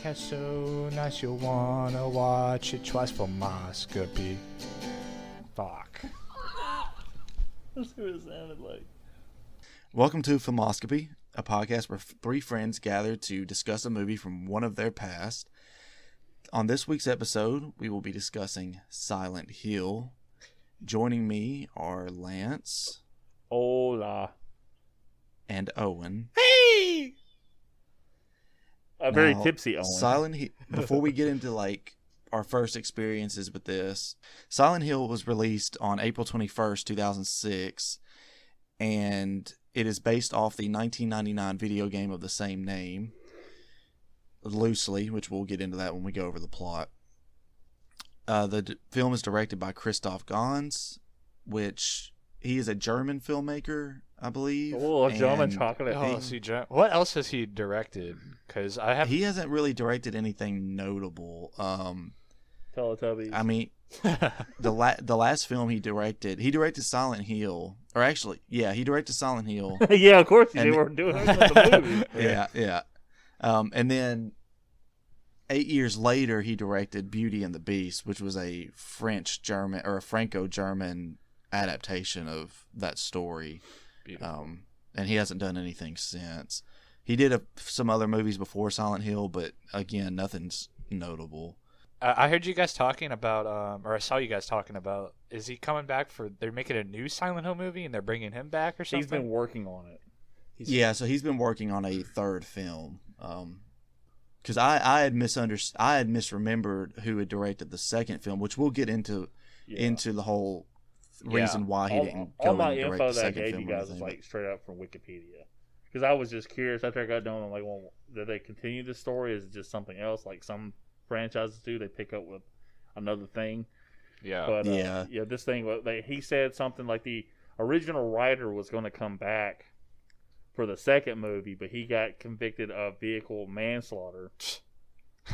podcast so nice you'll wanna watch it twice. Filmoscopy. Fuck. That's what it sounded like. Welcome to Filmoscopy, a podcast where three friends gather to discuss a movie from one of their past. On this week's episode, we will be discussing Silent Hill. Joining me are Lance. Hola. And Owen. Hey! A very tipsy Owen. Silent Hill. Before we get into our first experiences with this, Silent Hill was released on April 21st, 2006, and it is based off the 1999 video game of the same name, loosely, which we'll get into that when we go over the plot. The film is directed by Christoph Gans, which he is a German filmmaker, I believe. Oh, German chocolate. What else has he directed? Because he hasn't really directed anything notable. Teletubbies. I mean, the last film he directed Silent Hill, or actually, yeah, he directed Silent Hill. Yeah, of course they were doing the movie. Yeah. And then 8 years later, he directed Beauty and the Beast, which was a French-German or a Franco-German adaptation of that story. And he hasn't done anything since. He did some other movies before Silent Hill, but again, nothing's notable. I heard you guys talking about, or I saw you guys talking about, is he coming back they're making a new Silent Hill movie and they're bringing him back or something? He's been working on it. So he's been working on a third film. Because I had misremembered who had directed the second film, which we'll get into the whole reason why he didn't go all my and direct info the that I second gave film. you guys is straight up from Wikipedia. Because I was just curious after I got done. I'm like, well, did they continue the story? Is it just something else? Like some franchises do, they pick up with another thing. Yeah. But this thing, he said something like the original writer was going to come back for the second movie, but he got convicted of vehicle manslaughter.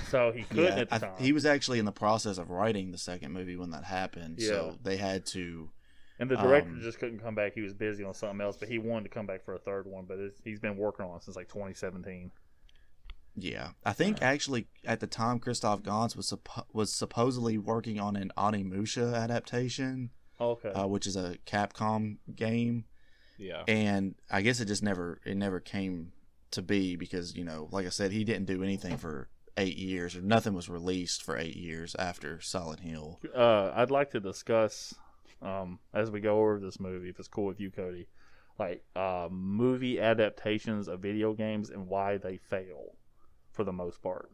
So he couldn't at the time. He was actually in the process of writing the second movie when that happened, so they had to. And the director just couldn't come back. He was busy on something else, but he wanted to come back for a third one. But he's been working on it since 2017. Yeah, I think actually at the time Christoph Gans was supposedly working on an Onimusha adaptation. Okay. Which is a Capcom game. Yeah. And I guess it never came to be because, like I said, he didn't do anything for 8 years, or nothing was released for 8 years after Silent Hill. I'd like to discuss, as we go over this movie, if it's cool with you, Cody, movie adaptations of video games and why they fail for the most part.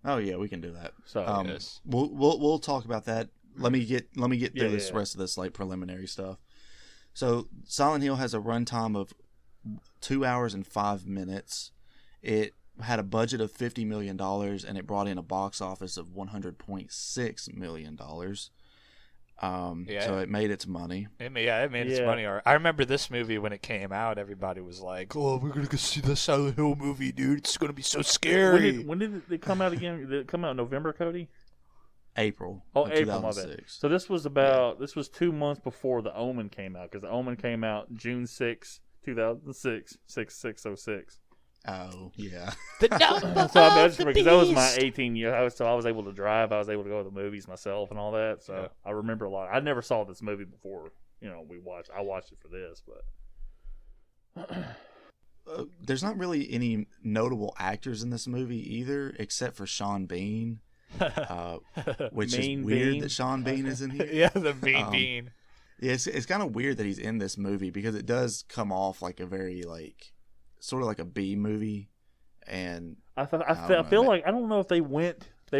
Oh yeah, we can do that. So yes. We'll talk about that. Let me get through this rest of this preliminary stuff. So Silent Hill has a runtime of 2 hours and 5 minutes. It had a budget of $50 million and it brought in a box office of $100.6 million. So it made its money. It made its money. I remember this movie when it came out. Everybody was like, "Oh, we're gonna go see the Silent Hill movie, dude. It's gonna be so scary." When did it come out again? Did it come out in November, Cody? April. April, my bad. So this was this was 2 months before The Omen came out, because The Omen came out June 6, 2006, 6606. Oh, yeah. So I just because that was my 18 years, so I was able to drive, I was able to go to the movies myself and all that, so I remember a lot. I never saw this movie before, I watched it for this, but... There's not really any notable actors in this movie either, except for Sean Bean. Which is weird that Sean Bean is in here. Yeah, the Mean Bean. Yeah, it's kind of weird that he's in this movie because it does come off like a very sort of like a B movie, and I feel like I don't know if they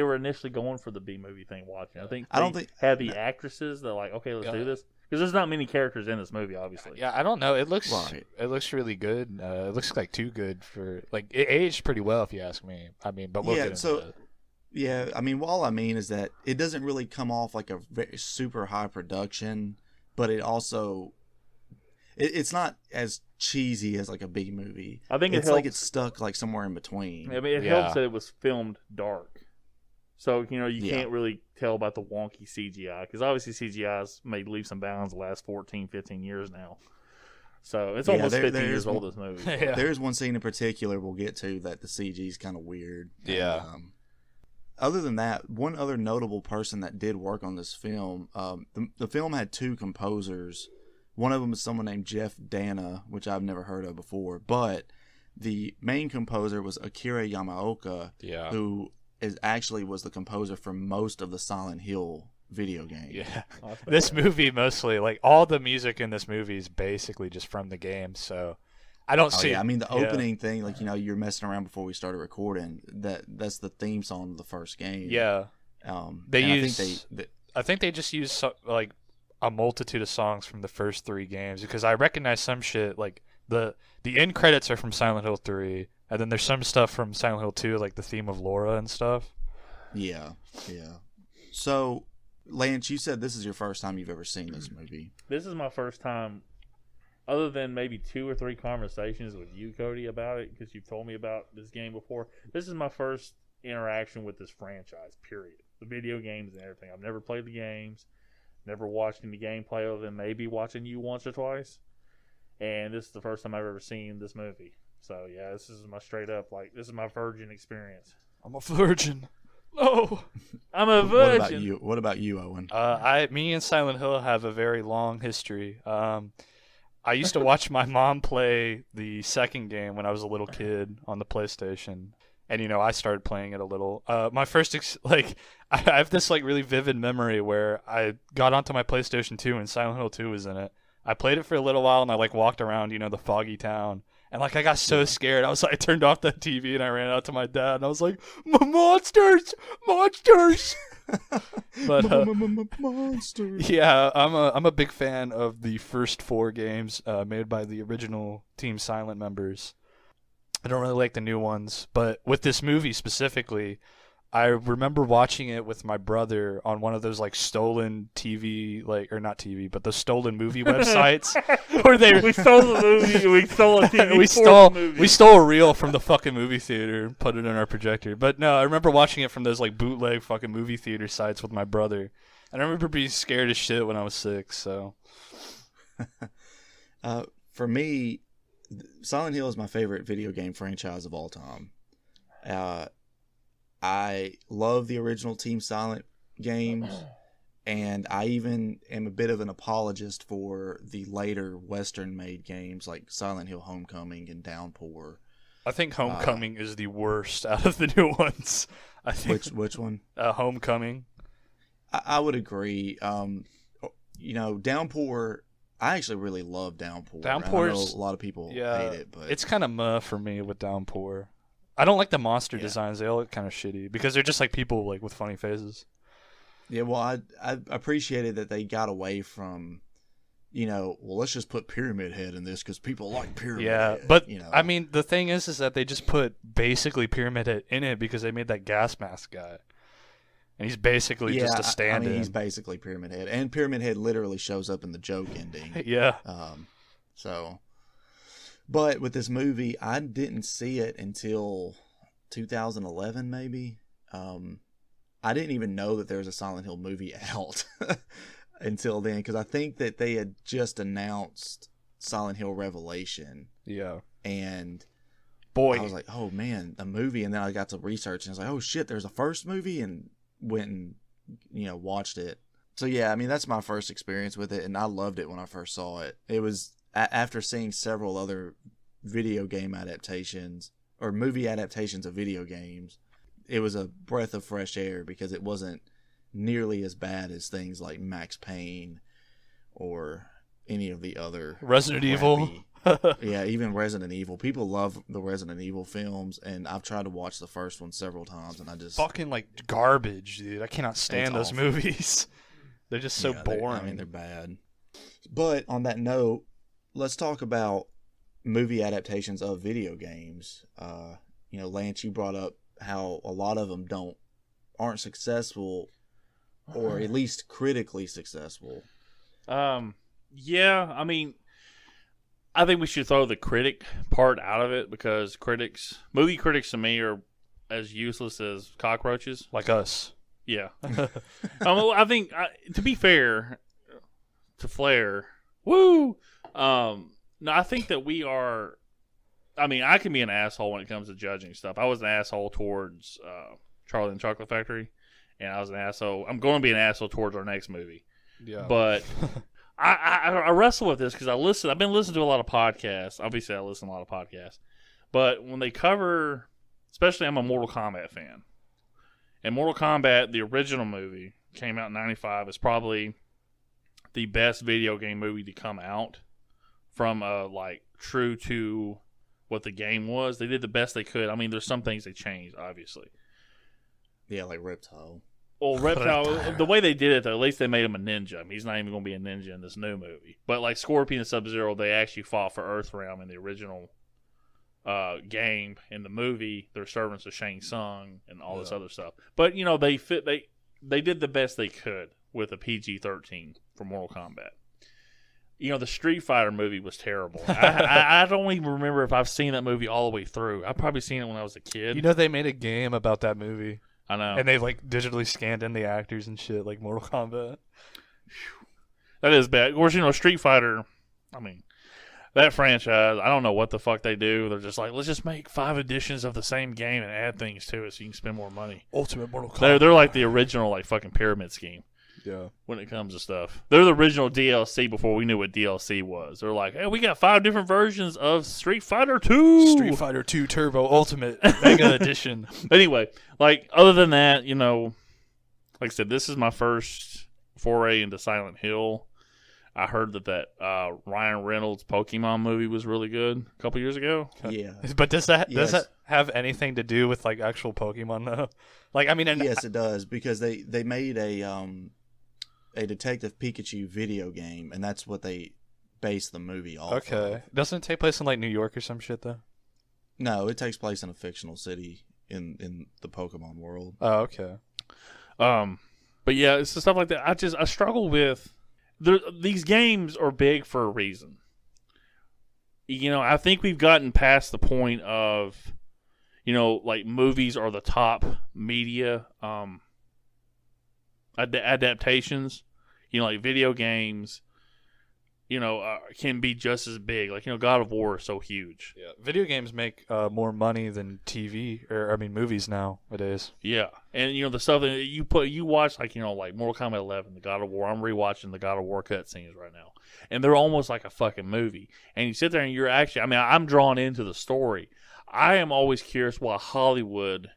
were initially going for the B movie thing. Watching, I don't think had the actresses that okay, let's do this, because there's not many characters in this movie, obviously. Yeah, I don't know. It looks really good. It looks like too good for it aged pretty well if you ask me. I mean, but we'll get into it. Yeah, I mean, all I mean is that it doesn't really come off like a very super high production, but it also it's not as cheesy as a B movie. I think it's it's stuck somewhere in between. I mean, it helps that it was filmed dark, so you can't really tell about the wonky CGI, because obviously CGI's made leaps and bounds the last 14, 15 years now. So it's Yeah, almost 50 there's years old, one- this movie. Yeah. There's one scene in particular we'll get to that the CG is kind of weird. Yeah. And, other than that, one other notable person that did work on this film, the film had two composers. One of them is someone named Jeff Dana, which I've never heard of before. But the main composer was Akira Yamaoka, Yeah. who was the composer for most of the Silent Hill video game. Yeah. Oh, that's This bad. movie mostly, like, all the music in this movie is basically just from the game, so I don't Oh, see. yeah, I mean the yeah. opening thing, like you're messing around before we started recording. That's the theme song of the first game. Yeah. They They and use. I think I think they just use like a multitude of songs from the first 3 games because I recognize some shit like the end credits are from Silent Hill 3, and then there's some stuff from Silent Hill 2, like the theme of Laura and stuff. yeah. So, Lance, you said this is your first time you've ever seen this movie. This is my first time, other than maybe 2 or 3 conversations with you, Cody, about it, because you've told me about this game before. This is my first interaction with this franchise, period. The video games and everything. I've never played the games, never watched any gameplay other than maybe watching you once or twice. And this is the first time I've ever seen this movie. So, yeah, this is my straight up, this is my virgin experience. I'm a virgin. No. I'm a virgin. What about you, Owen? Me and Silent Hill have a very long history. I used to watch my mom play the second game when I was a little kid on the PlayStation. And, I started playing it a little. My first, I have this, really vivid memory where I got onto my PlayStation 2 and Silent Hill 2 was in it. I played it for a little while and I, walked around, the foggy town. And, I got so scared. I turned off the TV and I ran out to my dad and I was like, monsters! Monsters! But, Monsters. yeah, I'm a big fan of the first 4 games made by the original Team Silent members. I don't really like the new ones, but with this movie specifically, I remember watching it with my brother on one of those stolen TV, or not TV, but the stolen movie websites where We stole the movie. We stole a TV. we stole a reel from the fucking movie theater and put it in our projector. But no, I remember watching it from those bootleg fucking movie theater sites with my brother, and I remember being scared as shit when I was 6. So, for me, Silent Hill is my favorite video game franchise of all time. I love the original Team Silent games, and I even am a bit of an apologist for the later Western-made games like Silent Hill Homecoming and Downpour. I think Homecoming is the worst out of the new ones. I think Which one? Homecoming. I would agree. Downpour. I actually really love Downpour. Downpour's- I know a lot of people hate it, but It's kind of meh for me with Downpour. I don't like the monster Yeah. designs. They all look kind of shitty because they're just people with funny faces. yeah. Well, I appreciated that they got away from, let's just put Pyramid Head in this because people like Pyramid Yeah, Head. but I mean, the thing is that they just put basically Pyramid Head in it because they made that gas mask guy, and he's basically just a stand-in. I mean, he's basically Pyramid Head, and Pyramid Head literally shows up in the joke ending. Yeah. But with this movie, I didn't see it until 2011, maybe. I didn't even know that there was a Silent Hill movie out until then, because I think that they had just announced Silent Hill Revelation, Yeah. and Boy. I was like, oh man, a movie. And then I got to research and I was like, oh shit, there's a first movie, and went and, watched it. So yeah, I mean, that's my first experience with it, and I loved it when I first saw it. It was after seeing several other video game adaptations or movie adaptations of video games, it was a breath of fresh air because it wasn't nearly as bad as things like Max Payne or any of the other Resident Evil. yeah, even Resident Evil. People love the Resident Evil films, and I've tried to watch the first one several times, and I just Fucking garbage, dude. I cannot stand those awful. movies. They're just so boring. They're bad. But on that note, let's talk about movie adaptations of video games. Lance, you brought up how a lot of them aren't successful, or at least critically successful. Yeah, I mean, I think we should throw the critic part out of it because movie critics to me are as useless as cockroaches. Like us. Yeah. I think, to be fair to Flair, woo! No, I think that we are. I mean, I can be an asshole when it comes to judging stuff. I was an asshole towards Charlie and the Chocolate Factory, and I was an asshole. I'm going to be an asshole towards our next movie. Yeah. But I wrestle with this because I've been listening to a lot of podcasts. Obviously, I listen to a lot of podcasts. But when they cover, especially I'm a Mortal Kombat fan. And Mortal Kombat, the original movie, came out in 95. It's probably the best video game movie to come out from like true to what the game was. They did the best they could. I mean, there's some things they changed, obviously. Yeah, like Reptile. Well, Reptile, the way they did it, though, at least they made him a ninja. I mean, he's not even going to be a ninja in this new movie. But like Scorpion and Sub-Zero, they actually fought for Earthrealm in the original game. In the movie, they're servants of Shang Tsung and all this other stuff. But you know, they did the best they could with a PG-13 for Mortal Kombat. You know, the Street Fighter movie was terrible. I don't even remember if I've seen that movie all the way through. I've probably seen it when I was a kid. You know, they made a game about that movie. I know. And they like digitally scanned in the actors and shit, like Mortal Kombat. That is bad. Of course, you know, Street Fighter, I mean, that franchise, I don't know what the fuck they do. They're just like, let's just make 5 editions of the same game and add things to it so you can spend more money. Ultimate Mortal Kombat. They're like the original like fucking pyramid scheme. Yeah. When it comes to stuff. They're the original DLC before we knew what DLC was. They're like, hey, we got 5 different versions of Street Fighter 2. Street Fighter 2 Turbo Ultimate Mega Edition. Anyway, like, other than that, you know, like I said, this is my first foray into Silent Hill. I heard that Ryan Reynolds Pokemon movie was really good a couple years ago. Yeah. But does that have anything to do with like actual Pokemon though? Like, I mean, yes, it does, because they made a Detective Pikachu video game, and that's what they base the movie off Okay. of. Doesn't it take place in like New York or some shit though? No, it takes place in a fictional city in the Pokemon world. Oh, okay. But yeah, it's the stuff like that. I struggle with. These games are big for a reason. You know, I think we've gotten past the point of, you know, like movies are the top media adaptations. You know, like video games, you know, can be just as big. Like, you know, God of War is so huge. Yeah, video games make more money than movies nowadays. Yeah, and you know the stuff that you watch, like, you know, like Mortal Kombat 11, the God of War. I'm rewatching the God of War cutscenes right now, and they're almost like a fucking movie. And you sit there and you're actually, I mean, I'm drawn into the story. I am always curious why Hollywood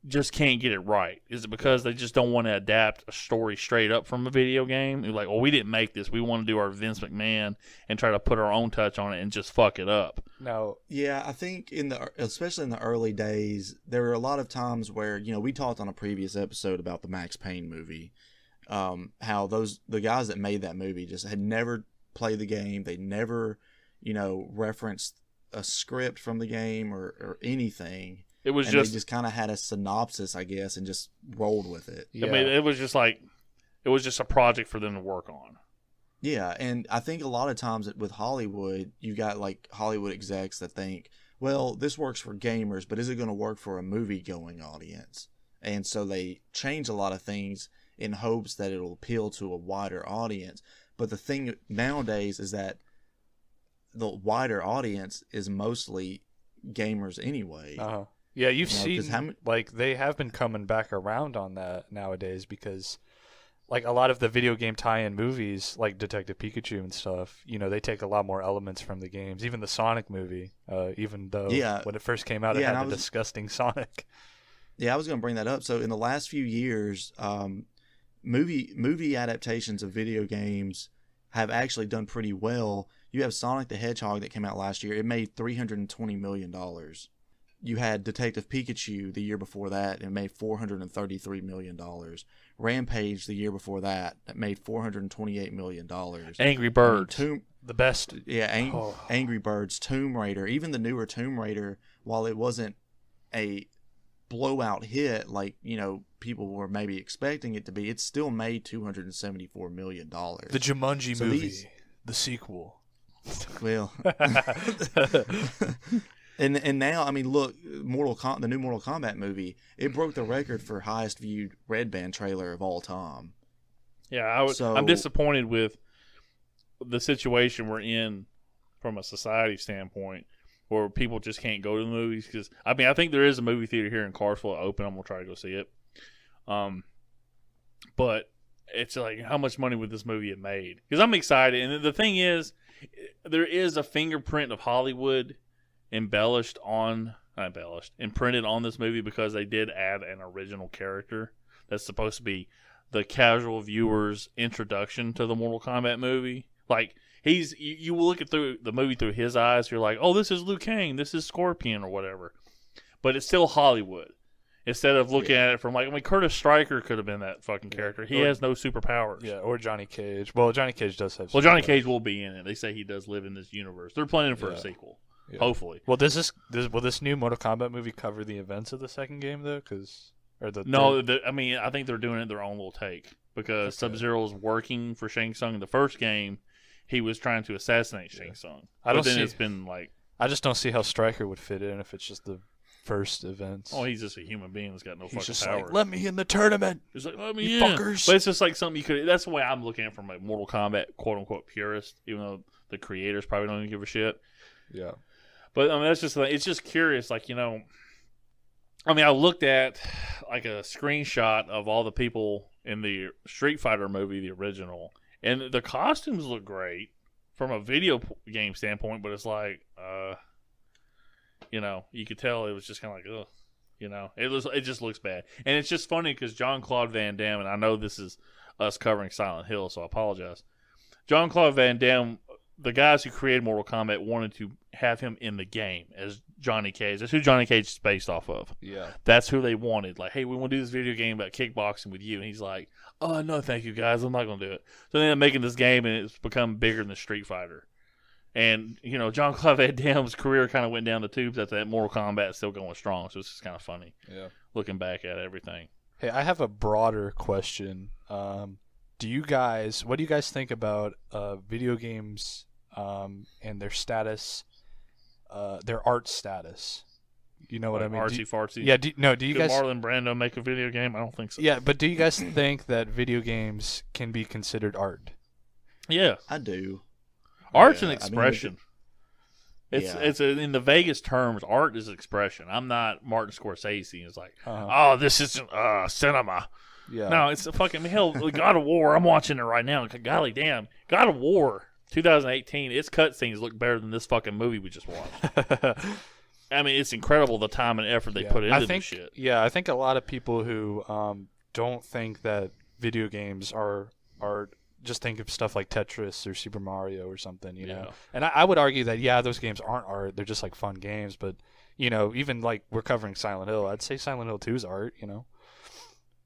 just can't get it right. Is it because they just don't want to adapt a story straight up from a video game? They're like, well, we didn't make this. We want to do our Vince McMahon and try to put our own touch on it and just fuck it up. No. Yeah, I think especially in the early days, there were a lot of times where, you know, we talked on a previous episode about the Max Payne movie, how the guys that made that movie just had never played the game. They never, you know, referenced a script from the game or anything. It was they just kind of had a synopsis, I guess, and just rolled with it. Yeah. I mean, it was just a project for them to work on. Yeah, and I think a lot of times with Hollywood, you got like Hollywood execs that think, well, this works for gamers, but is it going to work for a movie-going audience? And so they change a lot of things in hopes that it'll appeal to a wider audience. But the thing nowadays is that the wider audience is mostly gamers anyway. Uh-huh. Yeah, you've seen, like, they have been coming back around on that nowadays because, like, a lot of the video game tie-in movies, like Detective Pikachu and stuff, you know, they take a lot more elements from the games. Even the Sonic movie, even though when it first came out, it had the disgusting Sonic. Yeah, I was going to bring that up. So in the last few years, movie adaptations of video games have actually done pretty well. You have Sonic the Hedgehog that came out last year. It made $320 million. You had Detective Pikachu the year before that, and it made $433 million. Rampage the year before that made $428 million. Angry Birds. The best. Yeah, Angry Birds, Tomb Raider. Even the newer Tomb Raider, while it wasn't a blowout hit like, you know, people were maybe expecting it to be, it still made $274 million. The Jumanji movie, the sequel. Well... And now, I mean, look, the new Mortal Kombat movie, it broke the record for highest viewed Red Band trailer of all time. Yeah, I'm disappointed with the situation we're in from a society standpoint, where people just can't go to the movies. Because I mean, I think there is a movie theater here in Carswell open. I'm gonna try to go see it. But it's like, how much money would this movie have made? Because I'm excited, and the thing is, there is a fingerprint of Hollywood imprinted on this movie, because they did add an original character that's supposed to be the casual viewer's introduction to the Mortal Kombat movie. Like, you will look at through the movie through his eyes, you're like, oh, this is Liu Kang, this is Scorpion or whatever. But it's still Hollywood. Instead of looking at it from, like, I mean, Curtis Stryker could have been that fucking character. He has no superpowers. Yeah, or Johnny Cage. Well, Johnny Cage does have. Well, Johnny Cage will be in it. They say he does live in this universe. They're planning for a sequel. Yeah. Hopefully. Well, will this new Mortal Kombat movie cover the events of the second game though? I think they're doing it their own little take, because Sub-Zero's working for Shang Tsung. In the first game, he was trying to assassinate Shang Tsung. It's been like, I just don't see how Stryker would fit in if it's just the first events. Oh, he's just a human being that's got no fucking just power. Like, let me in the tournament. He's like, let me in. Fuckers. But it's just like something you could. That's the way I'm looking at it from a Mortal Kombat quote unquote purist, even though the creators probably don't even give a shit. Yeah. But I mean, that's just like, it's just curious, like, you know. I mean, I looked at like a screenshot of all the people in the Street Fighter movie, the original, and the costumes look great from a video game standpoint, but it's like, you know, you could tell it was just kind of like, ugh, you know, it just looks bad. And it's just funny because Jean-Claude Van Damme, and I know this is us covering Silent Hill, so I apologize. Jean-Claude Van Damme, the guys who created Mortal Kombat wanted to have him in the game as Johnny Cage. That's who Johnny Cage is based off of. Yeah. That's who they wanted. Like, hey, we want to do this video game about kickboxing with you. And he's like, oh, no, thank you, guys. I'm not going to do it. So they ended up making this game, and it's become bigger than Street Fighter. And, you know, Jean-Claude Van Damme's career kind of went down the tubes after that. Mortal Kombat is still going strong. So it's just kind of funny. Yeah. Looking back at everything. Hey, I have a broader question. What do you guys think about video games and their status, their art status? You know what I mean? Artsy fartsy. Yeah. Do you guys? Could Marlon Brando make a video game? I don't think so. Yeah, but do you guys think that video games can be considered art? Yeah, I do. Art's an expression. I mean, it's in the vaguest terms, art is expression. I'm not Martin Scorsese. It's like, oh, this isn't cinema. Yeah. No, it's a fucking hell. God of War. I'm watching it right now. Golly damn, God of War 2018. Its cutscenes look better than this fucking movie we just watched. I mean, it's incredible the time and effort they put into this shit. Yeah, I think a lot of people who don't think that video games are just think of stuff like Tetris or Super Mario or something, you know. And I would argue that those games aren't art; they're just like fun games. But you know, even like we're covering Silent Hill, I'd say Silent Hill 2 is art, you know.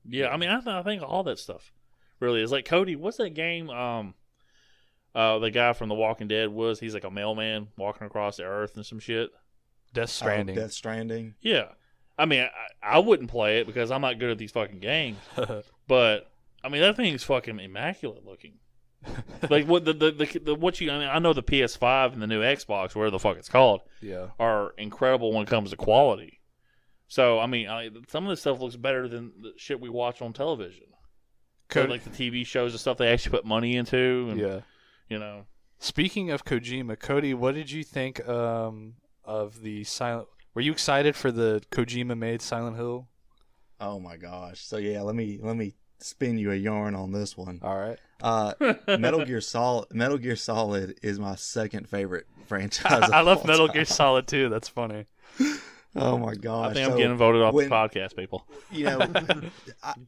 Yeah, I mean, I think all that stuff really is like Cody. What's that game? The guy from The Walking Dead he's like a mailman walking across the earth and some shit. Death Stranding. Death Stranding. Yeah, I mean, I wouldn't play it because I'm not good at these fucking games. But I mean, that thing's fucking immaculate looking. Like what I mean, I know the PS5 and the new Xbox, whatever the fuck it's called, are incredible when it comes to quality. So I mean, some of this stuff looks better than the shit we watch on television. So, like the TV shows and stuff they actually put money into. And, you know. Speaking of Kojima, Cody, what did you think of the Silent? Were you excited for the Kojima made Silent Hill? Oh my gosh! So yeah, let me spin you a yarn on this one. All right. Metal Gear Solid is my second favorite franchise. I love Metal Gear Solid too. That's funny. Oh my gosh! I think I'm getting voted off the podcast, people. You know,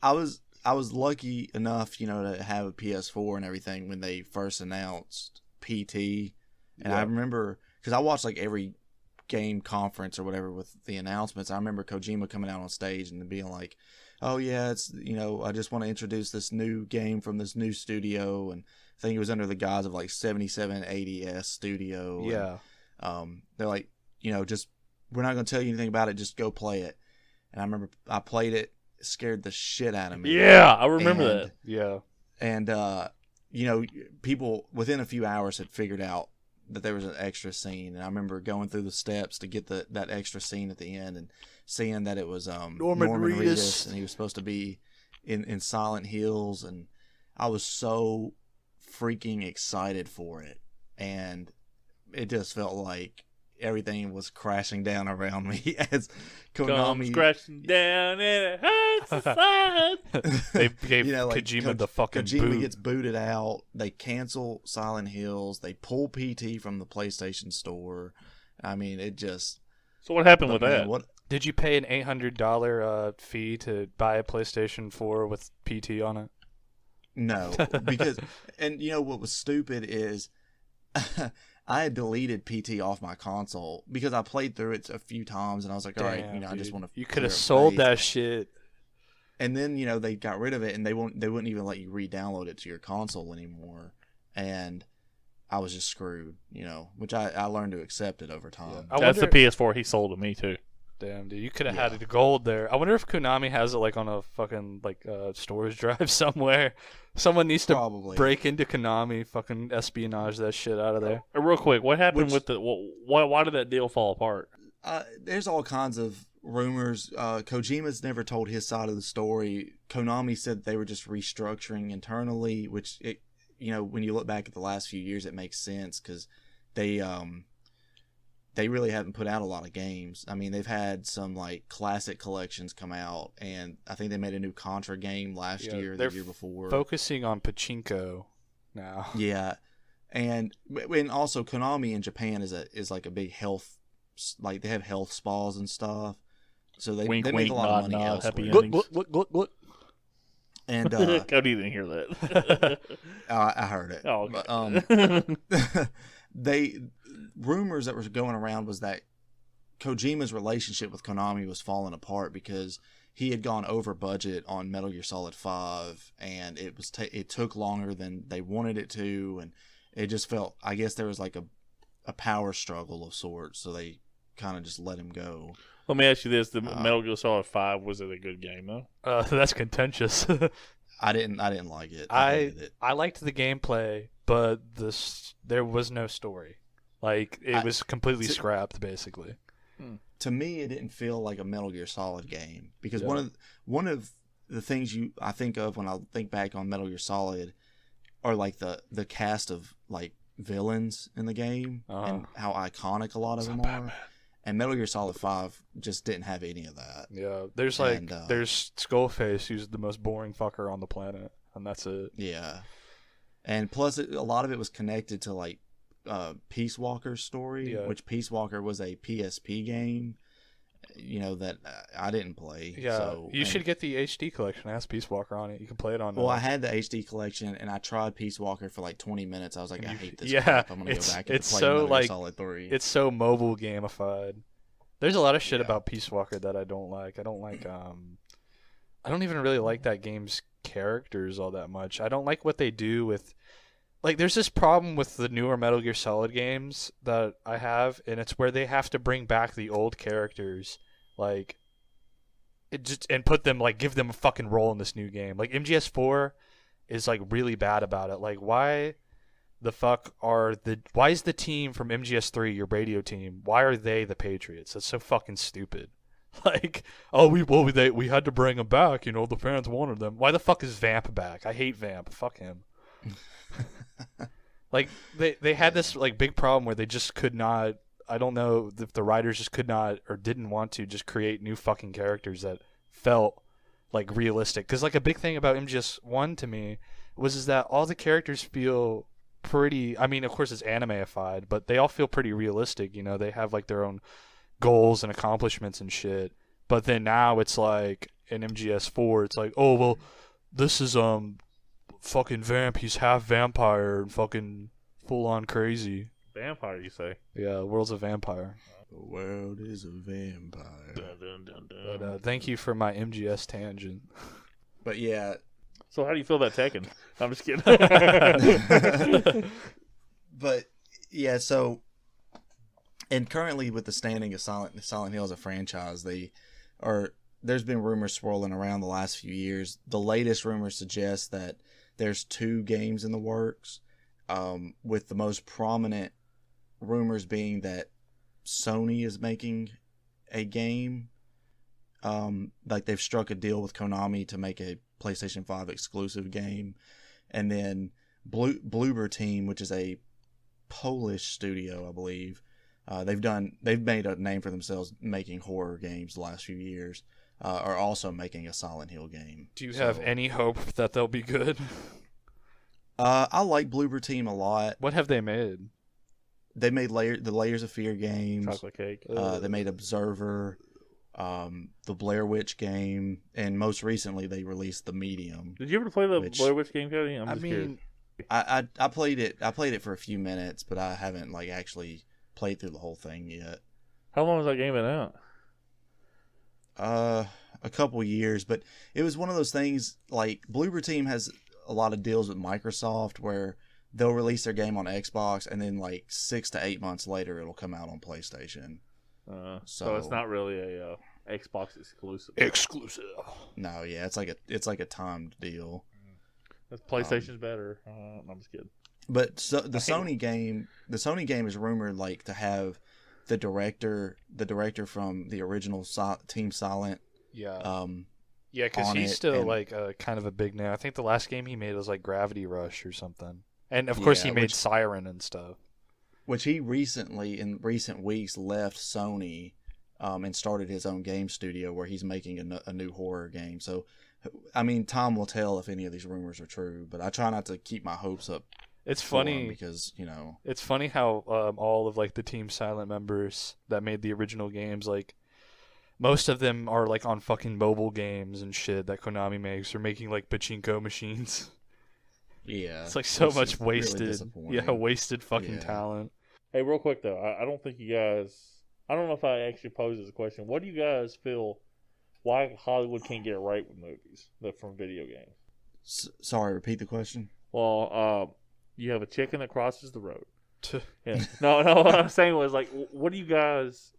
I was lucky enough, you know, to have a PS4 and everything when they first announced PT, and I remember because I watched like every game conference or whatever with the announcements. I remember Kojima coming out on stage and being like, "Oh yeah, it's, you know, I just want to introduce this new game from this new studio," and I think it was under the guise of like 7780S Studio. Yeah. And, they're like, you know, just we're not going to tell you anything about it. Just go play it. And I remember I played it. It scared the shit out of me. Yeah, I remember that. Yeah. And, you know, people within a few hours had figured out that there was an extra scene. And I remember going through the steps to get that extra scene at the end and seeing that it was Norman Reedus. And he was supposed to be in Silent Hills. And I was so freaking excited for it. And it just felt like everything was crashing down around me as Comes Konami crashing down and it hurts the side. They gave like Kojima the fucking Kojima boot. gets booted out. They cancel Silent Hills. They pull PT from the PlayStation Store. I mean, it just. So what happened with man, that? What? Did you pay an $800 fee to buy a PlayStation 4 with PT on it? No, because and what was stupid is I had deleted PT off my console because I played through it a few times and I was like, all right, Damn, I just want to. You could have sold that shit. And then they got rid of it and they wouldn't even let you re-download it to your console anymore, and I was just screwed, which I learned to accept it over time. Yeah. That's the PS4 he sold to me too. Damn, dude, you could have had the gold there. I wonder if Konami has it like on a fucking storage drive somewhere. Someone needs to Probably break into Konami, fucking espionage that shit out of there. Real quick, what happened with the? Why did that deal fall apart? There's all kinds of rumors. Kojima's never told his side of the story. Konami said they were just restructuring internally, which when you look back at the last few years, it makes sense because they really haven't put out a lot of games. I mean, they've had some like classic collections come out, and I think they made a new Contra game last year, the year before. Focusing on pachinko now. Yeah, and also Konami in Japan is like a big health, like they have health spas and stuff. So they wink, they make wink, a lot of nod, money nod, elsewhere. happy Look, look, look, look. And Cody didn't hear that. I heard it. Oh, okay. But, rumors that were going around was that Kojima's relationship with Konami was falling apart because he had gone over budget on Metal Gear Solid 5, and it took longer than they wanted it to, and it just felt, I guess there was like a power struggle of sorts, so they kind of just let him go. Let me ask you this: the Metal Gear Solid 5, was it a good game though? That's contentious. I didn't like it. I liked the gameplay, but there was no story. Like it was completely scrapped, basically. To me, it didn't feel like a Metal Gear Solid game because one of the things I think of when I think back on Metal Gear Solid are like the cast of like villains in the game and how iconic a lot of them are. And Metal Gear Solid 5 just didn't have any of that. Yeah, there's there's Skullface, who's the most boring fucker on the planet, and that's it. Yeah, and plus a lot of it was connected to like Peace Walker's story, which Peace Walker was a PSP game, that I didn't play. Yeah, so, you should get the HD collection. It has Peace Walker on it. You can play it on. Well, I had the HD collection, and I tried Peace Walker for like 20 minutes. I was like, I hate this crap. I'm gonna go back and play Metal Gear Solid 3. It's so mobile gamified. There's a lot of shit about Peace Walker that I don't like. I don't even really like that game's characters all that much. I don't like what they do with. Like, there's this problem with the newer Metal Gear Solid games that I have, and it's where they have to bring back the old characters, like, and put them, like, give them a fucking role in this new game. Like, MGS4 is, like, really bad about it. Like, why is the team from MGS3, your radio team, why are they the Patriots? That's so fucking stupid. Like, we had to bring them back, the fans wanted them. Why the fuck is Vamp back? I hate Vamp. Fuck him. Like they had this like big problem where they just could not. I don't know if the writers just could not or didn't want to just create new fucking characters that felt like realistic. Because like a big thing about MGS1 to me is that all the characters feel pretty. I mean, of course it's animeified, but they all feel pretty realistic. They have like their own goals and accomplishments and shit. But then now it's like in MGS4, it's like, oh well, this is fucking Vamp, he's half vampire and fucking full on crazy. Vampire, you say? Yeah, the world's a vampire. The world is a vampire. Dun, dun, dun, dun. But thank you for my MGS tangent. But yeah. So how do you feel about Tekken? I'm just kidding. But yeah, so and currently with the standing of Silent Hill as a franchise, there's been rumors swirling around the last few years. The latest rumors suggest that there's 2 games in the works, with the most prominent rumors being that Sony is making a game. Like they've struck a deal with Konami to make a PlayStation 5 exclusive game. And then Bloober Team, which is a Polish studio, I believe. They've made a name for themselves making horror games the last few years. Are also making a Silent Hill game. Do you have any hope that they'll be good? I like Bloober Team a lot. What have they made? They made the Layers of Fear games. Chocolate Cake. They made Observer, the Blair Witch game, and most recently they released The Medium. Did you ever play the Blair Witch game, Cody? I'm just curious. I played it. I played it for a few minutes, but I haven't like actually played through the whole thing yet. How long has that game been out? A couple years, but it was one of those things. Like Bloober Team has a lot of deals with Microsoft where they'll release their game on Xbox, and then like 6 to 8 months later, it'll come out on PlayStation. So it's not really a Xbox exclusive. No, yeah, it's like a timed deal. That's PlayStation's better. I'm just kidding. But the Sony game is rumored like to have the director from the original Team Silent. Yeah. Yeah, because he's still like kind of a big name. I think the last game he made was like Gravity Rush or something. And of course he made Siren and stuff. Which he recently, in recent weeks, left Sony and started his own game studio where he's making a new horror game. So, I mean, time will tell if any of these rumors are true. But I try not to keep my hopes up. It's funny because, you know. It's funny how all of like the Team Silent members that made the original games, like, most of them are like on fucking mobile games and shit that Konami makes, or making like pachinko machines. Yeah. It's like so much wasted. Really wasted fucking talent. Hey, real quick though, I don't think you guys. I don't know if I actually posed this question. What do you guys feel? Why Hollywood can't get it right with movies from video games? Sorry, repeat the question. Well, you have a chicken that crosses the road. Yeah. No. What I'm saying was like, what do you guys?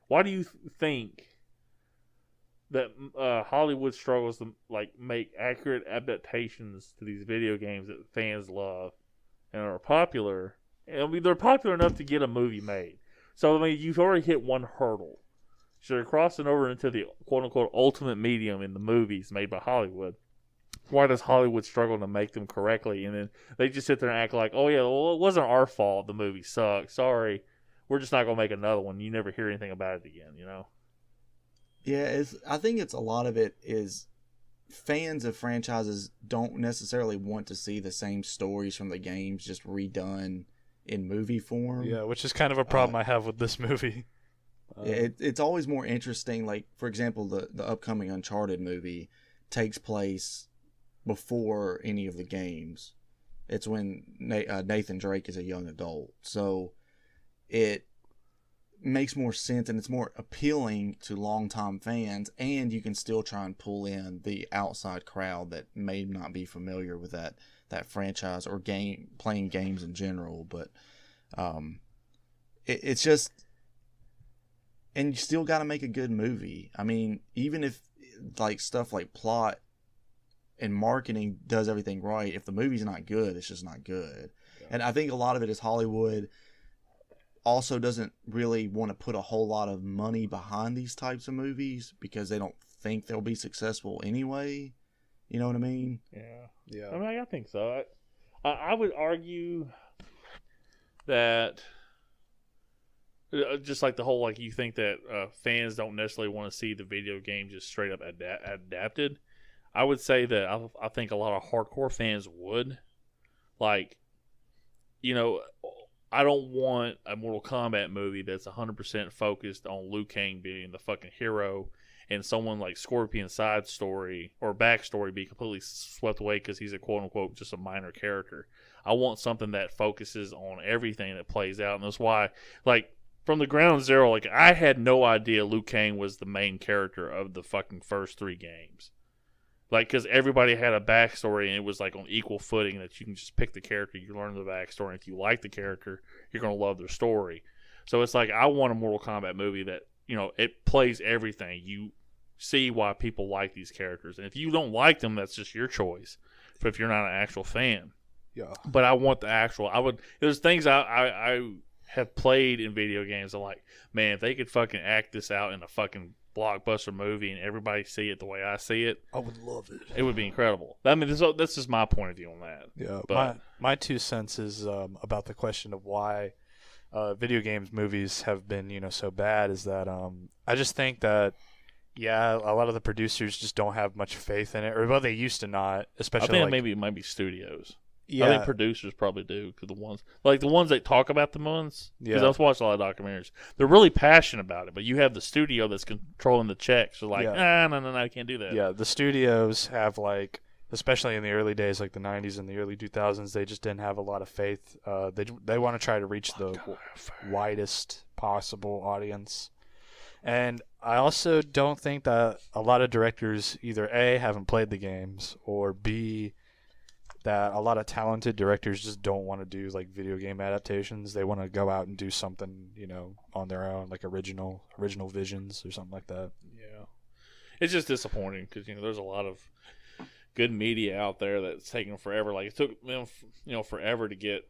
Why do you think that Hollywood struggles to like make accurate adaptations to these video games that fans love and are popular? I mean, they're popular enough to get a movie made. So I mean, you've already hit one hurdle. So you're crossing over into the quote unquote ultimate medium in the movies made by Hollywood. Why does Hollywood struggle to make them correctly? And then they just sit there and act like, oh yeah, well, it wasn't our fault. The movie sucked. Sorry. We're just not going to make another one. You never hear anything about it again, you know? Yeah, I think it's a lot of it is fans of franchises don't necessarily want to see the same stories from the games just redone in movie form. Yeah, which is kind of a problem I have with this movie. It's always more interesting. Like, for example, the upcoming Uncharted movie takes place before any of the games. It's when Nathan Drake is a young adult. So it makes more sense and it's more appealing to longtime fans, and you can still try and pull in the outside crowd that may not be familiar with that franchise or playing games in general. But it's just, and you still got to make a good movie. I mean, even if like stuff like plot and marketing does everything right, if the movie's not good, it's just not good. Yeah. And I think a lot of it is Hollywood also doesn't really want to put a whole lot of money behind these types of movies because they don't think they'll be successful anyway. You know what I mean? Yeah. I mean, I think so. I would argue that just like the whole, like, you think that fans don't necessarily want to see the video game just straight up adapted. I would say that I think a lot of hardcore fans would. Like, you know, I don't want a Mortal Kombat movie that's 100% focused on Liu Kang being the fucking hero and someone like Scorpion's side story or backstory be completely swept away because he's a quote-unquote just a minor character. I want something that focuses on everything that plays out. And that's why, like, from the ground zero, like, I had no idea Liu Kang was the main character of the fucking first 3 games. Like, because everybody had a backstory, and it was, like, on equal footing that you can just pick the character, you learn the backstory, and if you like the character, you're going to love their story. So it's like, I want a Mortal Kombat movie that, you know, it plays everything. You see why people like these characters. And if you don't like them, that's just your choice. But if you're not an actual fan. Yeah. But I want the actual, there's things I have played in video games. I'm like, man, if they could fucking act this out in a fucking blockbuster movie and everybody see it the way I see it, I would love it. it would be incredible. I mean, this is my point of view on that. Yeah, But my 2 cents is about the question of why video games movies have been so bad. Is that I just think that a lot of the producers just don't have much faith in it, or well, they used to not, I especially think like, maybe it might be studios. yeah, I think producers probably do, because the ones that talk about the ones, because Yeah. I've watched a lot of documentaries, they're really passionate about it, but you have the studio that's controlling the checks. They're like, no, I can't do that. yeah, the studios have like, especially in the early days, like the 90s and the early 2000s, they just didn't have a lot of faith. They want to try to reach the widest possible audience. And I also don't think that a lot of directors either A, haven't played the games, or B, that a lot of talented directors just don't want to do like video game adaptations. They want to go out and do something, on their own, like original visions or something like that. Yeah. It's just disappointing because, there's a lot of good media out there that's taking forever. Like, it took them, forever to get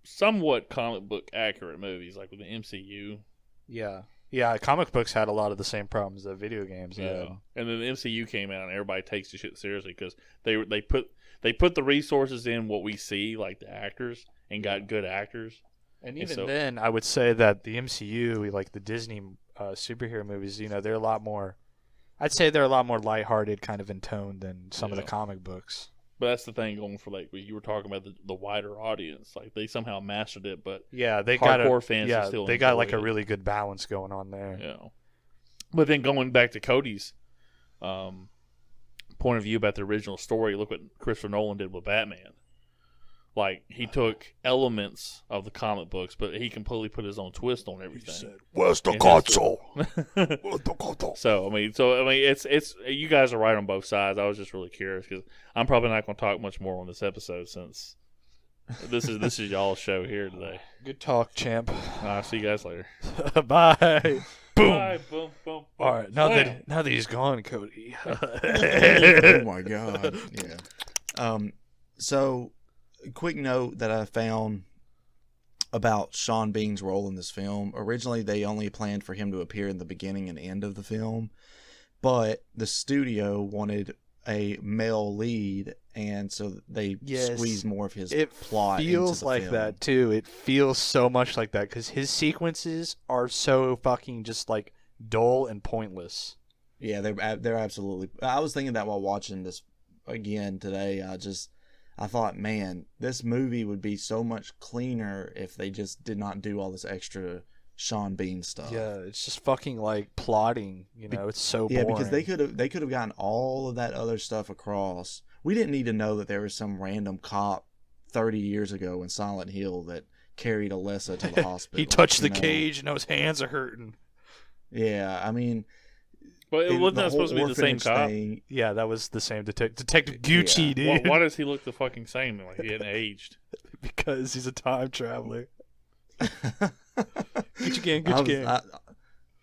somewhat comic book accurate movies, like with the MCU. Yeah, comic books had a lot of the same problems that video games had. Yeah. And then the MCU came out and everybody takes the shit seriously because they put the resources in what we see, like the actors, and got good actors. And even then, I would say that the MCU, like the Disney superhero movies, they're a lot more. I'd say they're a lot more lighthearted, kind of in tone, than some of the comic books. But that's the thing going for, like, you were talking about the wider audience. Like, they somehow mastered it, but yeah, they hardcore fans still they got like enjoy a it. really good balance going on there. Yeah. But then going back to Cody's point of view about the original story, look what Christopher Nolan did with Batman. Like, he took elements of the comic books, but he completely put his own twist on everything. He said, "Where's the console? Where's the console?" So I mean, it's you guys are right on both sides. I was just really curious because I'm probably not going to talk much more on this episode since this is y'all's show here today. Good talk, champ. I'll see you guys later. Bye. Boom. Bye, boom, boom. All right, now that he's gone, Cody. Oh my god. Yeah. So, quick note that I found about Sean Bean's role in this film. Originally, they only planned for him to appear in the beginning and end of the film, but the studio wanted a male lead, and so they squeezed more of his plot into the It feels like film. that, too. It feels so much like that, because his sequences are so fucking just, like, dull and pointless. Yeah, they're absolutely... I was thinking that while watching this again today. I thought, man, this movie would be so much cleaner if they just did not do all this extra Sean Bean stuff. Yeah, it's just fucking like plotting, it's so boring. Yeah, because they could have gotten all of that other stuff across. We didn't need to know that there was some random cop 30 years ago in Silent Hill that carried Alessa to the hospital. He touched the cage and his hands are hurting. Yeah, I mean... But it wasn't that supposed to be the same cop? Yeah, that was the same Detective Gucci, dude. Why does he look the fucking same? Like he hadn't aged. Because he's a time traveler. Gucci gang.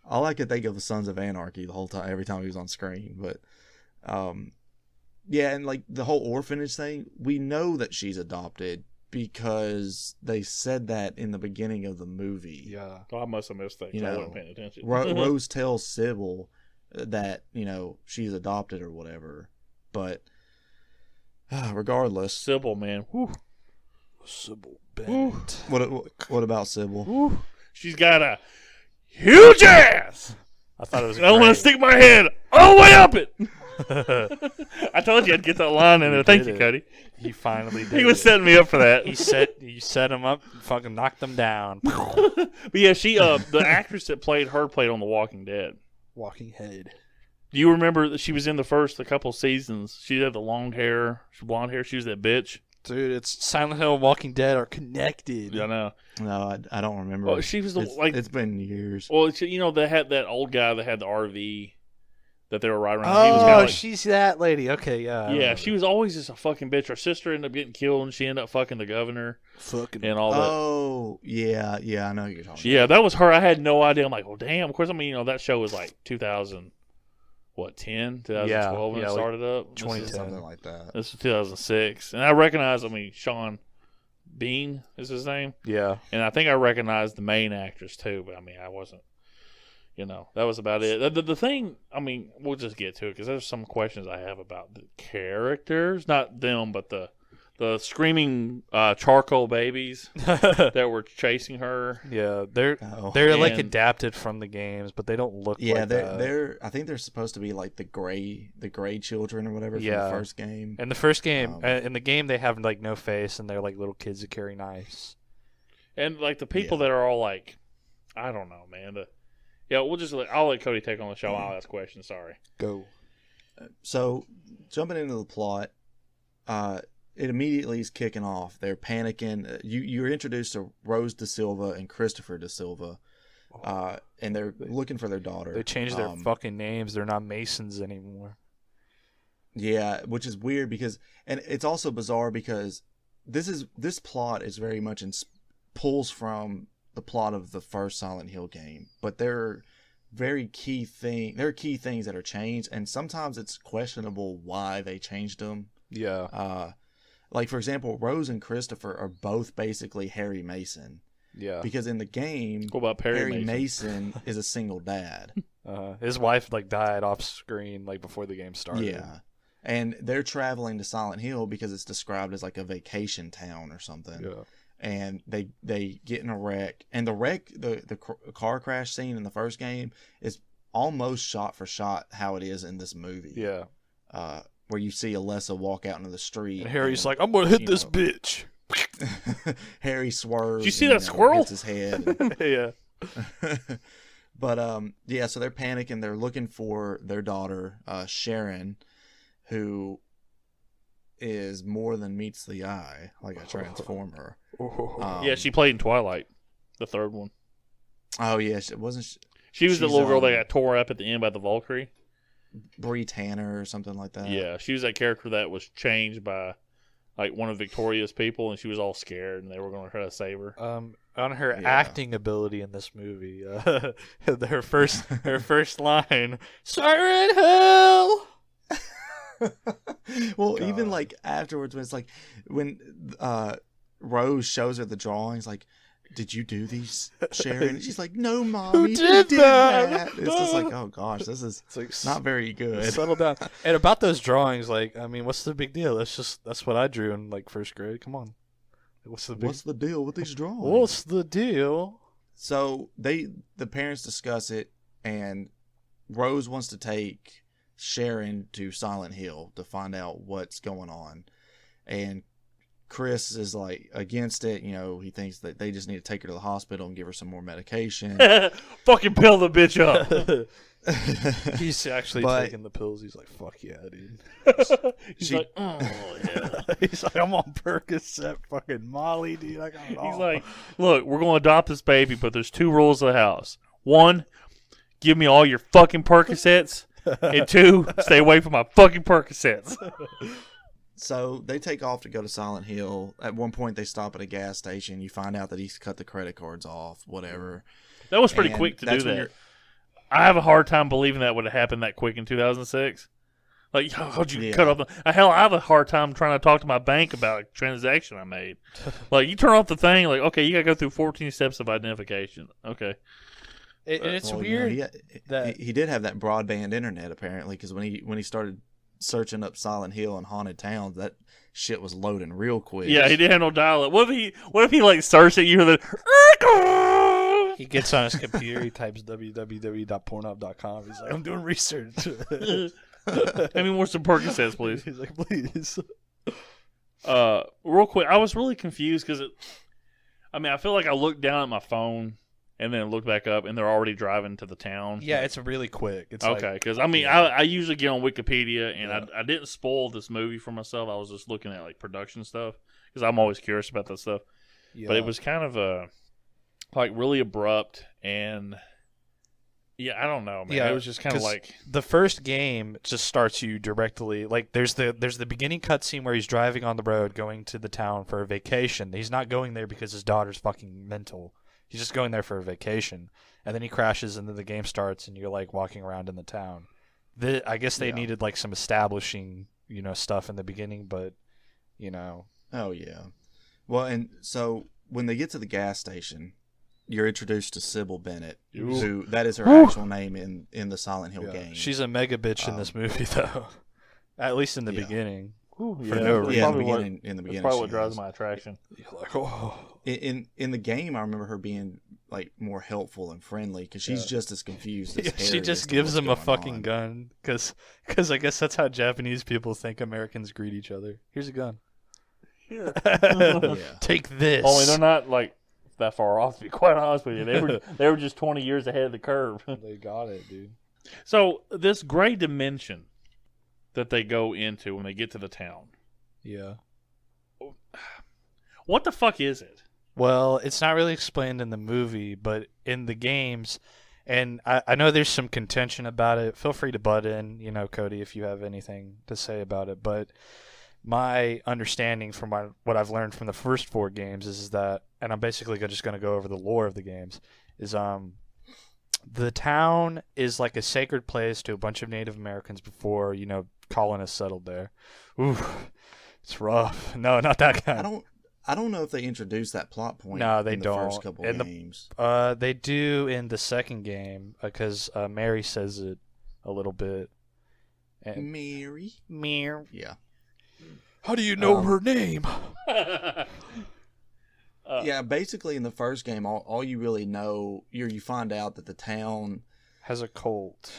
All I could think of was Sons of Anarchy the whole time, every time he was on screen. But, yeah, and like the whole orphanage thing, we know that she's adopted because they said that in the beginning of the movie. Yeah. I must have missed that. I wasn't paying attention. Rose tells Sybil that she's adopted or whatever, but regardless, Sybil, man, whew. Sybil Bennett. What about Sybil? Whew. She's got a huge ass. I thought it was. I want to stick my head all the way up it. I told you I'd get that line in there. Thank you, Cody. He finally did. He was setting me up for that. You set him up, fucking knocked him down. But yeah, she the actress that played on The Walking Dead. Walking Head. Do you remember that she was in the first couple seasons? She had the long hair, blonde hair. She was that bitch. Dude, it's Silent Hill and Walking Dead are connected. Yeah, I know. No, I don't remember. Well, she was it's been years. Well, they had that old guy that had the RV that they were riding around. Oh, he was kinda she's that lady. Okay, yeah. Yeah, she was always just a fucking bitch. Her sister ended up getting killed, and she ended up fucking the governor. Fucking and all that. Oh, yeah, I know who you're talking about. Yeah, that was her. I had no idea. I'm like, well, damn. Of course, I mean, that show was like 2010, 2012 when it started up. 2010. Something like that. This was 2006. And I recognize, Sean Bean is his name. Yeah. And I think I recognized the main actress, too. But, I mean, I wasn't, that was about it. The thing, I mean, we'll just get to it because there's some questions I have about the characters, not them, but the screaming charcoal babies that were chasing her. Yeah, they're like adapted from the games, but they don't look. Yeah, like they're. I think they're supposed to be like the gray children or whatever from the first game. In the first game, in the game, they have like no face, and they're like little kids that carry knives. And like the people that are all like, I don't know, man. I'll let Cody take on the show. I'll ask questions. Sorry. Go. So, jumping into the plot, it immediately is kicking off. They're panicking. You're introduced to Rose Da Silva and Christopher Da Silva, and they're looking for their daughter. They changed their fucking names. They're not Masons anymore. Yeah, which is weird because, and it's also bizarre because this plot is very much pulls from the plot of the first Silent Hill game, but there are key things that are changed, and sometimes it's questionable why they changed them. Yeah. Like for example, Rose and Christopher are both basically Harry Mason. Yeah. Because in the game, what about Harry Mason is a single dad. His wife like died off screen like before the game started. Yeah. And they're traveling to Silent Hill because it's described as like a vacation town or something. Yeah. And they get in a wreck, and the car crash scene in the first game is almost shot for shot how it is in this movie. Yeah. Where you see Alessa walk out into the street, and Harry's like, "I'm gonna hit this bitch." Harry swerves. Did you see that squirrel? Hits his head. Yeah. But so they're panicking. They're looking for their daughter, Sharon, who is more than meets the eye, like a transformer. Yeah, she played in Twilight, the third one. Oh yeah, she was the little girl that got tore up at the end by the Valkyrie. Bree Tanner or something like that. Yeah, she was that character that was changed by like one of Victoria's people, and she was all scared, and they were going to try to save her. On her acting ability in this movie, her first line, "Siren Hill." Well, God. Even like afterwards, when it's like when Rose shows her the drawings, like, "Did you do these, Sharon?" And she's like, "No, Mommy, who did that?" It's just like, oh gosh, this is not very good. Settle down. And about those drawings, like, I mean, what's the big deal? That's what I drew in like first grade. Come on, what's the deal with these drawings? What's the deal? So the parents discuss it, and Rose wants to take Sharon to Silent Hill to find out what's going on, and Chris is like against it. He thinks that they just need to take her to the hospital and give her some more medication. Fucking pill the bitch up. He's actually taking the pills. He's like, "Fuck yeah, dude." He's like, "Oh yeah." He's like, "I'm on Percocet, fucking Molly, dude. I got it all." He's like, "Look, we're going to adopt this baby, but there's 2 rules of the house. 1, give me all your fucking Percocets. And 2, stay away from my fucking Percocets." So they take off to go to Silent Hill. At one point, they stop at a gas station. You find out that he's cut the credit cards off, whatever. That was pretty quick to do that. I have a hard time believing that would have happened that quick in 2006. Like, how'd you cut off hell, I have a hard time trying to talk to my bank about a transaction I made. Like, you turn off the thing, like, okay, you got to go through 14 steps of identification. Okay. It's weird that he did have that broadband internet apparently, because when he started searching up Silent Hill and haunted towns, that shit was loading real quick. Yeah, he didn't have no dial-up. What if he like searched it? You hear the. He gets on his computer. He types www.pornhub.com. He's like, "I'm doing research." I mean, what's some Percocets, please? He's like, "Please." Real quick, I was really confused because I feel like I looked down at my phone and then look back up, and they're already driving to the town. Yeah, it's really quick. It's okay, because I usually get on Wikipedia, and I didn't spoil this movie for myself. I was just looking at like production stuff because I'm always curious about that stuff. Yeah. But it was kind of like really abrupt, and I don't know, man. It was just kind of like the first game just starts you directly. Like there's the beginning cutscene where he's driving on the road going to the town for a vacation. He's not going there because his daughter's fucking mental. He's just going there for a vacation, and then he crashes, and then the game starts, and you're like walking around in the town. I guess they needed like some establishing, stuff in the beginning, but, Oh yeah, well, and so when they get to the gas station, you're introduced to Sybil Bennett, Ooh. who that is her actual name in the Silent Hill Yeah. game. She's a mega bitch in this movie, though. At least in the beginning. Ooh, For no reason. yeah, That's in the beginning, probably what she drives is. my attraction. You're like, oh. In the game, I remember her being like more helpful and friendly because she's just as confused as Yeah, Harry she as just to gives what's him a going fucking on. gun because I guess that's how Japanese people think Americans greet each other. Here's a gun. Yeah. Take this. Only they're not like that far off. To be quite honest with you, they were just 20 years ahead of the curve. They got it, dude. So this gray dimension that they go into when they get to the town, Yeah. what the fuck is it? Well, it's not really explained in the movie, but in the games, and I know there's some contention about it. Feel free to butt in, Cody, if you have anything to say about it. But my understanding from what I've learned from the first 4 games is that, and I'm basically just going to go over the lore of the games, is the town is like a sacred place to a bunch of Native Americans before, colonists settled there. Ooh, it's rough. No, not that kind. I don't know if they introduced that plot point. No, they in the don't. First couple In games. They do in the second game because Mary says it a little bit. And Mary. Yeah. How do you know her name? Yeah, basically in the first game, all you really know, you find out that the town Has a cult.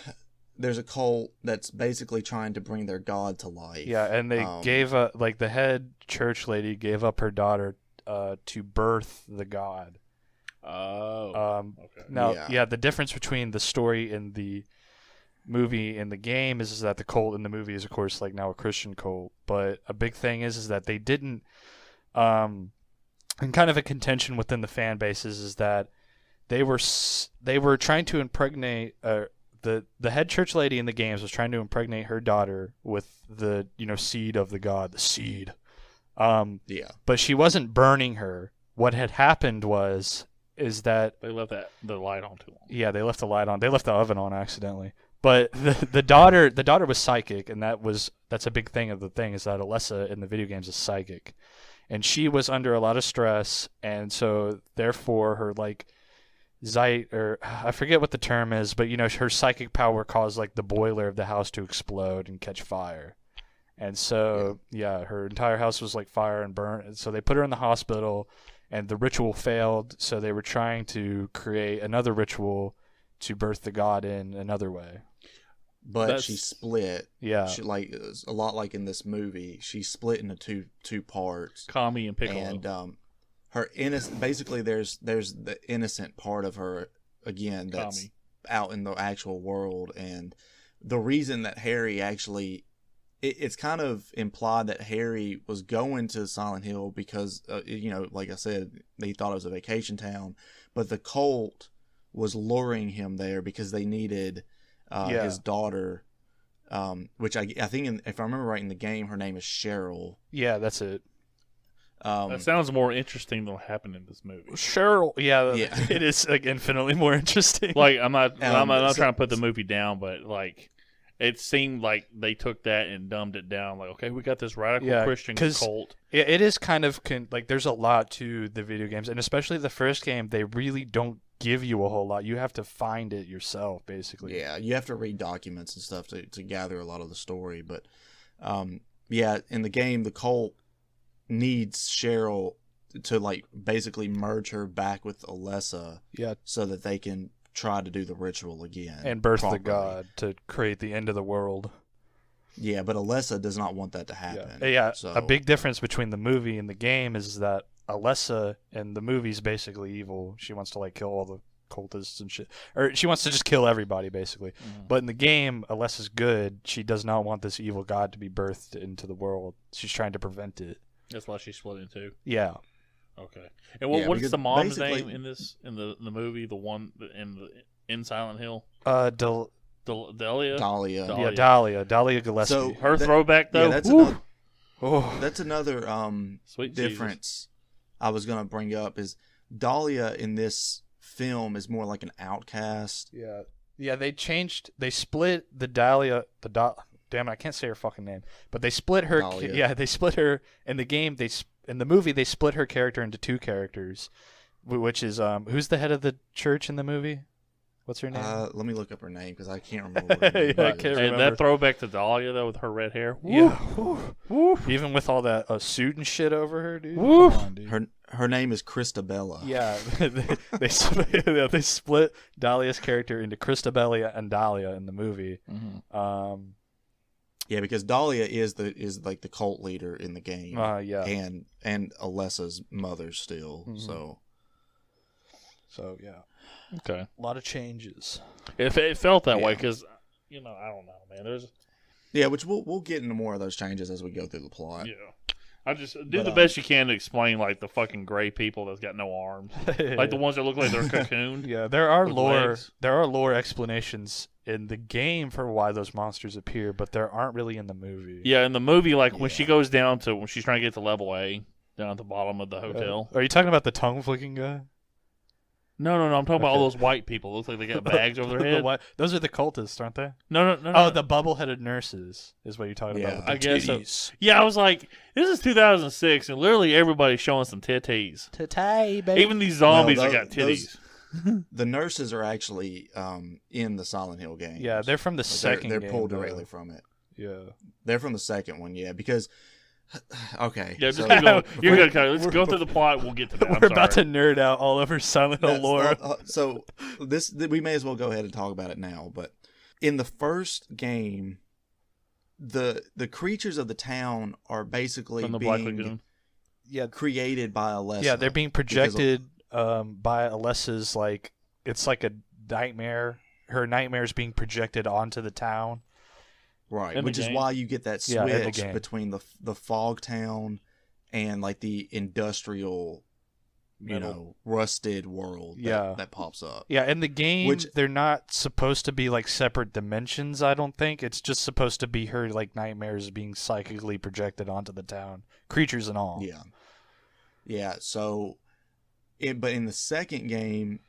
there's a cult that's basically trying to bring their god to life. Yeah, and they gave up, like the head church lady gave up her daughter to birth the god. Oh. Okay. Now, Yeah. the difference between the story in the movie and the game is that the cult in the movie is, of course, like now a Christian cult. But a big thing is that they didn't, and kind of a contention within the fan bases is that they were trying to impregnate the head church lady in the games was trying to impregnate her daughter with the seed of the god, the seed. Yeah. But she wasn't burning her. What had happened is that They left the light on too long. yeah, they left the light on. They left the oven on accidentally. But the daughter was psychic, and that's a big thing of the thing is that Alessa in the video games is psychic, and she was under a lot of stress, and so therefore her like or I forget what the term is, but her psychic power caused like the boiler of the house to explode and catch fire. And so her entire house was like fire and burnt. And so they put her in the hospital and the ritual failed, so they were trying to create another ritual to birth the god in another way. But she split. Yeah. She, like a lot like in this movie, she split into two parts. Kami and Piccolo. And her innocent, basically there's the innocent part of her again that's Kami. out in the actual world, and the reason that Harry actually it's kind of implied that Harry was going to Silent Hill because like I said, they thought it was a vacation town, but the cult was luring him there because they needed his daughter, which I think if I remember right in the game, her name is Cheryl. Yeah, that's it. That sounds more interesting than what happened in this movie. Cheryl, yeah. It is like infinitely more interesting. Like I'm not so- trying to put the movie down, but like it seemed like they took that and dumbed it down. Like, okay, we got this radical Christian cult. It is kind of like there's a lot to the video games, and especially the first game. They really don't give you a whole lot. You have to find it yourself, basically. Yeah, you have to read documents and stuff to gather a lot of the story. But in the game, the cult needs Cheryl to like basically merge her back with Alessa, so that they can try to do the ritual again and birth properly. the god to create the end of the world. Yeah, but Alessa does not want that to happen. Yeah, so. A big difference between the movie and the game is that Alessa in the movie is basically evil. She wants to like kill all the cultists and shit, or she wants to just kill everybody basically. But in the game, Alessa's good. She does not want this evil god to be birthed into the world. She's trying to prevent it. That's why she split in two. Yeah. Okay. And what is the mom's basically- name in the movie? The one in Silent Hill? Delia. Dahlia. Yeah, Dahlia Gillespie. So Her throwback though. Yeah, that's Woo! another. That's another Sweet difference I was gonna bring up is Dahlia in this film is more like an outcast. Yeah. They split the Dahlia. Damn it, I can't say her fucking name. But they split her. Dahlia. Yeah, they split her in the game. In the movie, they split her character into two characters, which is who's the head of the church in the movie? What's her name? Let me look up her name because I can't remember. What her name Yeah, I is. can't And remember. that throwback to Dahlia though with her red hair. Yeah. Woo. Even with all that suit and shit over her, dude. Woo. Come on, dude. Her name is Christabella. Yeah, they split Dahlia's character into Christabella and Dahlia in the movie. Mm-hmm. Yeah, because Dahlia is like the cult leader in the game. Yeah. And Alessa's mother still. Mm-hmm. So yeah. Okay. A lot of changes. It felt that way Yeah. because, I don't know, man. There's which we'll get into more of those changes as we go through the plot. yeah. I just do But, the best you can to explain like the fucking gray people that's got no arms, like the ones that look like they're cocooned. Yeah, there are with lore. legs. There are lore explanations in the game for why those monsters appear, but there aren't really in the movie. Yeah, in the movie, like when Yeah. she goes down to when she's trying to get to level A, down at the bottom of the hotel. Are you talking about the tongue flicking guy? No, I'm talking about all Okay. those white people. Looks like they got bags over their The head. what? Those are the cultists, aren't they? No. Oh, the bubble-headed nurses is what you're talking Yeah, about. With I the guess so. titties. Yeah, I was like, this is 2006, and literally everybody's showing some titties. Titty, baby. Even these zombies Well, that got titties. The nurses are actually in the Silent Hill game. Yeah, they're from the second They're game. pulled though. directly from it. Yeah. They're from the second one, yeah. Because okay, Yeah, just so- keep going. You're We're- good, Cody. Let's go through the plot. We'll get to that. We're about to nerd out all over Silent Hill That's lore. not- so we may as well go ahead and talk about it now. But in the first game, the creatures of the town are basically from the Black being Lagoon. Yeah, created by Alessa. yeah, they're being projected by Alessa's, like, it's like a nightmare. Her nightmare is being projected onto the town. right, in the which is game. why you get that Yeah, in the switch game. between the fog town and like the industrial, Metal. rusted world. Yeah. that pops up. Yeah, in the game, Which- they're not supposed to be, like, separate dimensions, I don't think. It's just supposed to be her, like, nightmares being psychically projected onto the town. Creatures and all. Yeah, yeah. So, but in the second game,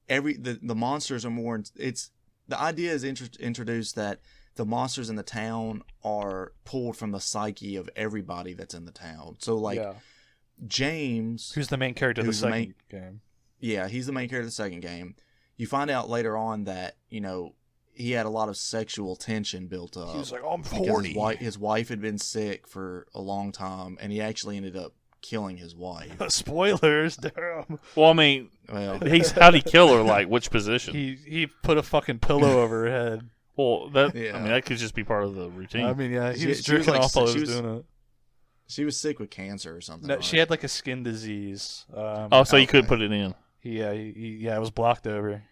the monsters are more. It's the idea is introduced that the monsters in the town are pulled from the psyche of everybody that's in the town. So, like Yeah. James, Who's the main character of the who's the second game? yeah, he's the main character of the second game. You find out later on that he had a lot of sexual tension built up. He was like, I'm because horny. his wife had been sick for a long time, and he actually ended up killing his wife. Spoilers, damn. Well, I mean, Well, how'd he kill her? Like, which position? He put a fucking pillow over her head. Well, that Yeah. I mean, that could just be part of the routine. I mean, yeah, he She- was she was jerking like- off while he she was was- doing it. she was sick with cancer or something. No, right? she had like a skin disease. oh, so you could okay. put it in. Yeah, it was blocked over.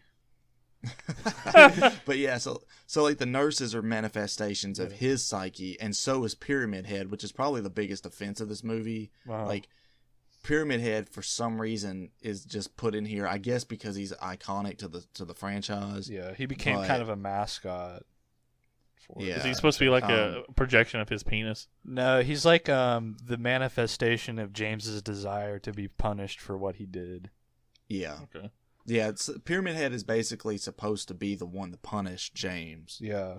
But yeah, so like the nurses are manifestations of his psyche, and so is Pyramid Head, which is probably the biggest offense of this movie. Wow. Like Pyramid Head, for some reason, is just put in here. I guess because he's iconic to the franchise. Yeah, he became But- kind of a mascot. For it. Yeah. Is he supposed to be like a projection of his penis? No, he's like the manifestation of James's desire to be punished for what he did. Yeah, Okay. yeah. Pyramid Head is basically supposed to be the one to punish James. Yeah.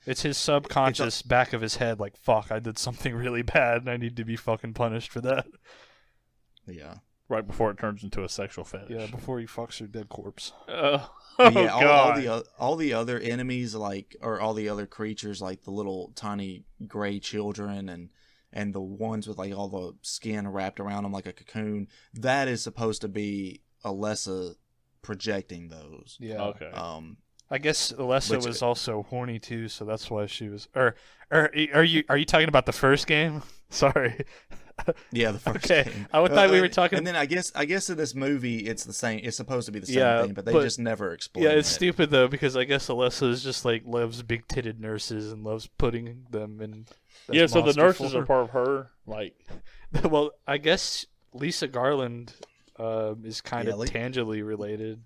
It's his subconscious back of his head, like, fuck, I did something really bad and I need to be fucking punished for that. Yeah. Right before it turns into a sexual fetish. Yeah, before he fucks her dead corpse. Oh, But yeah, God. all the other enemies, like, or all the other creatures, like the little tiny gray children and the ones with like all the skin wrapped around them like a cocoon, that is supposed to be Alessa projecting those. Yeah. Okay. I guess Alessa Which- was also horny too, so that's why she was. Or are you talking about the first game? Sorry. Yeah, the first Okay, game. I thought we were talking. And then I guess in this movie it's the same. It's supposed to be the same Yeah, thing, but they but- just never explain. Yeah, it's it. stupid though because I guess Alessa is just like loves big titted nurses and loves putting them in. as Yeah, so the monster nurses form. are part of her. Like, Well, I guess Lisa Garland is kind Yeah, of tangibly related,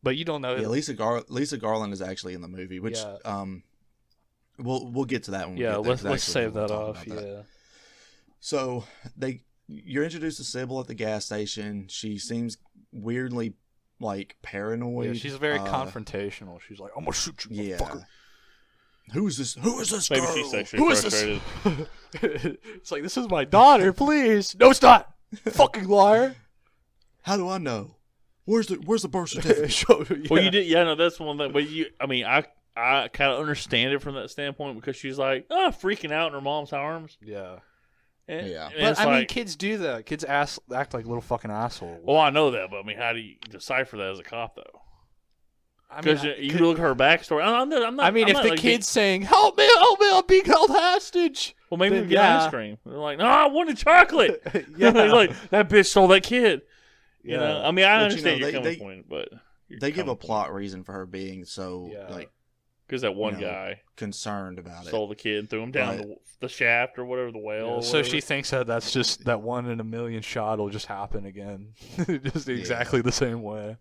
but you don't know. Yeah, Lisa Garland is actually in the movie, which Yeah. we'll get to that one. Yeah, let's save that off. That. Yeah. So you're introduced to Sybil at the gas station. She seems weirdly like paranoid. Yeah, she's very confrontational. She's like, "I'm gonna shoot you, Yeah. motherfucker." Who is this? Who is this maybe girl? she's sexually Who is this? frustrated. It's like, this is my daughter, please. No, it's not. Fucking liar. How do I know? Where's the birth certificate? Well, you did, yeah, no, that's one that. But I kind of understand it from that standpoint because she's like, freaking out in her mom's arms. Yeah. And, Yeah. and But it's I mean, like, kids do that. Kids act like little fucking assholes. well, I know that, but I mean, how do you decipher that as a cop though? I mean, Because you look at her backstory. I'm not. I mean, I'm if not, the like, kid's saying, "Help me, I'm being held hostage," well, maybe then we get ice cream. They're like, no, I wanted chocolate. yeah, like that bitch stole that kid. You Yeah. know, I mean, I But, understand you know, your they- coming point, but They give a plot reason for her being so like because that one you know, guy concerned about stole the kid and threw him down But- the shaft or whatever, the well. or So whatever. she thinks that that's just that 1 in a million shot will just happen again, just exactly the same way. it.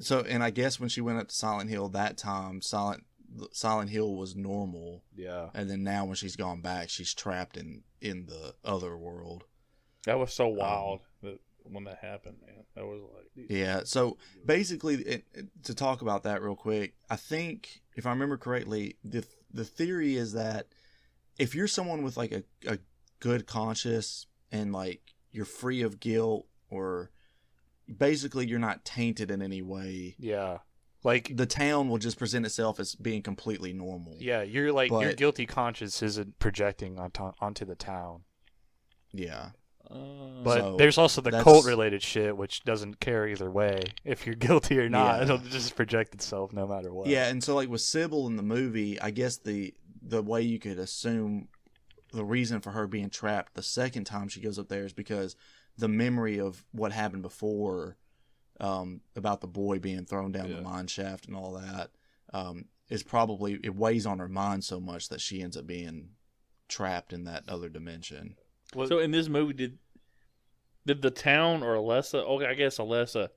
So, and I guess when she went up to Silent Hill that time, Silent Hill was normal, Yeah. and then now when she's gone back, she's trapped in the other world. That was so wild when that happened, man. That was like, Yeah. So basically, to talk about that real quick, I think if I remember correctly, the theory is that if you're someone with like a good conscience and like you're free of guilt or basically you're not tainted in any way, Yeah. Like, the town will just present itself as being completely normal. yeah, you're like, your But- guilty conscience isn't projecting onto the town. Yeah. But So, there's also the that's- cult-related shit, which doesn't care either way. If you're guilty or not, Yeah. it'll just project itself no matter what. Yeah, and so like with Sybil in the movie, I guess the way you could assume the reason for her being trapped the second time she goes up there is because the memory of what happened before, about the boy being thrown down the mine shaft and all that, is probably, it weighs on her mind so much that she ends up being trapped in that other dimension. so in this movie, did the town or Alessa? Okay, I guess Alessa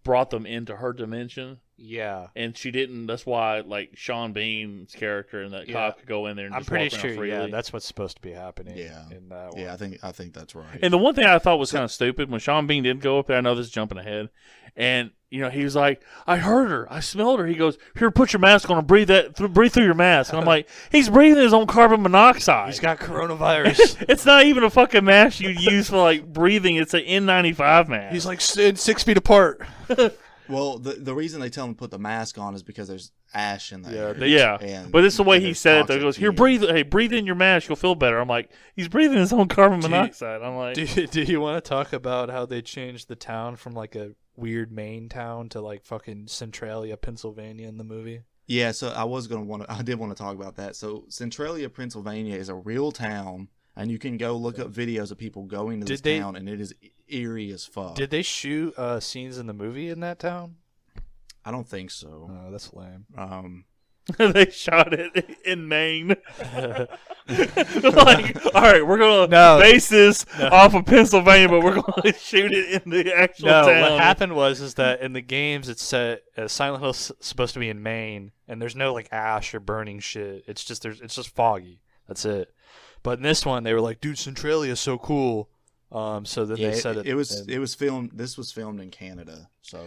brought them into her dimension, Yeah. and she didn't. That's why, like Sean Bean's character and that Yeah. cop could go in there and I'm just pretty walk around sure, freely. yeah, that's what's supposed to be happening Yeah. in that one. Yeah, I think that's right. And the one thing I thought was kind of stupid when Sean Bean did go up there, I know this is jumping ahead, and you know he was like, "I heard her, I smelled her." He goes, "Here, put your mask on and breathe through your mask." And I'm like, he's breathing his own carbon monoxide. He's got coronavirus. It's not even a fucking mask you use for like breathing. It's an N95 mask. He's like 6 feet apart. Well, the reason they tell him to put the mask on is because there's ash in there. Yeah, but it's the way he said it. Though. He goes, "Here, breathe. breathe in your mask. You'll feel better." I'm like, he's breathing his own carbon monoxide. I'm like, Do you want to talk about how they changed the town from like a weird Maine town to like fucking Centralia, Pennsylvania in the movie? Yeah, so I did want to talk about that. So Centralia, Pennsylvania is a real town, and you can go look up videos of people going to this town, and it is eerie as fuck. Did they shoot scenes in the movie in that town? I don't think so. Oh, that's lame. they shot it in Maine. Like, all right, we're gonna base this off of Pennsylvania, but we're gonna shoot it in the actual town. What happened was that in the games it's set Silent Hill's supposed to be in Maine, and there's no like ash or burning shit. It's just foggy. That's it. But in this one, they were like, "Dude, Centralia is so cool." So then they said it was filmed. This was filmed in Canada. So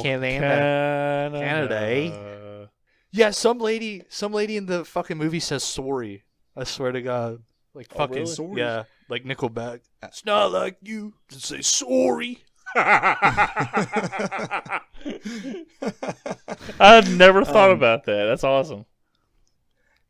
Canada, eh? Yeah, some lady in the fucking movie says sorry. I swear to God, like fucking really? Sorry? Yeah, like Nickelback. It's not like you to say sorry. I've never thought about that. That's awesome.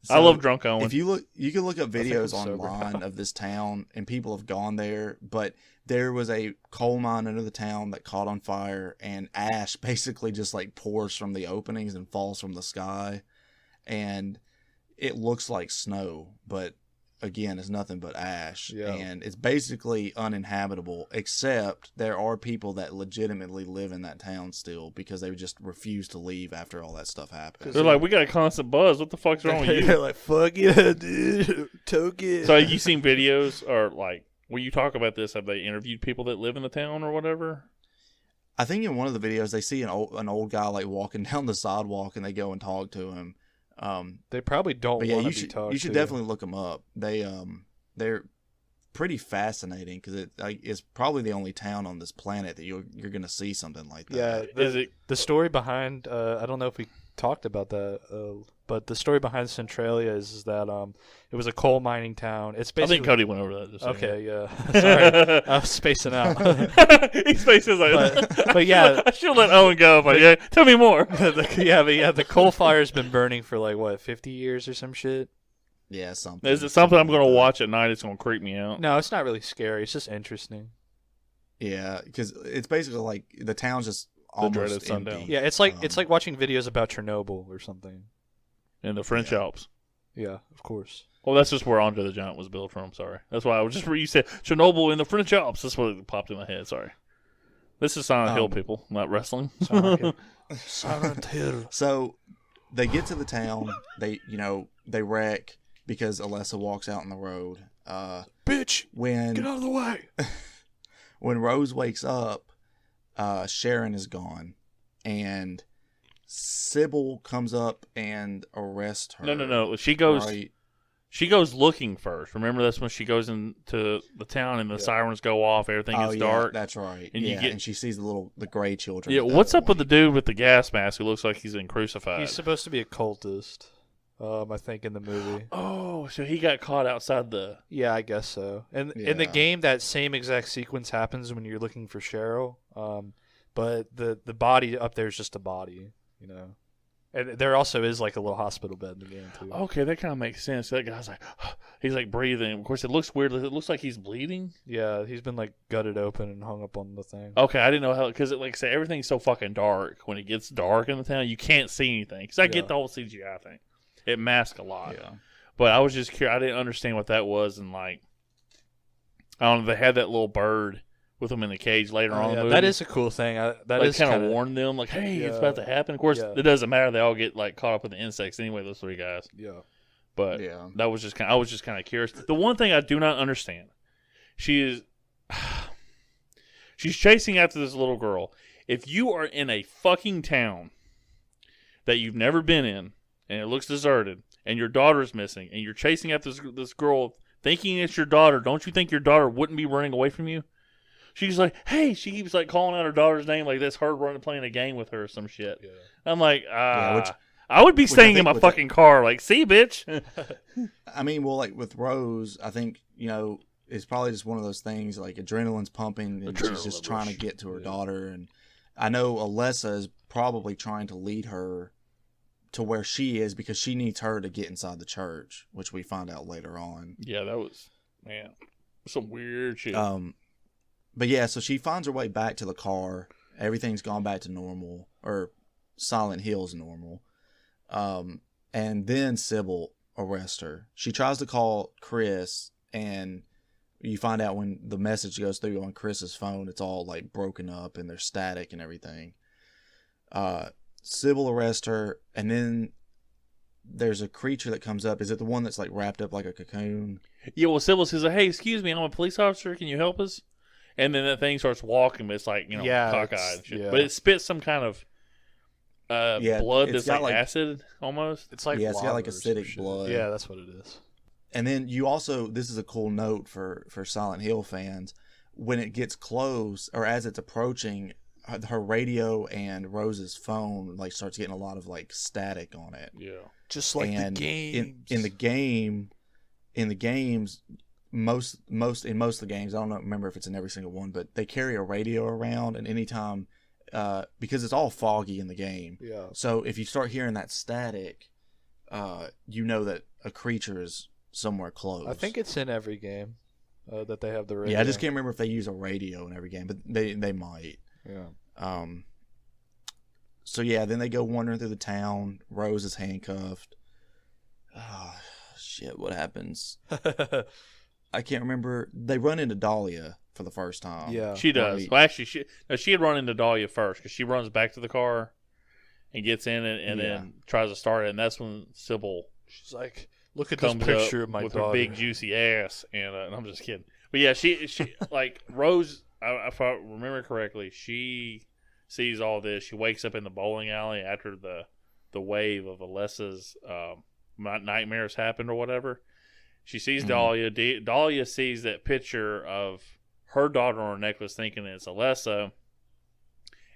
So I love Drunk Owen. If you look, you can look up videos I'm sober. online of this town, and people have gone there. But there was a coal mine under the town that caught on fire, and ash basically just like pours from the openings and falls from the sky, and it looks like snow, but again, it's nothing but ash, and it's basically uninhabitable. Except there are people that legitimately live in that town still because they just refuse to leave after all that stuff happened. They're like, we got a constant buzz. What the fuck's wrong with you? They're like, fuck yeah, dude, toke it. So have you seen videos or like when you talk about this? Have they interviewed people that live in the town or whatever? I think in one of the videos they see an old guy like walking down the sidewalk, and they go and talk to him. They probably don't But yeah, want you to be should talked you should to. definitely look them up. They're pretty fascinating because it's probably the only town on this planet that you're gonna see something like that. Yeah, Is it? the story behind? I don't know if we talked about that But the story behind Centralia is that it was a coal mining town. It's I basically think Cody went over that. Just okay. Yeah, sorry, I was spacing out. He's facing like, but yeah, I should let Owen go. But yeah, tell me more. the coal fire's been burning for like what 50 years or some shit. Yeah, something. Is it something I'm like going to that. watch at night? It's going to creep me out. No, it's not really scary. It's just interesting. Yeah, because it's basically like the town's just dreaded almost sundown. empty. Yeah, it's like watching videos about Chernobyl or something. In the French Alps. Yeah, of course. Well, that's just where Andre the Giant was built from. Sorry, that's why I was just where you said Chernobyl in the French Alps. That's what popped in my head. Sorry. This is Silent Hill, people, not wrestling. Silent Hill. So they get to the town. They wreck because Alessa walks out on the road. Bitch, When get out of the way. when Rose wakes up, Sharon is gone, and Sybil comes up and arrests her. No. She goes. Right? She goes looking first. Remember, that's when she goes into the town and the sirens go off. Everything is dark. That's right. And and she sees the gray children. Yeah, what's up with the dude with the gas mask who looks like he's been crucified? He's supposed to be a cultist. I think in the movie. Oh, so he got caught outside the. Yeah, I guess so. And in the Yeah. game, that same exact sequence happens when you're looking for Cheryl. But the body up there is just a body, you know. And there also is like a little hospital bed in the game too. Okay, that kind of makes sense. That guy's like, he's like breathing. Of course, it looks weird. It looks like he's bleeding. Yeah, he's been like gutted open and hung up on the thing. Okay, I didn't know how, because like I say, everything's so fucking dark. When it gets dark in the town, you can't see anything. Because I get the whole CGI thing. It masks a lot. Yeah. But I was just curious. I didn't understand what that was. And like, I don't know, they had that little bird with them in the cage later on in the movie. That is a cool thing. That like, is kind kinda, of warned them, like, hey, it's Yeah. about to happen. Of course, it doesn't matter. They all get like caught up with the insects anyway, those three guys. Yeah. But Yeah. that was just I was just kind of curious. The one thing I do not understand, she's chasing after this little girl. If you are in a fucking town that you've never been in and it looks deserted and your daughter's missing and you're chasing after this girl thinking it's your daughter, don't you think your daughter wouldn't be running away from you? She's like, hey, she keeps like calling out her daughter's name like that's her running playing a game with her or some shit. Yeah. I'm like, which I would be staying I in my think fucking car like, see, bitch. I mean, well, like with Rose, I think, it's probably just one of those things, like adrenaline's pumping and she's just trying to get to her daughter. And I know Alessa is probably trying to lead her to where she is because she needs her to get inside the church, which we find out later on. Yeah, that was, man, some weird shit. But yeah, so she finds her way back to the car. Everything's gone back to normal, or Silent Hill's normal. And then Sybil arrests her. She tries to call Chris, and you find out when the message goes through on Chris's phone, it's all like broken up and there's static and everything. Sybil arrests her, and then there's a creature that comes up. Is it the one that's like wrapped up like a cocoon? Yeah, well, Sybil says, hey, excuse me, I'm a police officer. Can you help us? And then that thing starts walking, but it's like, cockeyed and shit. yeah. But it spits some kind of blood it's that's got like acid almost. It's like it's got like lava or some acidic shit. blood. Yeah, that's what it is. And then you also, this is a cool note for Silent Hill fans, when it gets close, or as it's approaching, her radio and Rose's phone like starts getting a lot of like static on it. Yeah. Just like and the games. in the games, most in most of the games, I don't remember if it's in every single one, but they carry a radio around, and anytime because it's all foggy in the game. Yeah. So if you start hearing that static, you know that a creature is somewhere close. I think it's in every game that they have the radio. Yeah, I just can't remember if they use a radio in every game, but they might. Yeah. So yeah, then they go wandering through the town. Rose is handcuffed. Oh, shit, what happens? I can't remember. They run into Dahlia for the first time. Yeah. She does. Right. Well, actually, she had run into Dahlia first because she runs back to the car and gets in it and then tries to start it. And that's when Sybil She's like, look at this comes picture up of my with daughter. her big juicy ass. And I'm just kidding. But yeah, she like Rose, if I remember correctly, she sees all this. She wakes up in the bowling alley after the wave of Alessa's nightmares happened or whatever. She sees Dahlia. Dahlia sees that picture of her daughter on her necklace thinking it's Alessa.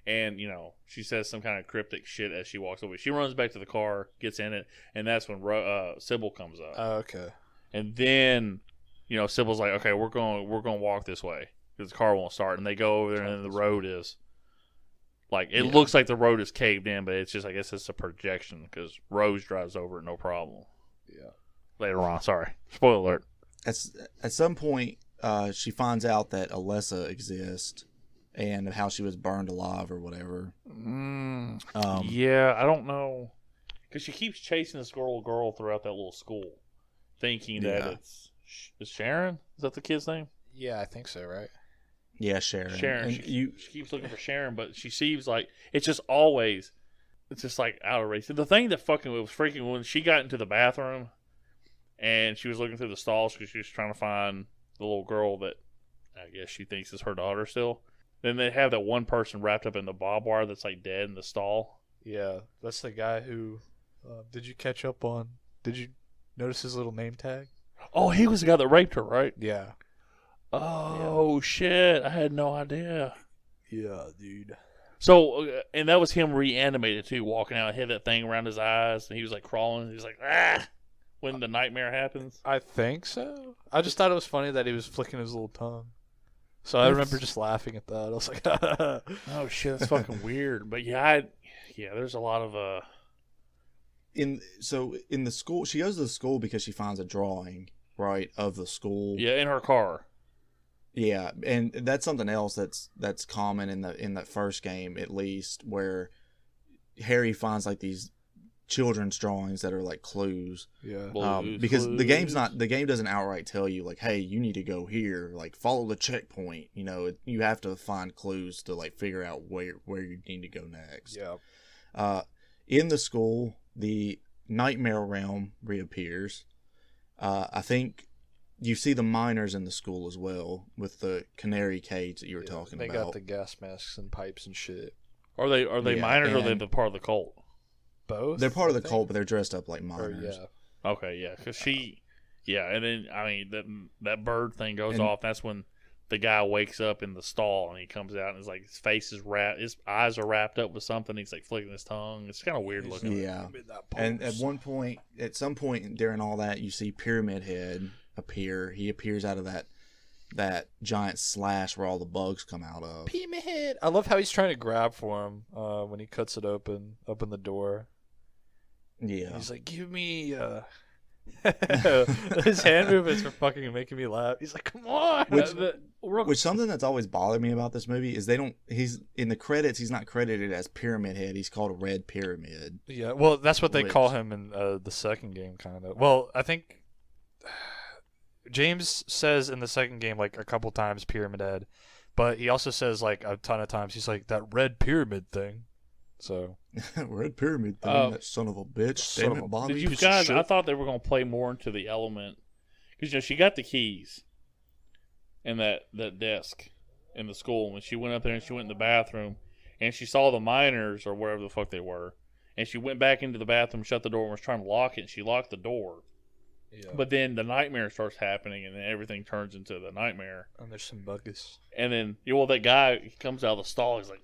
And, she says some kind of cryptic shit as she walks away. She runs back to the car, gets in it, and that's when Sybil comes up. Oh, okay. And then, Sybil's like, okay, we're going to walk this way because the car won't start. And they go over there, and then the road is, like, it looks like the road is caved in, but it's just, I guess it's a projection because Rose drives over it, no problem. Yeah. Later on, sorry. Spoiler alert. At some point, she finds out that Alessa exists and how she was burned alive or whatever. Yeah, I don't know. Because she keeps chasing this girl throughout that little school, thinking that it's Sharon? Is that the kid's name? Yeah, I think so, right? Yeah, Sharon. Sharon. She keeps looking for Sharon, but she seems like it's just like out of race. The thing that fucking was freaking when she got into the bathroom and she was looking through the stalls because she was trying to find the little girl that I guess she thinks is her daughter still. Then they have that one person wrapped up in the barbed wire that's like dead in the stall. Yeah, that's the guy who. Did you catch up on? Did you notice his little name tag? Oh, he was the guy that raped her, right? Yeah. Oh shit! I had no idea. Yeah, dude. So, and that was him reanimated too, walking out. He had that thing around his eyes, and he was like crawling. He was like, ah! When the nightmare happens. I think so. I just thought it was funny that he was flicking his little tongue. So I remember just laughing at that. I was like, oh shit, that's fucking weird. But yeah, there's a lot of in the school, she goes to the school because she finds a drawing, right, of the school. Yeah, in her car. Yeah, and that's something else that's common in that first game, at least, where Harry finds like these children's drawings that are like clues. yeah. Because the game doesn't outright tell you like, hey, you need to go here, like follow the checkpoint. You have to find clues to like figure out where you need to go next. Yeah. In the school, the nightmare realm reappears. I think you see the miners in the school as well with the canary cage that you were talking they about. They got the gas masks and pipes and shit. Are they miners or are they the part of the cult? Both. They're part of the cult, but they're dressed up like miners. Yeah. Okay, yeah, because and then I mean that bird thing goes off. That's when the guy wakes up in the stall and he comes out and it's like his face is wrapped, his eyes are wrapped up with something. He's like flicking his tongue. It's kind of weird looking. Yeah. And at some point during all that, you see Pyramid Head appear. He appears out of that giant slash where all the bugs come out of. Pyramid Head. I love how he's trying to grab for him when he cuts it open the door. Yeah. He's like, give me his hand movements are fucking making me laugh. He's like, come on. Which something that's always bothered me about this movie is he's in the credits, he's not credited as Pyramid Head. He's called Red Pyramid. Yeah, well, that's what they call him in the second game, kind of. Well, I think James says in the second game like a couple times Pyramid Head, but he also says like a ton of times he's like that red pyramid thing. So Red Pyramid thing, that son of a bitch. Damn it, Bobby. Did you guys? I thought they were going to play more into the element because she got the keys in that desk in the school when she went up there and she went in the bathroom and she saw the miners or wherever the fuck they were, and she went back into the bathroom, shut the door, and was trying to lock it. And she locked the door. Yeah. But then the nightmare starts happening, and then everything turns into the nightmare. And there's some buggers. And then, that guy he comes out of the stall. He's like,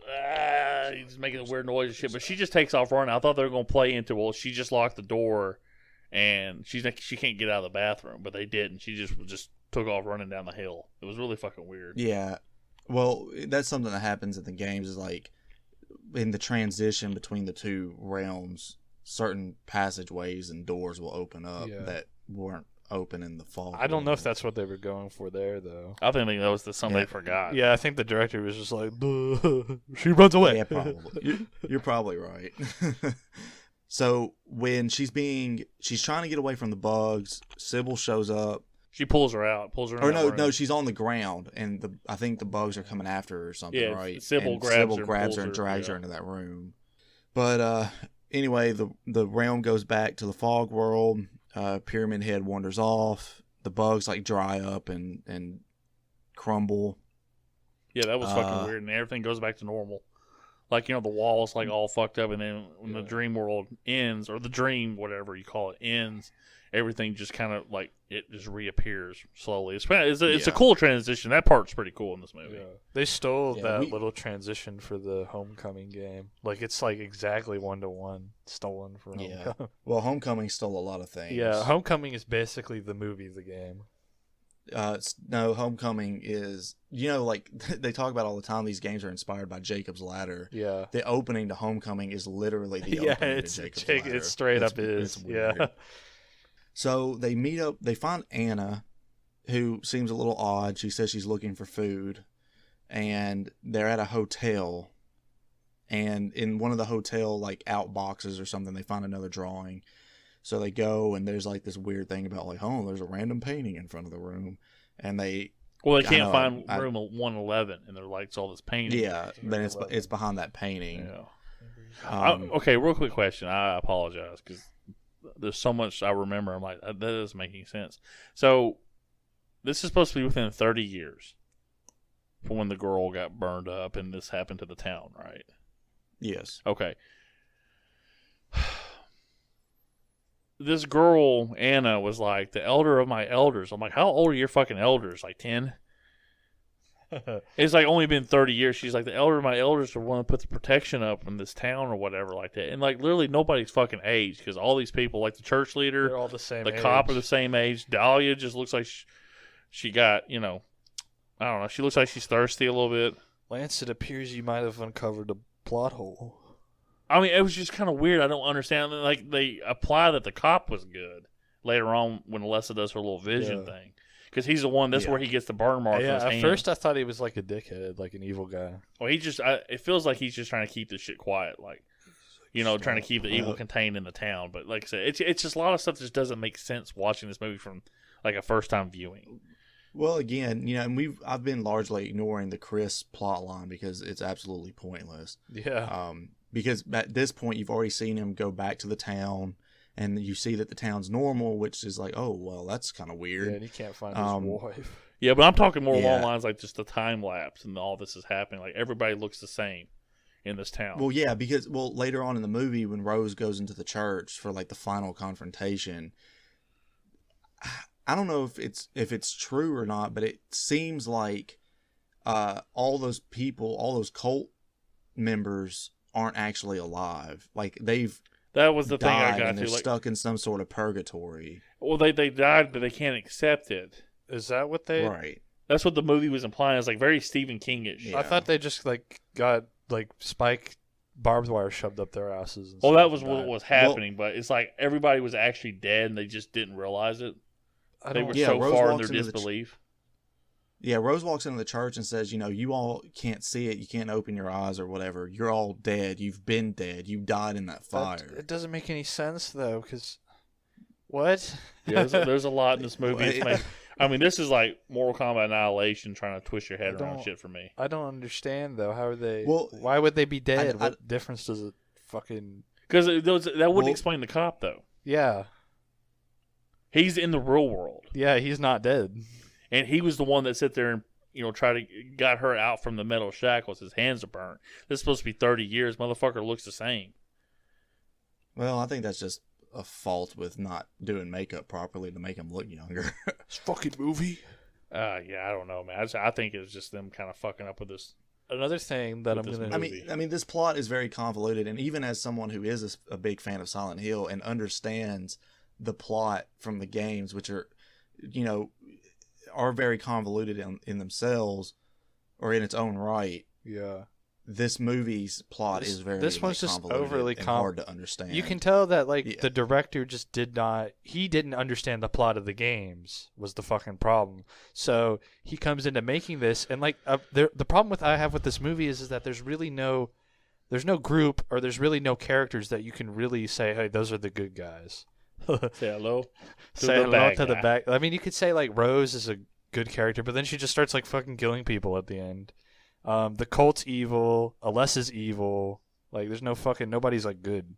he's making a weird noise and shit. But she just takes off running. I thought they were going to play into, she just locked the door, and she can't get out of the bathroom. But they didn't. She just took off running down the hill. It was really fucking weird. Yeah. Well, that's something that happens in the games is like, in the transition between the two realms, certain passageways and doors will open up that weren't open in the fall. I don't know if that's what they were going for there, though. I think that was something they forgot. Yeah, I think the director was just like, she runs away. Yeah, probably. You're probably right. So when she's trying to get away from the bugs, Sybil shows up. She pulls her out. Or no, she's on the ground, and I think the bugs are coming after her or something, right? Sybil grabs her and drags her into that room. But anyway, the realm goes back to the fog world. Pyramid Head wanders off. The bugs like dry up and crumble. Yeah, that was fucking weird, and everything goes back to normal. Like, the wall's like all fucked up, and then when the dream world ends, or the dream, whatever you call it, ends, everything just kind of like it just reappears slowly. It's a Yeah. cool transition. That part's pretty cool in this movie. Yeah. They stole Yeah, that little transition for the Homecoming game. Like it's like exactly 1-to-1 stolen from Yeah. Homecoming. Well, Homecoming stole a lot of things. Yeah, Homecoming is basically the movie, the game. No, Homecoming is, like they talk about all the time. These games are inspired by Jacob's Ladder. Yeah. The opening to Homecoming is literally the Yeah, opening it's to Jacob's Ladder. it straight up It's is. weird. Yeah. So they meet up. They find Anna, who seems a little odd. She says she's looking for food, and they're at a hotel. And in one of the hotel like out boxes or something, they find another drawing. So they go, and there's like this weird thing about like, oh, there's a random painting in front of the room, and they can't find room 111, and they're like, it's all this painting. Yeah, then it's behind that painting. Yeah. Okay, real quick question. I apologize because there's so much I remember. I'm like, that doesn't make any sense. So this is supposed to be within 30 years from when the girl got burned up, and this happened to the town, right? Yes. Okay. This girl, Anna, was like, the elder of my elders. I'm like, how old are your fucking elders? Like 10? It's like only been 30 years. She's like, the elder of my elders are one that put the protection up in this town or whatever like that. And like literally nobody's fucking age because all these people, like the church leader, They're all the same the age. cop are the same age. Dahlia just looks like she got, I don't know. She looks like she's thirsty a little bit. Lance, it appears you might have uncovered a plot hole. I mean, it was just kind of weird. I don't understand. Like, they apply that the cop was good later on when Alessa does her little vision thing. Because he's the one, that's where he gets the burn mark on his hand. At first I thought he was like a dickhead, like an evil guy. Well, it feels like he's just trying to keep this shit quiet. Like, trying to keep the evil contained in the town. But like I said, it's just a lot of stuff that just doesn't make sense watching this movie from like a first-time viewing. Well, again, and I've been largely ignoring the Chris plot line because it's absolutely pointless. Yeah. Because at this point, you've already seen him go back to the town, and you see that the town's normal, which is like, oh, well, that's kind of weird. Yeah, and he can't find his wife. Yeah, but I'm talking more along lines like just the time lapse and all this is happening. Like, everybody looks the same in this town. Well, yeah, because later on in the movie, when Rose goes into the church for like the final confrontation, I don't know if it's true or not, but it seems like all those people, all those cult members aren't actually alive. Like that was the thing I got and they're to. Like, stuck in some sort of purgatory. Well, they died, but they can't accept it. Is that what they? Right. That's what the movie was implying. It's like very Stephen King-ish. Yeah. I thought they just like got like spike barbed wire shoved up their asses. And Well, stuff that was and what died. was happening, but it's like everybody was actually dead and they just didn't realize it. They were so Rose far in walks their into disbelief. Rose walks into the church and says, you all can't see it. You can't open your eyes or whatever. You're all dead. You've been dead. You died in that fire. It doesn't make any sense though, because what? Yeah, there's a lot in this movie. This is like Mortal Kombat Annihilation trying to twist your head around shit for me. I don't understand though. How are they? Well, why would they be dead? What difference does it fucking? Because that wouldn't explain the cop though. Yeah. He's in the real world. Yeah, he's not dead. And he was the one that sit there and try to got her out from the metal shackles. His hands are burned. This is supposed to be 30 years. Motherfucker looks the same. Well, I think that's just a fault with not doing makeup properly to make him look younger. This fucking movie. Yeah, I don't know, man. I think it was just them kind of fucking up with this. Another thing that I'm gonna. I mean, this plot is very convoluted, and even as someone who is a big fan of Silent Hill and understands the plot from the games, which are, are very convoluted in themselves or in its own right. Yeah. This movie's plot is very this one's just overly hard to understand. You can tell that the director just didn't understand the plot of the games was the fucking problem. So he comes into making this and the problem I have with this movie is that there's no group or there's really no characters that you can really say, hey, those are the good guys. Say hello. Say hello to the back. I mean, you could say like Rose is a good character, but then she just starts like fucking killing people at the end. The cult's evil. Alessa's evil. Like, there's nobody's like good.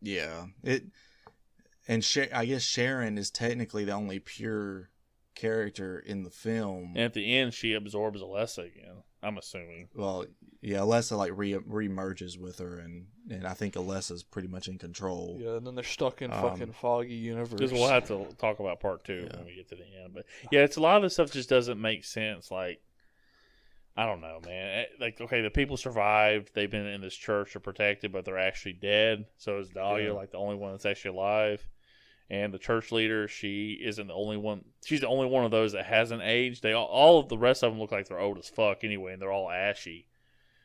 Yeah. I guess Sharon is technically the only pure character in the film. And at the end, she absorbs Alessa again. I'm assuming. Well, yeah, Alessa like re-merges with her, and I think Alessa's pretty much in control. Yeah, and then they're stuck in fucking foggy universe. Because we'll have to talk about part 2 when we get to the end. But yeah, it's a lot of this stuff just doesn't make sense. Like, I don't know, man. Like, okay, the people survived. They've been in this church, are protected, but they're actually dead. So is Dahlia like the only one that's actually alive? And the church leader, she isn't the only one. She's the only one of those that hasn't aged. All of the rest of them look like they're old as fuck anyway, and they're all ashy.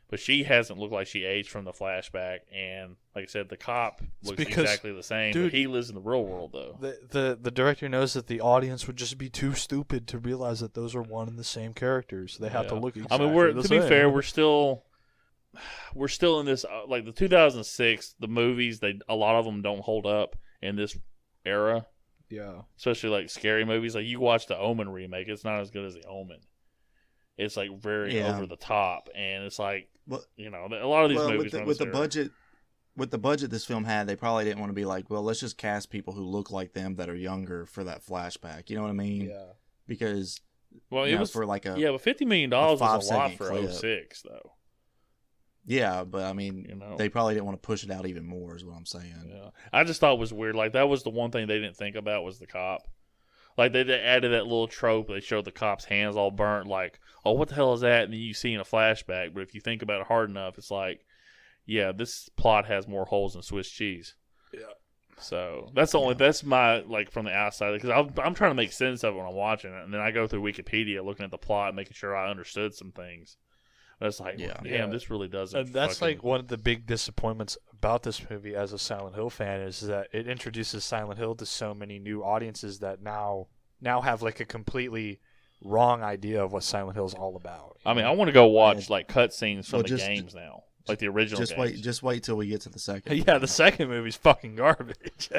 But she hasn't looked like she aged from the flashback. And like I said, the cop looks exactly the same. Dude, but he lives in the real world, though. The director knows that the audience would just be too stupid to realize that those are one and the same characters. They have to look exactly I mean, the to same. be fair, we're still in this like the 2006 the movies. A lot of them don't hold up in this era. Yeah, especially like scary movies. Like you watch the Omen remake, it's not as good as the Omen. It's like very over the top, and it's like a lot of these movies with the budget this film had, they probably didn't want to be like, well, let's just cast people who look like them that are younger for that flashback. You know what I mean? Yeah. Because it was for like but $50 million was a lot for clip. 06 though. Yeah, but I mean, they probably didn't want to push it out even more, is what I'm saying. Yeah. I just thought it was weird. Like, that was the one thing they didn't think about was the cop. Like, they added that little trope. They showed the cop's hands all burnt. Like, oh, what the hell is that? And then you see in a flashback. But if you think about it hard enough, it's like, yeah, this plot has more holes than Swiss cheese. Yeah. So that's my, like, from the outside. Because I'm trying to make sense of it when I'm watching it. And then I go through Wikipedia looking at the plot, making sure I understood some things. But it's like, damn, this really doesn't. And that's like one of the big disappointments about this movie as a Silent Hill fan is that it introduces Silent Hill to so many new audiences that now have like a completely wrong idea of what Silent Hill is all about. I mean, I want to go watch like cutscenes from the games now, like the original. Just wait till we get to the second. Yeah, the second movie's fucking garbage.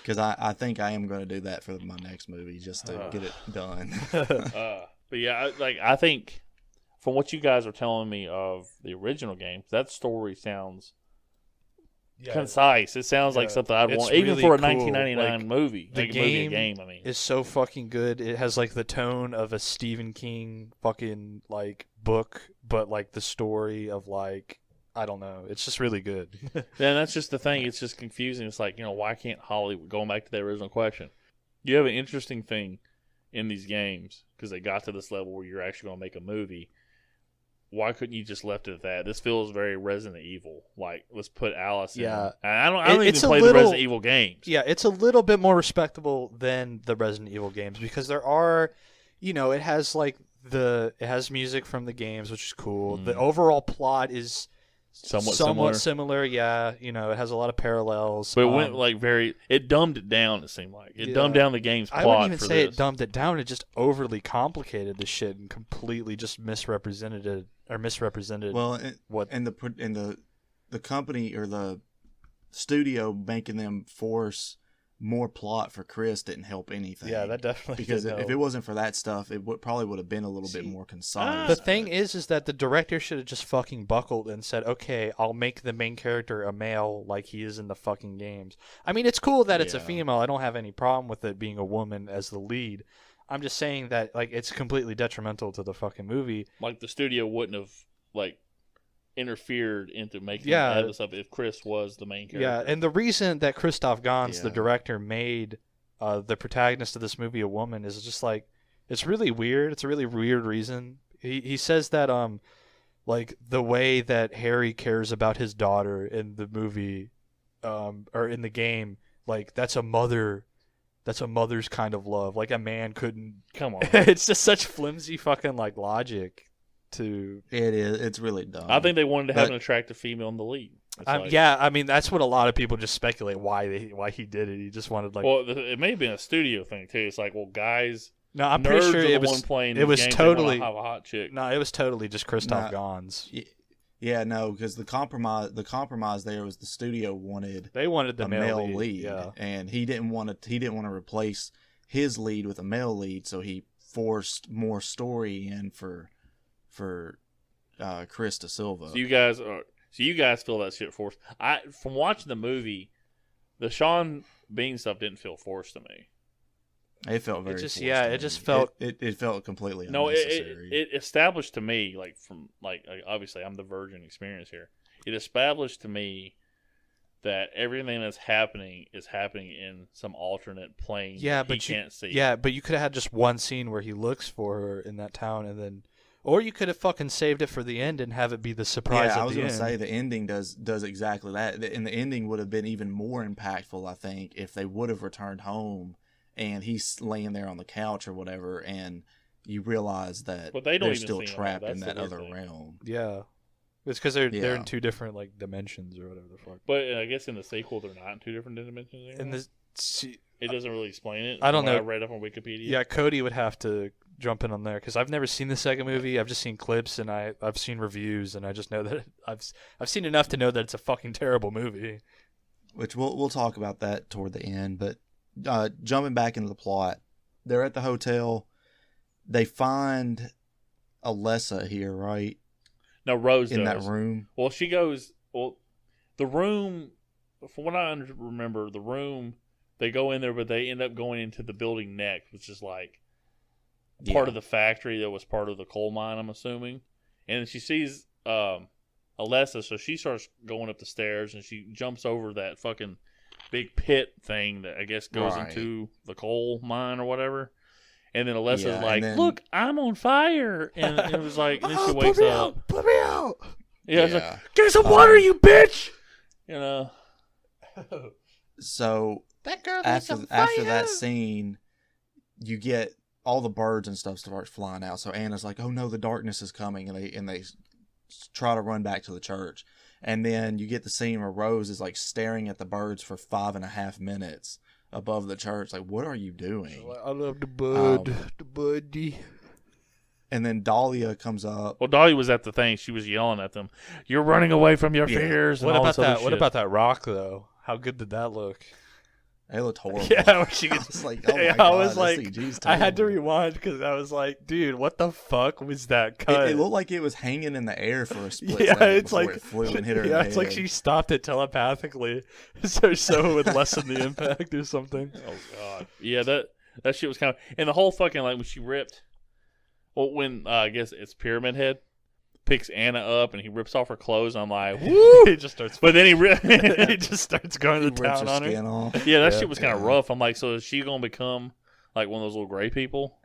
Because I think I am going to do that for my next movie just to get it done. But yeah, I think. From what you guys are telling me of the original games, that story sounds concise. It sounds like something I'd want, even really for a cool. 1999 movie. The game, is so fucking good. It has like the tone of a Stephen King fucking like book, but like the story of like I don't know. It's just really good. Then that's just the thing. It's just confusing. It's like why can't Hollywood? Going back to the original question, you have an interesting thing in these games because they got to this level where you're actually going to make a movie. Why couldn't you just left it at that? This feels very Resident Evil. Like, let's put Alice in. And I don't even play the Resident Evil games. Yeah, it's a little bit more respectable than the Resident Evil games because there are, it has like it has music from the games, which is cool. The overall plot is somewhat similar. Yeah, it has a lot of parallels. But it went like it dumbed it down. It seemed like it dumbed down the game's plot. I wouldn't even say it dumbed it down. It just overly complicated the shit and completely just misrepresented it. Well, the company or the studio making them force more plot for Chris didn't help anything. Yeah, that definitely because if it wasn't for that stuff, it probably would have been a little bit more concise. The thing is that the director should have just fucking buckled and said, "Okay, I'll make the main character a male like he is in the fucking games." I mean, it's cool that it's a female. I don't have any problem with it being a woman as the lead. I'm just saying that like it's completely detrimental to the fucking movie. Like the studio wouldn't have like interfered into making this up if Chris was the main character. Yeah, and the reason that Christoph Gans, the director, made the protagonist of this movie a woman is just like it's really weird. It's a really weird reason. He says that like the way that Harry cares about his daughter in the movie or in the game, like that's a mother's kind of love. Like a man couldn't. Come on. It's just such flimsy fucking like logic. It is. It's really dumb. I think they wanted to have an attractive female in the lead. I mean that's what a lot of people just speculate why he did it. He just wanted like. Well, it may have been a studio thing too. It's like, well, guys. No, I'm pretty sure it was. It was totally have a hot chick. No, it was totally just Christoph Gans. Yeah, no, because the compromise there was the studio wanted the male lead, and he didn't want to replace his lead with a male lead, so he forced more story in for Chris Da Silva. So you guys feel that shit forced? From watching the movie, the Sean Bean stuff didn't feel forced to me. It felt very. It just forced yeah, to it me. just felt It felt completely No, unnecessary. it established to me, like obviously I'm the virgin experience here. It established to me that everything that's happening is happening in some alternate plane yeah, that he but you can't see. yeah, but you could have had just one scene where he looks for her in that town, and then, or you could have fucking saved it for the end and have it be the surprise. Yeah, at I was the going to end. say the ending does exactly that, and the ending would have been even more impactful, I think, if they would have returned home and he's laying there on the couch or whatever, and you realize that But they don't they're even still see him, though. trapped in That's the that weird other thing. realm. Yeah, it's because they're Yeah. in two different like dimensions or whatever the fuck. But I guess in the sequel they're not in two different dimensions anymore. In the It doesn't really explain it. I don't from what know. I read up on Wikipedia. yeah, Cody would have to jump in on there because I've never seen the second movie. I've just seen clips and I've seen reviews, and I just know that I've seen enough to know that it's a fucking terrible movie. Which we'll talk about that toward the end. But jumping back into the plot, they're at the hotel. They find Alessa here, right? No, Rose In does. that room. Well, she goes. Well, the room. From what I remember, the room they go in there, but they end up going into the building next, which is like part of the factory that was part of the coal mine. I'm assuming, and she sees Alessa, so she starts going up the stairs, and she jumps over that fucking big pit thing that I guess goes Right. into the coal mine or whatever. And then Alessa's Yeah, and like, then- "Look, I'm on fire!" And it was like, and then she Oh, wakes put me up. out! Put me out! Yeah, it's like, Yeah. "Get some water, you bitch!" You know. So That girl after that scene, you get all the birds and stuff start flying out. So Anna's like, "Oh no, the darkness is coming," and they try to run back to the church. And then you get the scene where Rose is like staring at the birds for 5.5 minutes above the church. Like, what are you doing? I love the bud, Um, the buddy. And then Dahlia comes up. Well, Dolly was at the thing. She was yelling at them. "You're running away from your Yeah. fears." And What all about this other that? What shit. about that rock though? How good did that look? It looked horrible. Yeah, where she I gets. was like, oh my Yeah, God, I was this like, CG's I had to terrible. rewind because I was like, dude, what the fuck was that cut? It looked like it was hanging in the air for a split yeah, second it's before like it flew and hit her in yeah, the it's like head. she stopped it telepathically, so it would lessen the impact or something. Oh God. Yeah, that shit was kind of, and the whole fucking like when she ripped. Well, when I guess it's Pyramid Head picks Anna up and he rips off her clothes. I'm like, woo! He just starts. But then he just starts going to He rips town her on her. skin off. yeah, that Yeah. shit was kind of Yeah. rough. I'm like, so is she gonna become like one of those little gray people?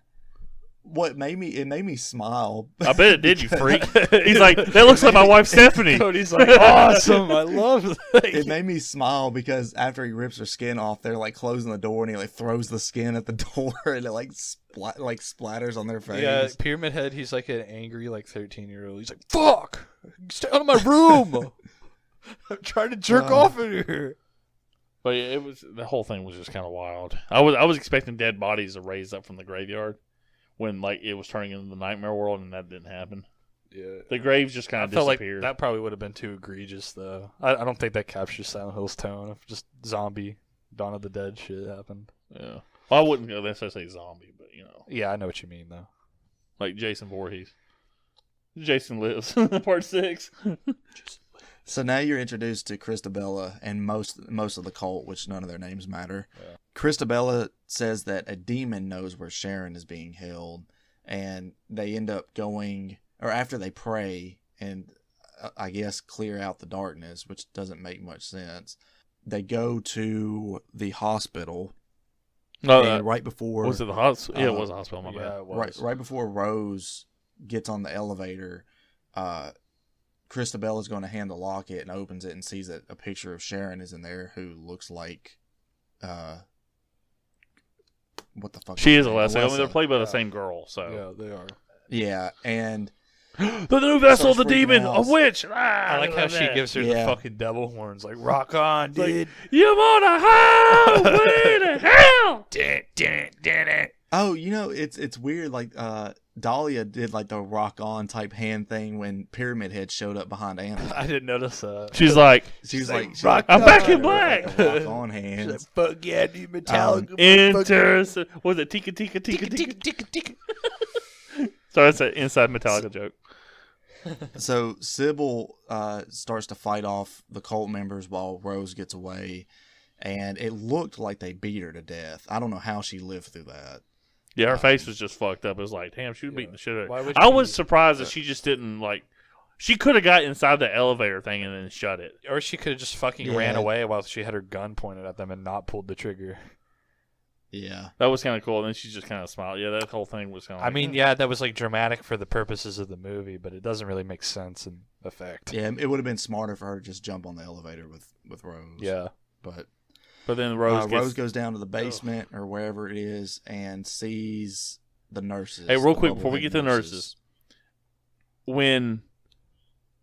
What made me smile. I bet it did, you freak. He's like, that looks like my wife Stephanie. Cody's like, awesome, I love that. It made me smile because after he rips her skin off, they're like closing the door and he like throws the skin at the door and it like splatters on their face. Yeah, Pyramid Head. He's like an angry, like 13-year-old. He's like, "Fuck! Stay out of my room! I'm trying to jerk off in here." But yeah, it was the whole thing was just kind of wild. I was expecting dead bodies to raise up from the graveyard when like it was turning into the nightmare world, and that didn't happen. Yeah, The graves just kind I of felt like disappeared. that probably would have been too egregious, though. I don't think that captures Silent Hill's tone if just zombie Dawn of the Dead shit happened. Yeah. Well, I wouldn't go necessarily say zombie, but you know, Yeah, I know what you mean, though. like Jason Voorhees. Jason Lives, Part 6. So now you're introduced to Christabella and most of the cult, which none of their names matter. Yeah. Christabella says that a demon knows where Sharon is being held, and they end up going, or after they pray and I guess clear out the darkness, which doesn't make much sense. They go to the hospital, No, and right before was it the hospital? Yeah, it uh, was a hospital. My bad. Yeah, it was. right before Rose gets on the elevator, Christabella's going to hand the locket and opens it and sees that a picture of Sharon is in there who looks like what the fuck She is her name? Alessa. I mean, they're Alessa. played by the Yeah. same girl, so. Yeah, they are. Yeah, and The new vessel of the Starts freaking demon, a out. witch. I like how she gives her Yeah. the fucking devil horns, like, rock on, Like, dude. You want a highway to hell? oh, you know, it's weird, like Dahlia did like the rock on type hand thing when Pyramid Head showed up behind Anna. I didn't notice that. She's like, She was like, rock I'm on. back in black. rock on She's hands. like, fuck yeah, dude, Metallica. Enter. Was it tika tika tika tika? So that's an inside Metallica joke. So Sybil starts to fight off the cult members while Rose gets away, and it looked like they beat her to death. I don't know how she lived through that. Yeah, her face was just fucked up. It was like, damn, she was Yeah. beating the shit out Why of her. would I she- was surprised that she just didn't, like, she could have got inside the elevator thing and then shut it. Or she could have just fucking ran away while she had her gun pointed at them and not pulled the trigger. Yeah. That was kind of cool. And then she just kind of smiled. Yeah, that whole thing was kind of I mean, yeah, that was like dramatic for the purposes of the movie, but it doesn't really make sense in effect. Yeah, it would have been smarter for her to just jump on the elevator with Rose. Yeah. But then Rose goes down to the basement or wherever it is and sees the nurses. Hey, real the quick, before we bubblehead get to the nurses, when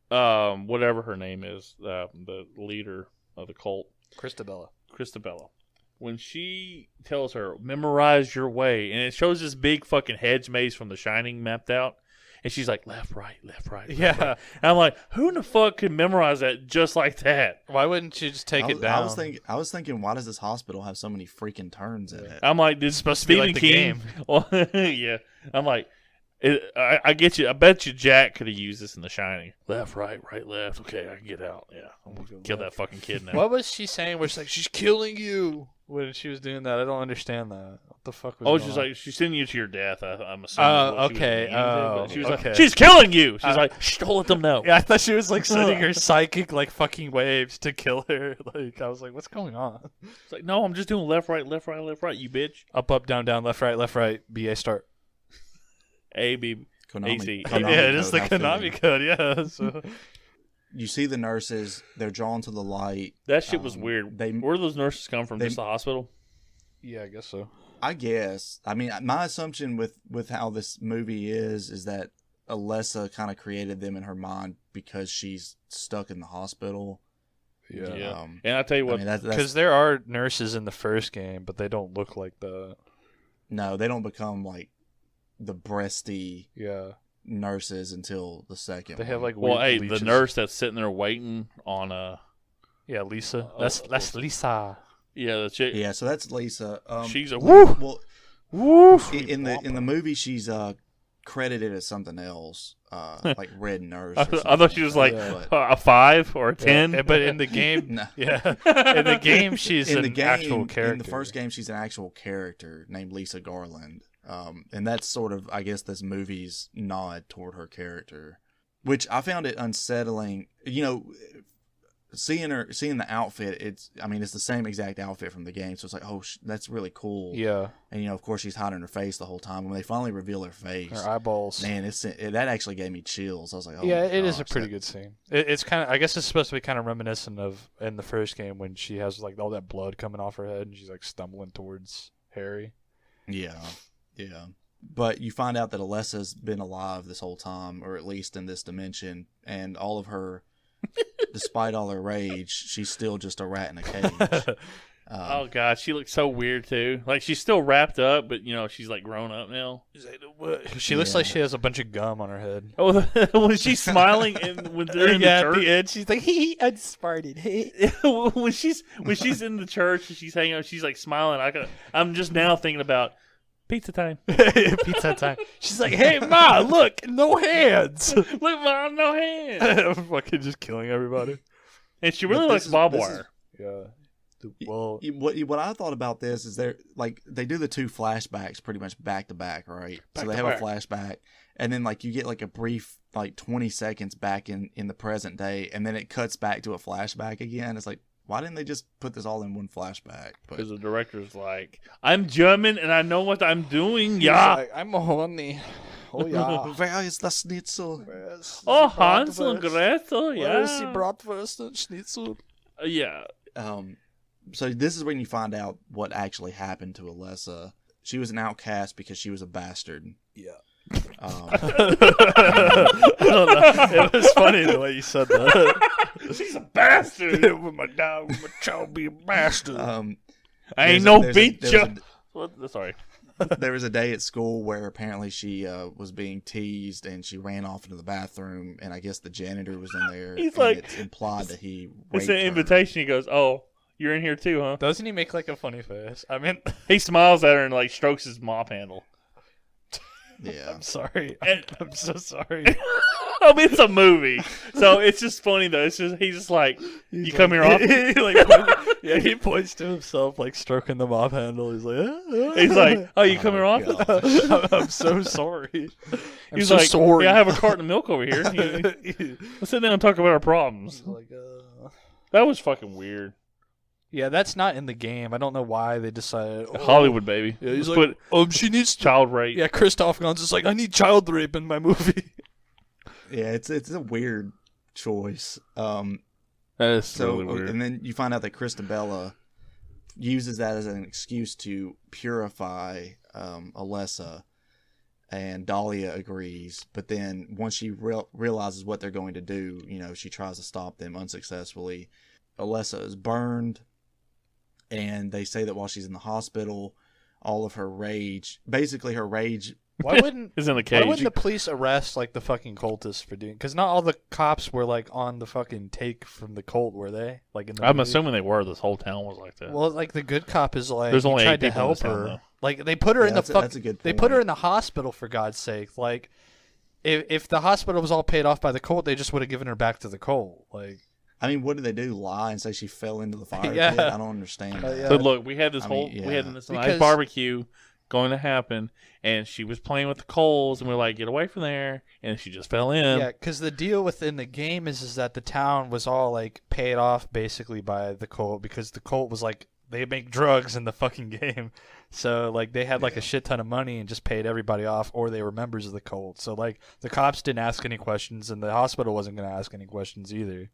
whatever her name is, the leader of the cult, Christabella, when she tells her, memorize your way, and it shows this big fucking hedge maze from The Shining mapped out, and she's like, left, right, left, right, left, Yeah. right. And I'm like, who in the fuck could memorize that just like that? Why wouldn't you just take it down? I was thinking, why does this hospital have so many freaking turns in it? I'm like, this is supposed to be Stephen like the King. game. Well, yeah. I'm like, I get you. I bet you Jack could have used this in The Shining. Left, right, right, left. Okay, I can get out. Yeah, I'm gonna kill that fucking kid now. What was she saying? Where she's like, she's killing you when she was doing that? I don't understand that. What the fuck was Oh, going she's on? like, she's sending you to your death. I'm assuming. is what she was okay. meaning to, but she was Okay. like, she's killing you. She's like, shh, don't let them know. Yeah, I thought she was like sending her psychic like fucking waves to kill her. Like I was like, what's going on? It's like, no, I'm just doing left, right, left, right, left, right. You bitch. Up, down, left, right. BA start. A B. Konami, AC. Konami Yeah, it is code, the how fitting. Konami code. Yeah. So. You see the nurses; they're drawn to the light. That shit was weird. They, Where do those nurses come from? they- Just the hospital? Yeah, I guess so. I guess. I mean, my assumption with how this movie is that Alessa kind of created them in her mind because she's stuck in the hospital. Yeah. And I tell you I what, mean, that's Because there are nurses in the first game, but they don't look like that. no, they don't become like the breasty Yeah. nurses until the second. They have one. like well, weird hey, leeches. the nurse that's sitting there waiting on Yeah, Lisa. Oh, That's Lisa. yeah, the chick. Yeah, so that's Lisa. She's a well. Woo! In the movie, she's credited as something else, like Red Nurse. I or thought something she was like like that, a 5 or a 10. Yeah, but in the game, No. yeah, in the game, she's in an the game, actual character. in the first game, she's an actual character named Lisa Garland, and that's sort of, I guess, this movie's nod toward her character, which I found it unsettling. You know, seeing the outfit, it's the same exact outfit from the game, so it's like, oh, that's really cool. Yeah, And of course, she's hiding her face the whole time. When they finally reveal her face, her eyeballs. man, that actually gave me chills. I was like, oh, Yeah, my it is a gosh, pretty good scene. It's kind of, I guess it's supposed to be kind of reminiscent of in the first game when she has like all that blood coming off her head and she's like stumbling towards Harry. Yeah. But you find out that Alessa's been alive this whole time, or at least in this dimension, and all of her, despite all her rage, she's still just a rat in a cage. Oh god, she looks so weird too. Like she's still wrapped up, but she's like grown up now. She looks like she has a bunch of gum on her head. Oh, when she's smiling and when they're in the at church, the end, she's like, "Hee, I just farted." when she's in the church and she's hanging out, she's like smiling. I'm just now thinking about pizza time. Pizza time. She's like, "Hey, Ma, look, no hands." Look, Mom, no hands. Fucking just killing everybody. And she really But likes barbed wire. Yeah. Well, What I thought about this is they do the two flashbacks pretty much back to back, right? So they have a flashback, and then like you get like a brief like 20 seconds back in the present day, and then it cuts back to a flashback again. It's like, why didn't they just put this all in one flashback? But Because the director's like, I'm German and I know what I'm doing. Yeah. like, I'm horny. Oh yeah. where is the schnitzel? Oh, Hansel and Gretel. Where is the Yeah. bratwurst and schnitzel? Yeah. So this is when you find out what actually happened to Alessa. She was an outcast because she was a bastard. Yeah. I don't know. It was funny the way you said that. She's a bastard. With my dog, with my child, be a bastard. I ain't no there's a- bitch. Sorry. There was a day at school where apparently she was being teased and she ran off into the bathroom, and I guess the janitor was in there. He's and like- it's implied that he It's raped an her. invitation. He goes, oh, you're in here too, huh? Doesn't he make like a funny face? I mean, He smiles at her and like strokes his mop handle. Yeah. I'm sorry. I'm so sorry. I mean, it's a movie, so it's just funny though. It's just he's just like, you come here often. Yeah, he points to himself, like stroking the mop handle. He's like, He's like, oh, you come here often. I'm so sorry. He's so like, sorry. yeah, I have a carton of milk over here. Let's sit down and talk about our problems. Like, That was fucking weird. yeah, that's not in the game. I don't know why they decided. Hollywood, baby. Yeah, he's Let's like, she needs child rape. Yeah, Christoph Gans is like, I need child rape in my movie. Yeah, it's a weird choice. That is So, really weird. and then you find out that Christabella uses that as an excuse to purify Alessa, and Dahlia agrees. But then once she realizes what they're going to do, she tries to stop them unsuccessfully. Alessa is burned, and they say that while she's in the hospital, all of her rage, Why wouldn't Is in the Why cage. wouldn't the police arrest like the fucking cultists for doing? Because not all the cops were like on the fucking take from the cult, were they? Like in the I'm movie? assuming they were. This whole town was like that. Well, like the good cop is like, There's only he 8 tried to people in help this town, her. though. Like they put her in the that's a good They put her point. in the hospital for God's sake. Like if the hospital was all paid off by the cult, they just would have given her back to the cult. Like I mean, what did they do? Lie and say she fell into the fire Yeah. pit? I don't understand. That. Yeah. So look, we had this I whole mean, we had yeah. this Because- nice barbecue going to happen, and she was playing with the coals, and we're like, get away from there, and she just fell in. yeah, because the deal within the game is that the town was all like paid off basically by the cult, because the cult was like, they make drugs in the fucking game. So like they had like a shit ton of money and just paid everybody off, or they were members of the cult. So like the cops didn't ask any questions, and the hospital wasn't going to ask any questions either.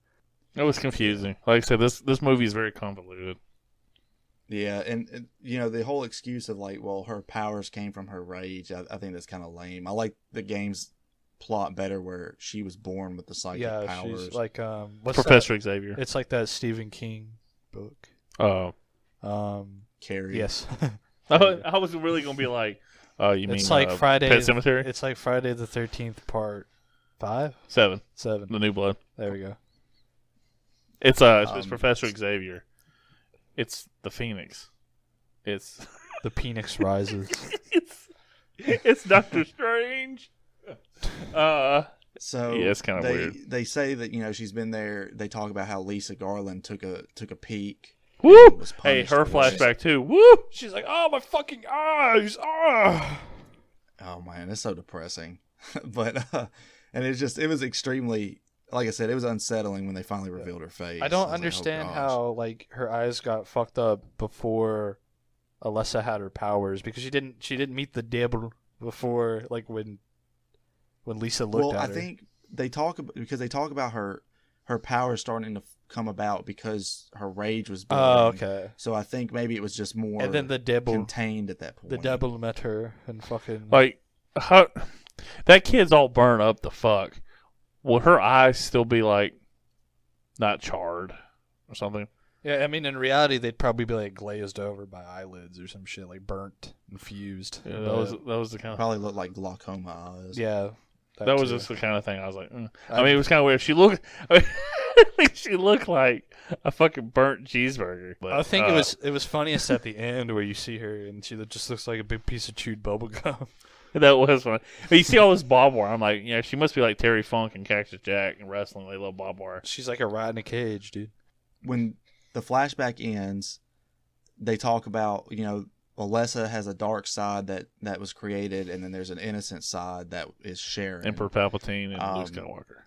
It was confusing. Like I said, this movie is very convoluted. Yeah, and the whole excuse of like, well, her powers came from her rage. I think that's kind of lame. I like the game's plot better, where she was born with the psychic powers. She's like what's Professor Xavier. That? It's like that Stephen King book. Oh, Carrie. Yes. I was really gonna be like, oh, you mean It's like Friday. Pet Cemetery? It's like Friday the 13th part 5, 7, 7. The New Blood. There we go. It's Professor Xavier. It's the Phoenix. It's The Phoenix Rises. it's Doctor Strange. So Yeah, it's kinda weird. They say that she's been there. They talk about how Lisa Garland took a peek. Woo! and was Hey, punished her for it. flashback too. Woo! She's like, oh, my fucking eyes. Ah. Oh man, it's so depressing. But and it was extremely, like I said, it was unsettling when they finally revealed her face. I don't was like, understand oh, gosh. how like her eyes got fucked up before Alessa had her powers, because she didn't meet the devil before, like when Lisa looked at her. I think they talk about her powers starting to come about because her rage was building. Oh, okay. So I think maybe it was just more And then the devil contained at that point. The devil met her and fucking Like, how that kid's all burned up. The fuck. Will her eyes still be like not charred or something? Yeah, I mean, in reality, they'd probably be like glazed over by eyelids or some shit, like burnt and fused. Yeah, that was the kind of Probably looked like glaucoma eyes. yeah. that was too. just the kind of thing I was like. I mean, it was kind of weird. She looked. She looked like a fucking burnt cheeseburger. But, I think it was funniest at the end where you see her and she just looks like a big piece of chewed bubble gum. that was fun. But you see all this barbed wire. I'm like, she must be like Terry Funk and Cactus Jack and wrestling. They love barbed wire. She's like a rat in a cage, dude. When the flashback ends, they talk about, Alessa has a dark side that was created, and then there's an innocent side that is Sharon. Emperor Palpatine and Luke Um, Skywalker.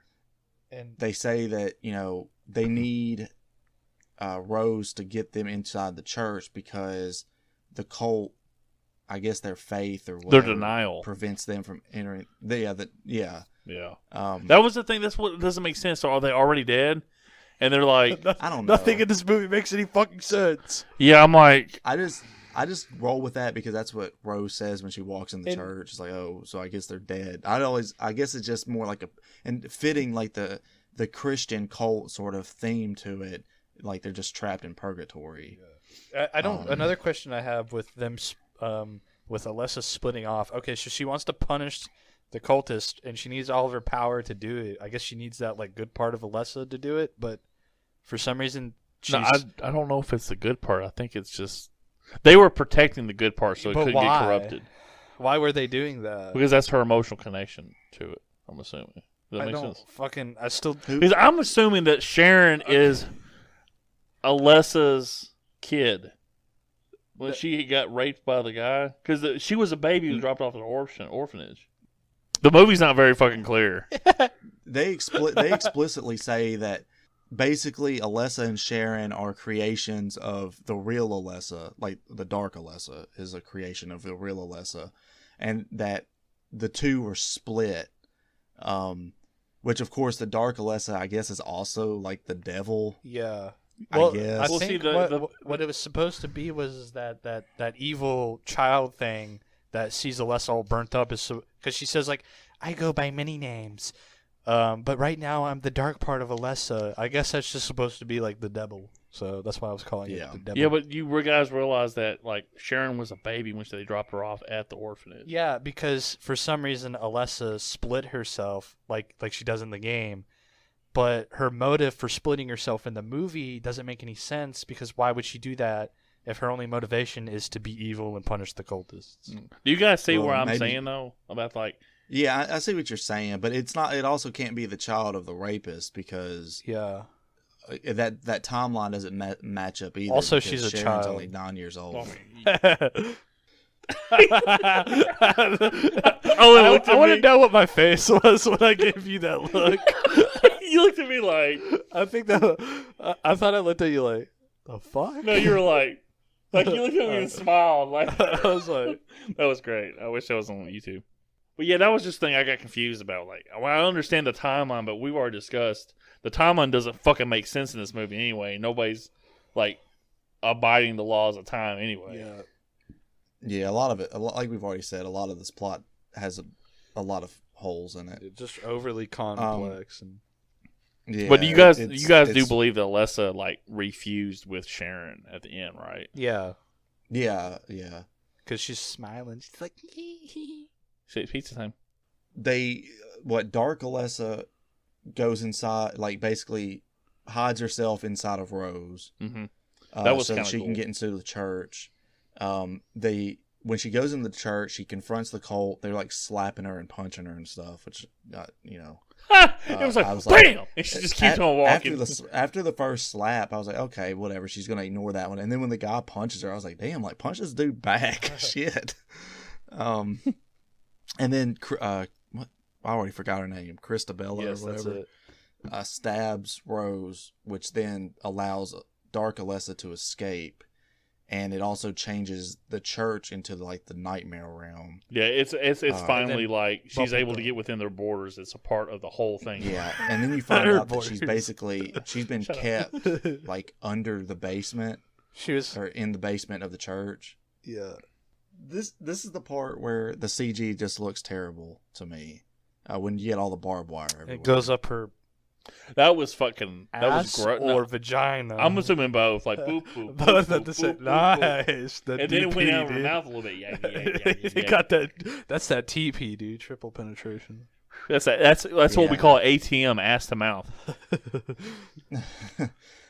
And They say that, they need Rose to get them inside the church because the cult, I guess their faith or Their whatever, denial. prevents them from entering. Yeah. Yeah. Um, That was the thing. That's what doesn't make sense. So are they already dead? And they're like, I don't know. nothing in this movie makes any fucking sense. yeah. I'm like, I just roll with that because that's what Rose says when she walks in the And- church. It's like, oh, so I guess they're dead. I guess it's just more like and fitting like the Christian cult sort of theme to it, like they're just trapped in purgatory. I don't. Another question I have with them, with Alessa splitting off. Okay, so she wants to punish the cultist, and she needs all of her power to do it. I guess she needs that like good part of Alessa to do it, but for some reason, she's, no, I don't know if it's the good part. I think it's just they were protecting the good part so it But couldn't why? get corrupted. Why were they doing that? Because that's her emotional connection to it, I'm assuming. Does that I make don't sense? fucking. I still. Because I'm assuming that Sharon is Alessa's kid when she got raped by the guy. Because she was a baby who was dropped off at an orphanage. The movie's not very fucking clear. They explicitly say that basically Alessa and Sharon are creations of the real Alessa, like the dark Alessa is a creation of the real Alessa, and that the two were split. Which of course the dark Alessa, I guess, is also like the devil. Yeah. I guess. I Well, think see, what it was supposed to be was that evil child thing that sees Alessa all burnt up is because she says like, I go by many names, but right now I'm the dark part of Alessa. I guess that's just supposed to be like the devil. So that's why I was calling it the devil. Yeah, but you guys realize that like Sharon was a baby when they dropped her off at the orphanage. Yeah, because for some reason Alessa split herself like she does in the game. But her motive for splitting herself in the movie doesn't make any sense because why would she do that if her only motivation is to be evil and punish the cultists? Do you guys see where I'm maybe. saying though about like? Yeah, I see what you're saying, but it's not. It also can't be the child of the rapist because Yeah. that timeline doesn't match up either. Also, because she's a Sharon's child. only 9 years old. I want to know what my face was when I gave you that look. You looked at me like I think that I thought I looked at you like the fuck. no, you were like you looked at me and smiled like I was like, that was great. I wish that was on YouTube. But yeah, that was just the thing I got confused about. Like, well, I understand the timeline, but we've already discussed the timeline doesn't fucking make sense in this movie anyway. Nobody's like abiding the laws of time anyway. yeah. Yeah, a lot of it, like we've already said, a lot of this plot has a lot of holes in it. It's just overly complex and. Yeah, But you guys do it's- believe that Alessa like refused with Sharon at the end, right? Yeah, Yeah. because she's smiling. She's like, Shit, pizza time. Dark Alessa goes inside, like basically hides herself inside of Rose. Mm-hmm. That was so kinda she cool. can get into the church. When she goes in the church, she confronts the cult. They're like slapping her and punching her and stuff, which It was like, I was like, bam! And she just keeps on walking. After the first slap, I was like, okay, whatever. She's gonna ignore that one. And then when the guy punches her, I was like, damn, like punch this dude back, shit. And then what? I already forgot her name, Christabella yes, or that's whatever. it. Stabs Rose, which then allows Dark Alessa to escape. And it also changes the church into like the nightmare realm. Yeah, it's finally like she's Bubble able to Gum. get within their borders. It's a part of the whole thing. Yeah, and then you find Her out that she's been Shut up. kept like under the basement She was. or in the basement of the church. Yeah. This is the part where the CG just looks terrible to me. When you get all the barbed wire everywhere. It goes up her That was fucking. That was ass gross. or vagina. I'm assuming both. Like boop boop. Both boop, at the boop, same. boop, boop, boop. Nice. The And then it went DP, out of her dude. mouth a little bit. Yeah. They got that. That's that TP, dude. Triple penetration. That's what we Yeah. call ATM, ass to mouth.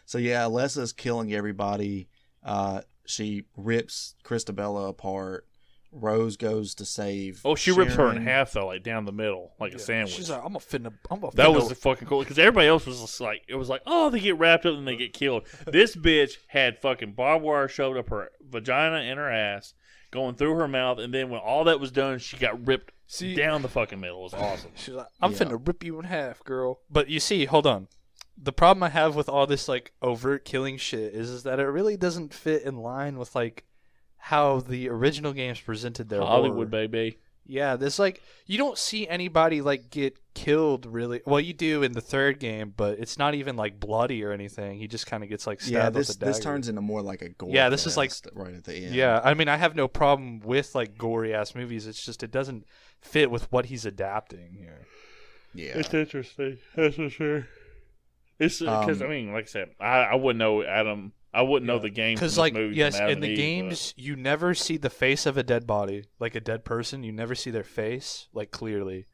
So yeah, Alessa's killing everybody. She rips Christabella apart. Rose goes to save. Oh, she rips her in Sharon. half though, like down the middle, like a sandwich. She's like, I'm a finna. That was fucking cool because everybody else was just like, it was like, oh, they get wrapped up and they get killed. This bitch had fucking barbed wire shoved up her vagina and her ass, going through her mouth, and then when all that was done, she got ripped down the fucking middle. It was awesome. She's like, I'm Yeah. finna rip you in half, girl. But you see, hold on. The problem I have with all this like overt killing shit is that it really doesn't fit in line with like how the original games presented their Hollywood, horror. baby. Yeah, there's like you don't see anybody like get killed really. Well, you do in the third game, but it's not even like bloody or anything. He just kind of gets like stabbed Yeah, with a dagger. this turns into more like a gore. Yeah, this is like- fest right at the end. Yeah, I mean, I have no problem with like gory ass movies. It's just it doesn't fit with what he's adapting here. yeah. It's interesting. That's for sure. It's because I mean, like I said, I wouldn't know Adam. I wouldn't know the game Because from like this movie yes, from Adam in the and Eve, games you never see the face of a dead body, like a dead person. You never see their face like clearly,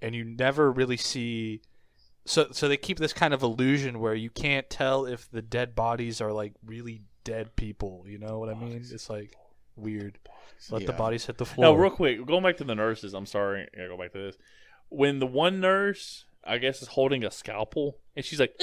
and you never really see. So they keep this kind of illusion where you can't tell if the dead bodies are like really dead people. You know what I mean? It's like weird. Let the Yeah. bodies hit the Now, floor. real quick, going back to the nurses. I'm sorry. I gotta go back to this. When the one nurse, I guess, is holding a scalpel, and she's like,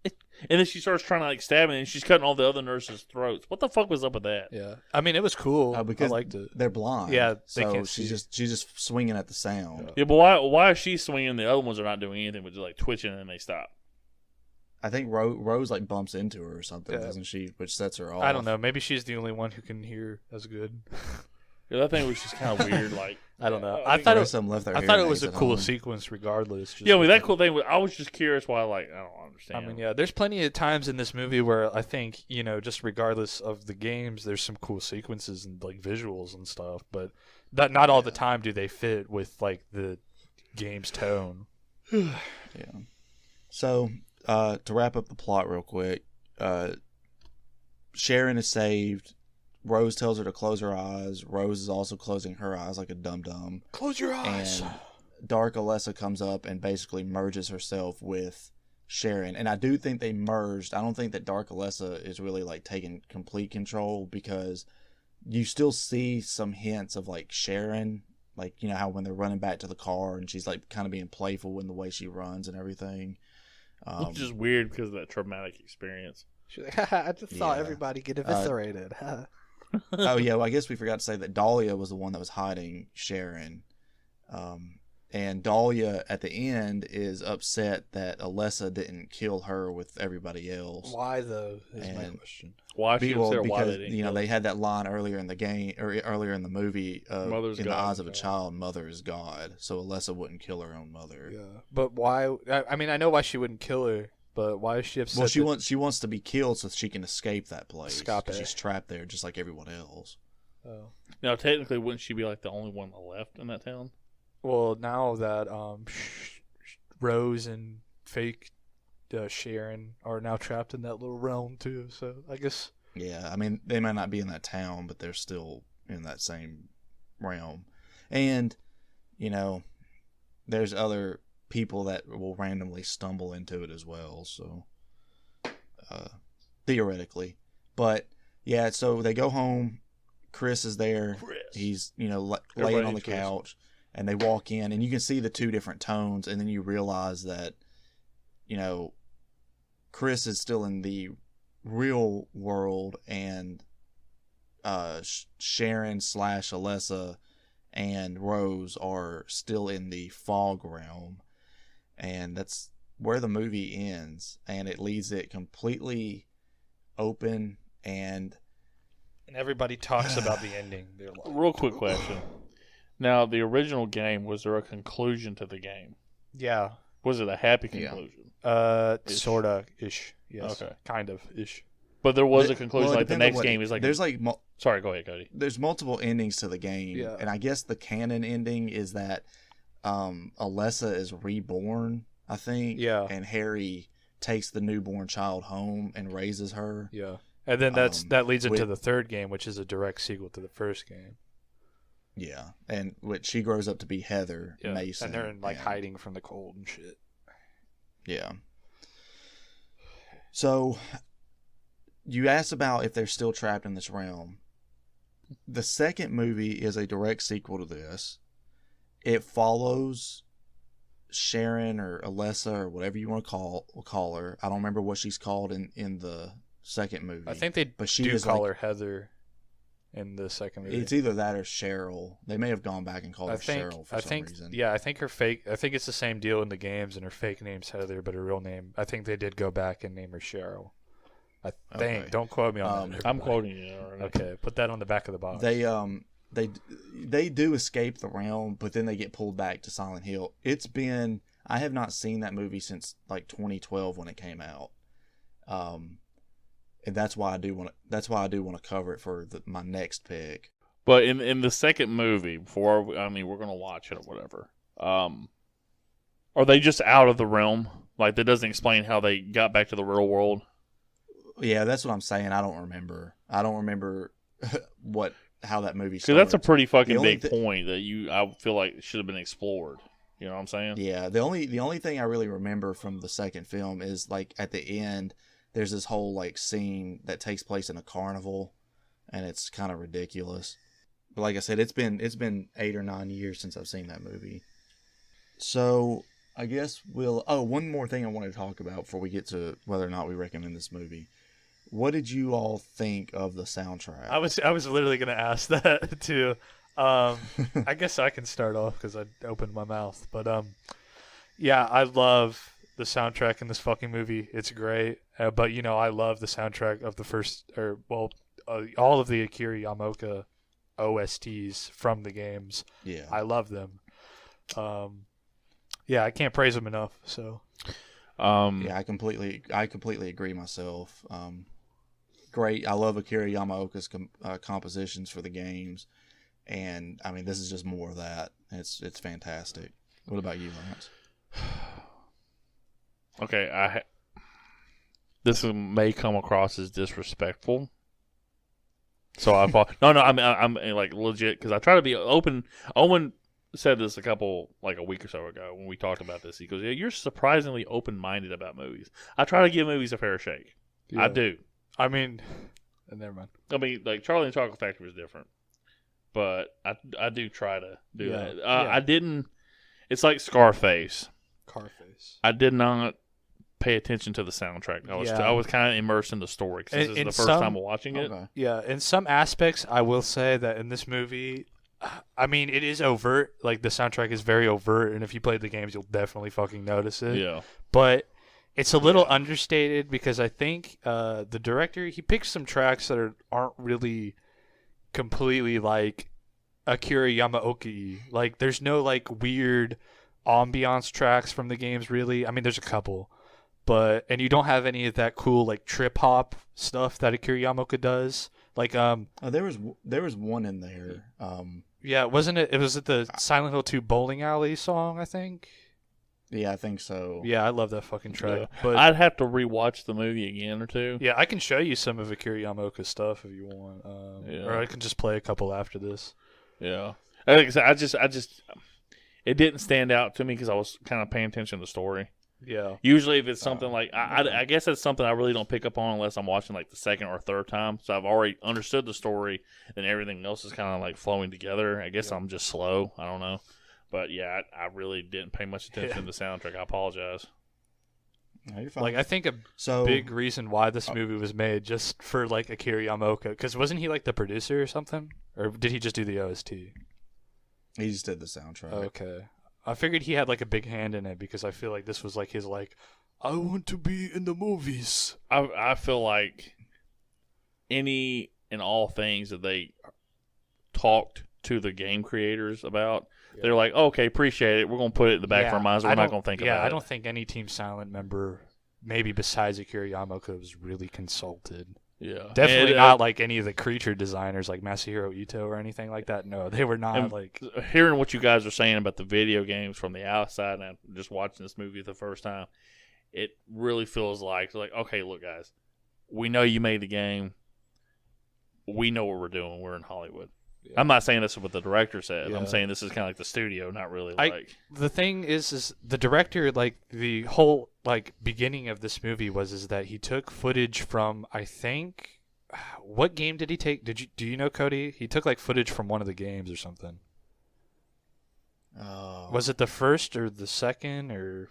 and then she starts trying to like stab it, and she's cutting all the other nurses' throats. What the fuck was up with that? Yeah, I mean, it was cool. Because I liked it. they're blind. Yeah, they so can't she's see. just swinging at the sound. Yeah, but why is she swinging? The other ones are not doing anything, but just like twitching, and then they stop. I think Rose like bumps into her or something, Yeah. doesn't she? Which sets her off. I don't know. Maybe she's the only one who can hear as good. Yeah, that thing was just kind of weird. Like, I don't know. I I think thought The it. rest of them left their I thought it hearing was a aids at cool home. sequence, regardless. Just yeah, I mean, that because- cool thing was, I was just curious why. Like, I don't understand. I mean, yeah, there's plenty of times in this movie where I think, just regardless of the games, there's some cool sequences and like visuals and stuff, but not all the time do they fit with like the game's tone. Yeah. So, to wrap up the plot real quick, Sharon is saved. Rose tells her to close her eyes. Rose is also closing her eyes like a dum-dum. Close your eyes. And Dark Alessa comes up and basically merges herself with Sharon. And I do think they merged. I don't think that Dark Alessa is really like taking complete control, because you still see some hints of like Sharon, like, how when they're running back to the car and she's like kind of being playful in the way she runs and everything. Which is weird because of that traumatic experience. She's like, haha, I just saw Yeah. everybody get eviscerated. Oh yeah, well, I guess we forgot to say that Dahlia was the one that was hiding Sharon, and Dahlia at the end is upset that Alessa didn't kill her with everybody else. Why though? Is my And- question. Why she Well, upset? Why because they didn't? they had that line earlier in the game or earlier in the movie of Mother's in the God eyes is of a God. child, mother is God. So Alessa wouldn't kill her own mother. Yeah, but why? I mean, I know why she wouldn't kill her, but why is she upset? Well, that- she wants to be killed so she can escape that place. Escape. 'Cause she's trapped there just like everyone else. Oh. Now, technically, wouldn't she be like the only one left in that town? Well, now that Rose and fake Sharon are now trapped in that little realm too, so I guess. Yeah, I mean, they might not be in that town, but they're still in that same realm. And, there's other people that will randomly stumble into it as well, so theoretically. But, yeah, so they go home. Chris is there. Chris. He's, laying Everybody on the hates Chris. couch, and they walk in, and you can see the two different tones, and then you realize that, Chris is still in the real world, and Sharon / Alessa and Rose are still in the fog realm, and that's where the movie ends, and it leaves it completely open. And everybody talks about the ending. They're like, Real quick question. Now, the original game, was there a conclusion to the game? yeah, Was it a happy Yeah. conclusion? Ish. Sorta ish. Yes. Okay. Kind of ish. But there was a Well, conclusion. it Like the depends on next what- game is like. there's like Sorry, go ahead, Cody. there's multiple endings to the game, Yeah. and I guess the canon ending is that Alessa is reborn, I think. Yeah. And Harry takes the newborn child home and raises her. Yeah. And then that leads into with- the third game, which is a direct sequel to the first game. Yeah, and which she grows up to be Heather Yeah. Mason, And they're like and- hiding from the cold and shit. Yeah. So, you asked about if they're still trapped in this realm. The second movie is a direct sequel to this. It follows Sharon or Alessa or whatever you want to call her. I don't remember what she's called in the second movie. I think they but she do is call like, her Heather in the second movie. it's either that or Cheryl. They may have gone back and called her Cheryl for some reason. Yeah, I think her fake. I think it's the same deal in the games, and her fake name's Heather, but her real name. I think they did go back and name her Cheryl. I think. Okay. Don't quote me on that. I'm everybody. quoting you. All right. Okay, put that on the back of the box. They do escape the realm, but then they get pulled back to Silent Hill. I have not seen that movie since like 2012 when it came out. And that's why I do want to cover it for my next pick. But in the second movie, we're gonna watch it or whatever. Are they just out of the realm? Like that doesn't explain how they got back to the real world. Yeah, that's what I'm saying. I don't remember how that movie Because started. that's a pretty fucking The only big point that I feel like should have been explored. You know what I'm saying? Yeah, the only thing I really remember from the second film is like at the end there's this whole like scene that takes place in a carnival, and it's kind of ridiculous. But like I said, it's been 8 or 9 years since I've seen that movie. So I guess one more thing I wanted to talk about before we get to whether or not we recommend this movie. What did you all think of the soundtrack? I was literally going to ask that too. I guess I can start off because I opened my mouth. But yeah, I love the soundtrack in this fucking movie. It's great. But I love the soundtrack of the first, all of the Akira Yamaoka OSTs from the games. Yeah, I love them. Yeah, I can't praise them enough. So, yeah, I completely agree myself. Great. I love Akira Yamaoka's compositions for the games, and I mean, this is just more of that. It's fantastic. What about you, Lance? Okay, this may come across as disrespectful. So I'm like legit because I try to be open. Owen said this a week or so ago when we talked about this. He goes, "Yeah, you're surprisingly open-minded about movies." I try to give movies a fair shake. Yeah. I do. I mean, never mind. I mean, like Charlie and the Chocolate Factory was different, but I do try to do that. I didn't. It's like Scarface. I did not pay attention to the soundtrack. I was kind of immersed in the story because this is the first time watching it. Okay. Yeah, in some aspects, I will say that in this movie, I mean, it is overt. Like, the soundtrack is very overt, and if you played the games, you'll definitely fucking notice it. Yeah. But it's a little understated because I think the director, he picks some tracks that aren't really completely, like, Akira Yamaoka. Like, there's no, like, weird ambiance tracks from the games, really. I mean, there's a couple. And you don't have any of that cool, like, trip-hop stuff that Akira Yamaoka does. Like, there was one in there. Yeah, wasn't it? It was at the Silent Hill 2 bowling alley song, I think. Yeah, I think so. Yeah, I love that fucking track. Yeah. But I'd have to rewatch the movie again or two. Yeah, I can show you some of Akira Yamaoka's stuff if you want, or I can just play a couple after this. Yeah, I just, it didn't stand out to me because I was kind of paying attention to the story. Yeah. Usually, if it's something like I guess that's something I really don't pick up on unless I'm watching like the second or third time. So I've already understood the story, and everything else is kind of like flowing together. I guess I'm just slow. I don't know, but yeah, I really didn't pay much attention to the soundtrack. I apologize. No, you're fine. Like, I think a big reason why this movie was made just for like Akira Yamaoka, because wasn't he like the producer or something, or did he just do the OST? He just did the soundtrack. Okay. I figured he had like a big hand in it because I feel like this was like his like, I want to be in the movies. I feel like any and all things that they talked to the game creators about, they're like, okay, appreciate it. We're going to put it in the back of our minds. We're not going to think about it. Yeah, I don't think any Team Silent member, maybe besides Akira Yamaoka, was really consulted. Yeah, definitely not like any of the creature designers like Masahiro Ito or anything like that. No, they were not like. Hearing what you guys are saying about the video games from the outside and just watching this movie the first time, it really feels like okay, look, guys, we know you made the game. We know what we're doing. We're in Hollywood. Yeah. I'm not saying this is what the director said. Yeah. I'm saying this is kind of like the studio, not really like. The thing is the director, like the whole like beginning of this movie is that he took footage from, I think, what game did he take? Do you know, Cody? He took like footage from one of the games or something. Was it the first or the second or?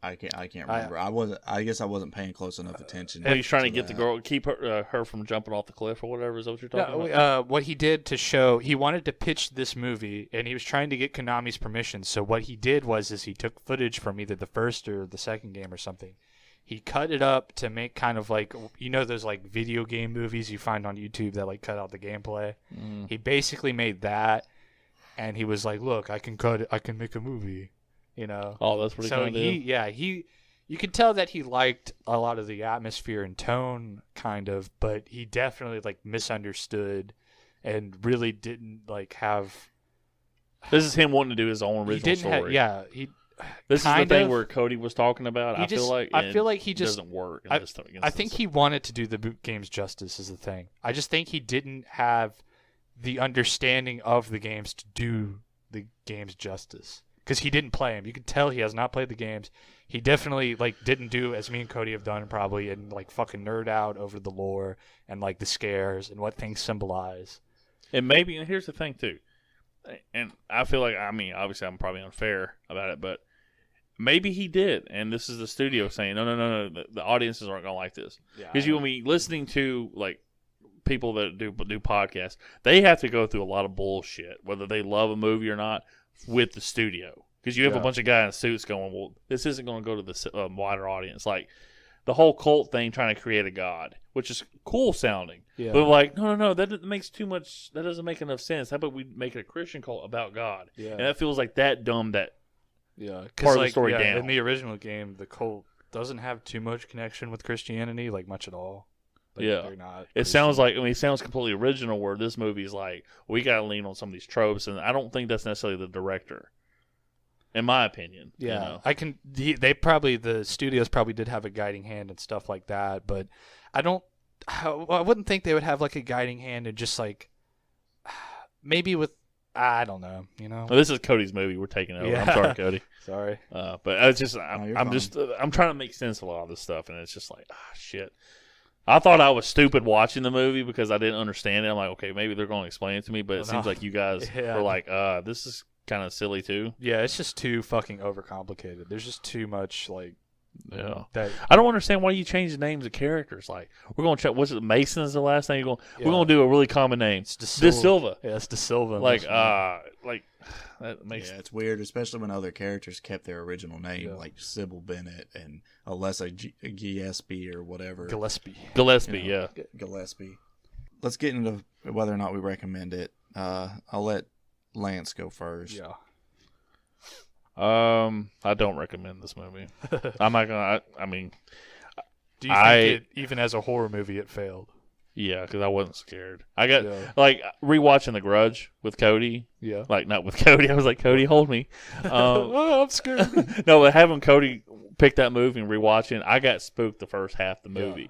I can't remember. I guess I wasn't paying close enough attention. Well, he's trying to get the girl, keep her from jumping off the cliff or whatever. Is that what you're talking about? What he did to show, he wanted to pitch this movie, and he was trying to get Konami's permission. So what he did was he took footage from either the first or the second game or something. He cut it up to make kind of like, those like video game movies you find on YouTube that like cut out the gameplay. Mm. He basically made that, and he was like, "Look, I can cut it. I can make a movie." Oh, that's what he kind of did. You could tell that he liked a lot of the atmosphere and tone, kind of, but he definitely like misunderstood and really didn't like have. This is him wanting to do his own original story. This is the thing where Cody was talking about. I feel like he just doesn't work. I think he wanted to do the games justice is the thing. I just think he didn't have the understanding of the games to do the games justice. Because he didn't play them. You can tell he has not played the games. he definitely like didn't do as me and Cody have done probably, and like fucking nerd out over the lore and like the scares and what things symbolize. And maybe, and here's the thing too, and I feel like, I mean, obviously I'm probably unfair about it, but maybe he did, and this is the studio saying, no, the audiences aren't gonna like this, because you will be listening to like people that do podcasts. They have to go through a lot of bullshit, whether they love a movie or not, with the studio. Because you have a bunch of guys in suits going, well, this isn't going to go to the wider audience. Like, the whole cult thing trying to create a god, which is cool sounding. Yeah. But like, no, that makes too much, that doesn't make enough sense. How about we make it a Christian cult about God? Yeah. And that feels like that dumb, that part of the story down. In the original game, the cult doesn't have too much connection with Christianity, like much at all. Like, they're not it sounds like, I mean, it sounds completely original, where this movie is like, we got to lean on some of these tropes, and I don't think that's necessarily the director. In my opinion, yeah, the studios probably did have a guiding hand and stuff like that, but I wouldn't think they would have like a guiding hand and just like maybe with, I don't know, Well, this is Cody's movie. We're taking over. Yeah. I'm sorry, Cody. Sorry, but I'm trying to make sense of a lot of this stuff, and it's just like, shit. I thought I was stupid watching the movie because I didn't understand it. I'm like, okay, maybe they're going to explain it to me, but it seems like you guys were like, this is kind of silly too. Yeah, it's just too fucking overcomplicated. There's just too much like. Yeah, I don't understand why you change the names of characters. Like, we're gonna check. What's it? Mason is the last name. We're gonna do a really common name. It's De Silva. Yeah, it's De Silva. Like that makes. Yeah, it's weird, especially when other characters kept their original name, like Sybil Bennett and Alessa Gillespie or whatever. Gillespie. Yeah. Gillespie. Let's get into whether or not we recommend it. I'll let Lance go first. Yeah. I don't recommend this movie. I'm not gonna. I mean, do you think even as a horror movie it failed? Yeah, because I wasn't scared. I got like rewatching The Grudge with Cody. Yeah, like not with Cody. I was like, Cody, hold me. Oh, I'm scared. No, but having Cody pick that movie and rewatching, I got spooked the first half of the movie. Yeah.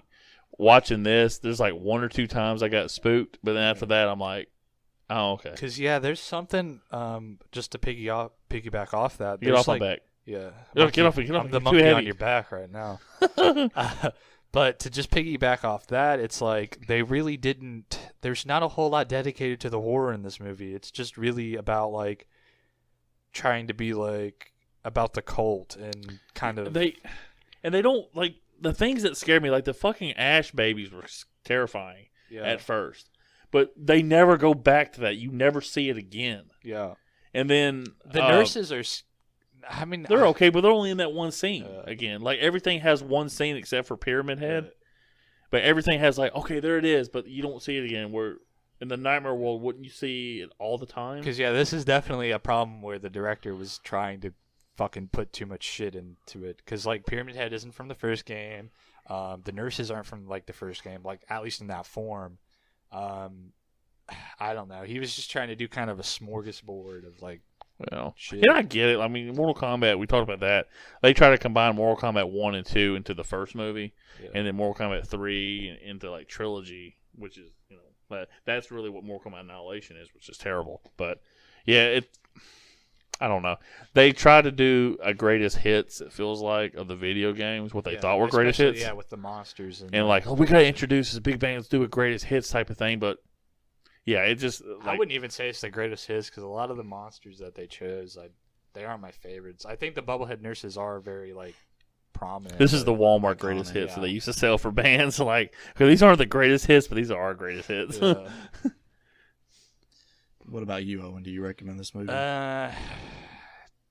Watching this, there's like one or two times I got spooked, but then after that, I'm like, oh, okay. Because there's something just to piggyback off that. Get off my back. Yeah, get off. I'm the monkey on your back right now. But to just piggyback off that, it's like they really didn't. There's not a whole lot dedicated to the horror in this movie. It's just really about like trying to be like about the cult and kind of they don't like the things that scared me. Like the fucking Ash babies were terrifying at first. But they never go back to that. You never see it again. Yeah. And then the nurses are, I mean, they're okay, but they're only in that one scene again. Like everything has one scene except for Pyramid Head. But everything has like, okay, there it is, but you don't see it again. Where in the Nightmare World, wouldn't you see it all the time? Because this is definitely a problem where the director was trying to fucking put too much shit into it. Because like Pyramid Head isn't from the first game. The nurses aren't from like the first game, like at least in that form. I don't know. He was just trying to do kind of a smorgasbord of like, shit. And I get it. I mean, Mortal Kombat, we talked about that. They try to combine Mortal Kombat 1 and 2 into the first movie, and then Mortal Kombat 3 into like trilogy, which is, but that's really what Mortal Kombat Annihilation is, which is terrible. But yeah, I don't know. They try to do a greatest hits, it feels like, of the video games, what they thought were greatest hits. Yeah, with the monsters. And like, we got to introduce this big bang, let's do a greatest hits type of thing. But yeah, it just. Like, I wouldn't even say it's the greatest hits because a lot of the monsters that they chose, they aren't my favorites. I think the Bubblehead nurses are very like prominent. This is the Walmart greatest hits that they used to sell for bands. Like, because these aren't the greatest hits, but these are our greatest hits. Yeah. What about you, Owen? Do you recommend this movie?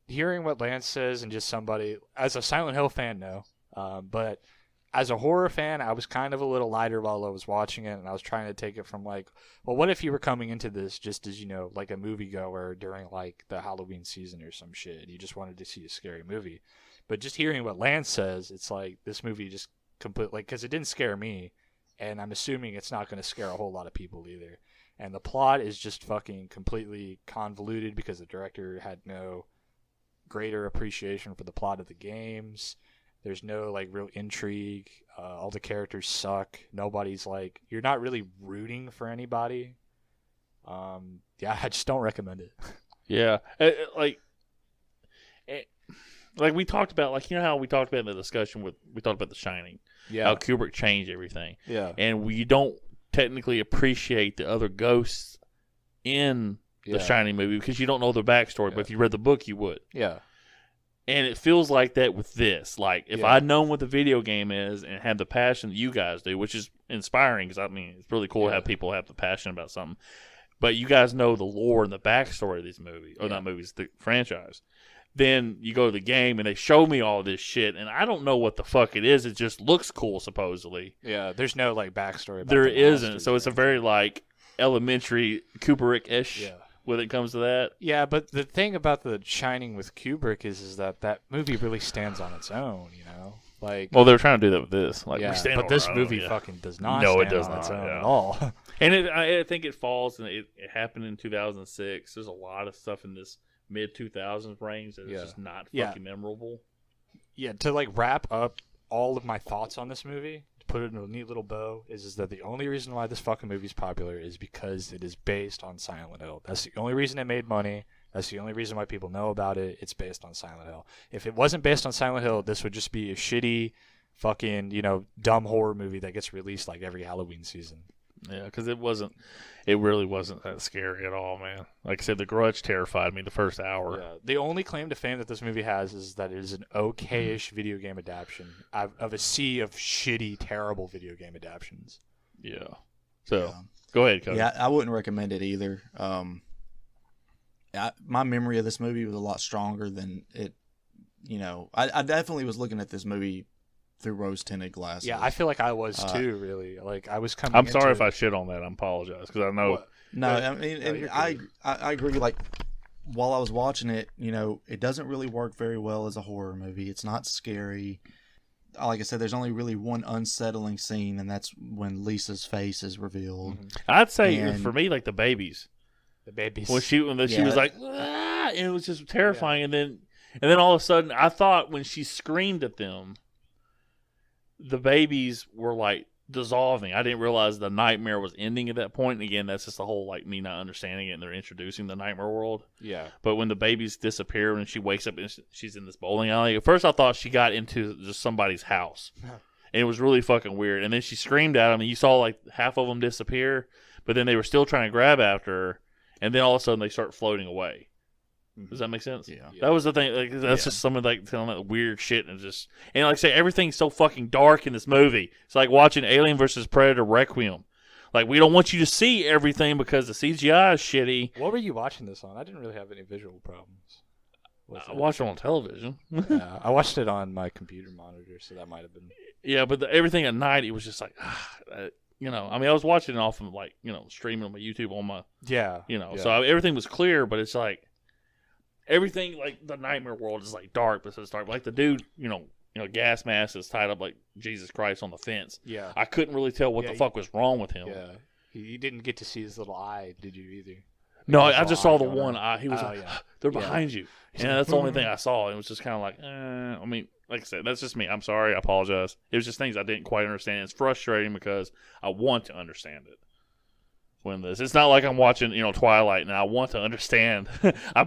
Hearing what Lance says and just somebody, as a Silent Hill fan, no. But as a horror fan, I was kind of a little lighter while I was watching it, and I was trying to take it from like, well, what if you were coming into this just as, like a moviegoer during like the Halloween season or some shit, and you just wanted to see a scary movie. But just hearing what Lance says, it's like this movie just completely, because it didn't scare me, and I'm assuming it's not going to scare a whole lot of people either. And the plot is just fucking completely convoluted because the director had no greater appreciation for the plot of the games. There's no like real intrigue. All the characters suck. Nobody's like, you're not really rooting for anybody. I just don't recommend it. Yeah, like we talked about, like, you know how we talked about in the discussion we talked about The Shining, how Kubrick changed everything, and we don't technically appreciate the other ghosts in the Shining movie because you don't know their backstory, but if you read the book, you would. Yeah. And it feels like that with this. Like, if I'd known what the video game is and had the passion that you guys do, which is inspiring because, I mean, it's really cool to have people have the passion about something. But you guys know the lore and the backstory of these movies, or not movies, the franchise. Then you go to the game and they show me all this shit, and I don't know what the fuck it is. It just looks cool, supposedly. Yeah, there's no, like, backstory about there isn't. So it's a very, like, elementary Kubrick-ish when it comes to that. Yeah, but the thing about The Shining with Kubrick is that movie really stands on its own, you know? Like, well, they're trying to do that with this. Like, we stand but on this our own, movie fucking does not no, stand it does on its not, own at all. And I think it falls, and it happened in 2006. There's a lot of stuff in this mid-2000s range that is just not fucking memorable. Yeah, to, like, wrap up all of my thoughts on this movie, to put it in a neat little bow, is that the only reason why this fucking movie's popular is because it is based on Silent Hill. That's the only reason it made money. That's the only reason why people know about it. It's based on Silent Hill. If it wasn't based on Silent Hill, this would just be a shitty, fucking, you know, dumb horror movie that gets released like every Halloween season. Yeah, because it really wasn't that scary at all, man. Like I said, The Grudge terrified me the first hour. Yeah. The only claim to fame that this movie has is that it is an okay-ish video game adaptation of a sea of shitty, terrible video game adaptions. Yeah. So, go ahead, Cody. Yeah, I wouldn't recommend it either. My memory of this movie was a lot stronger than it. You know, I definitely was looking at this movie through rose-tinted glasses. Yeah, I feel like I was too. Really, like I was coming. I'm sorry if I shit on that. I apologize because I know. What? No, I mean, and I agree. Like, while I was watching it, you know, it doesn't really work very well as a horror movie. It's not scary. Like I said, there's only really one unsettling scene, and that's when Lisa's face is revealed. Mm-hmm. I'd say for me, like the babies. The babies. When she was like, ah, and it was just terrifying. And then all of a sudden, I thought when she screamed at them, the babies were like dissolving. I didn't realize the nightmare was ending at that point. And again, that's just the whole like me not understanding it, and they're introducing the nightmare world. Yeah. But when the babies disappear and she wakes up and she's in this bowling alley, at first I thought she got into just somebody's house. And it was really fucking weird. And then she screamed at them, and you saw like half of them disappear, but then they were still trying to grab after her. And then all of a sudden they start floating away. Does that make sense? Yeah. That was the thing. Like, that's just some of like telling that weird shit, and just like I say, everything's so fucking dark in this movie. It's like watching Alien vs. Predator Requiem. Like, we don't want you to see everything because the CGI is shitty. What were you watching this on? I didn't really have any visual problems. I watched it on television. Yeah, I watched it on my computer monitor, so that might have been. Yeah, but everything at night, it was just like, you know, I mean, I was watching it off of like, you know, streaming on my YouTube on my, you know, so everything was clear, but it's like everything, like the nightmare world is like dark, but it's dark. Like the dude, you know, gas mask is tied up like Jesus Christ on the fence. Yeah, I couldn't really tell what the fuck was wrong with him. Yeah, you didn't get to see his little eye, did you either? No, I just saw the one eye. He was like, they're behind you. Yeah, that's the only thing I saw. It was just kind of like, I mean, like I said, that's just me. I'm sorry. I apologize. It was just things I didn't quite understand. It's frustrating because I want to understand it. It's not like I'm watching, you know, Twilight and I want to understand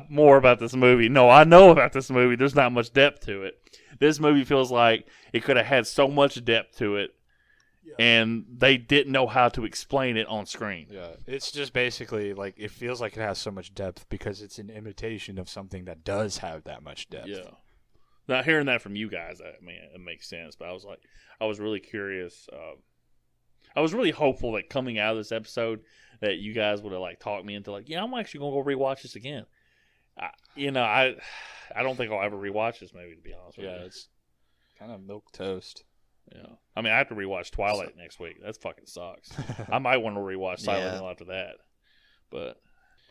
more about this movie. No, I know about this movie. There's not much depth to it. This movie feels like it could have had so much depth to it, and they didn't know how to explain it on screen. Yeah, it's just basically like it feels like it has so much depth because it's an imitation of something that does have that much depth. Yeah. Now hearing that from you guys, I mean, it makes sense. But I was really curious. I was really hopeful that coming out of this episode, that you guys would have like talked me into like, yeah, I'm actually gonna go rewatch this again. I don't think I'll ever rewatch this movie, to be honest with you. Yeah, it's kind of milk toast. Yeah, I mean, I have to rewatch Twilight next week. That fucking sucks. I might want to rewatch Silent Hill after that, but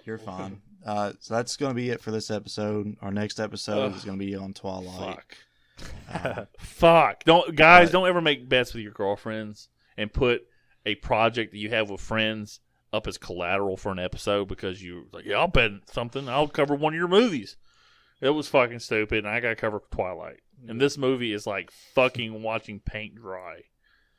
you're fine. So that's going to be it for this episode. Our next episode is going to be on Twilight. Fuck! Don't ever make bets with your girlfriends and put a project that you have with friends up as collateral for an episode because you like, yeah, I'll bet something. I'll cover one of your movies. It was fucking stupid, and I got to cover Twilight. And this movie is like fucking watching paint dry.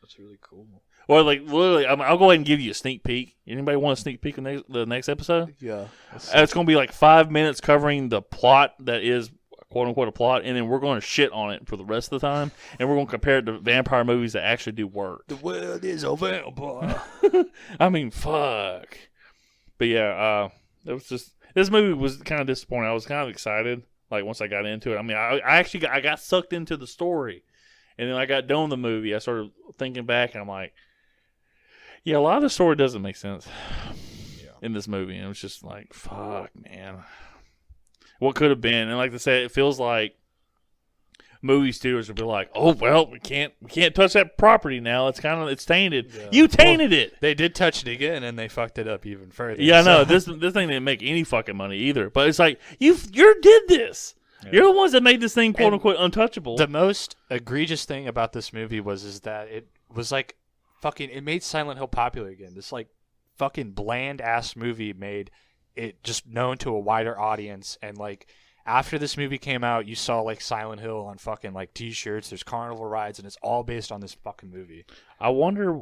That's really cool. Well, like literally, I'll go ahead and give you a sneak peek. Anybody want a sneak peek of the next episode? Yeah. It's going to be like 5 minutes covering the plot that is, quote unquote a plot, and then we're going to shit on it for the rest of the time, and we're going to compare it to vampire movies that actually do work. The world is a vampire. I mean, fuck. But yeah, it was just this movie was kind of disappointing. I was kind of excited, like once I got into it. I mean, I actually got sucked into the story, and then I got done with the movie. I started thinking back, and I'm like, yeah, a lot of the story doesn't make sense in this movie, and it was just like, fuck, man. What could have been? And like I said, it feels like movie studios would be like, "Oh well, we can't touch that property now. It's tainted. Yeah. You tainted it." They did touch it again, and they fucked it up even further. Yeah, no, this thing didn't make any fucking money either. But it's like you did this. Yeah. You're the ones that made this thing quote unquote untouchable. The most egregious thing about this movie was that it was like fucking. It made Silent Hill popular again. This like fucking bland ass movie made it just known to a wider audience, and like after this movie came out, you saw like Silent Hill on fucking like t-shirts, there's carnival rides, and it's all based on this fucking movie. I wonder,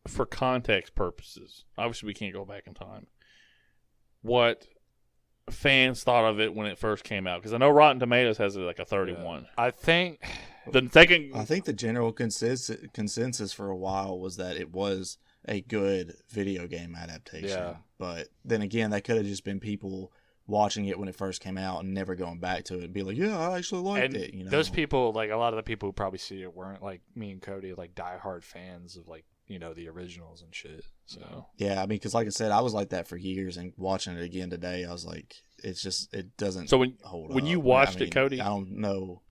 for context purposes, obviously we can't go back in time, what fans thought of it when it first came out, because I know Rotten Tomatoes has it like a 31. Yeah. I think the general consensus for a while was that it was a good video game adaptation. Yeah. But then again, that could have just been people watching it when it first came out and never going back to it and be like, yeah, I actually liked it. You know, those people, like a lot of the people who probably see it weren't like me and Cody, like diehard fans of like, you know, the originals and shit. So yeah, I mean, because like I said, I was like that for years, and watching it again today, I was like, it doesn't. So hold when up. you watched it, Cody, I don't know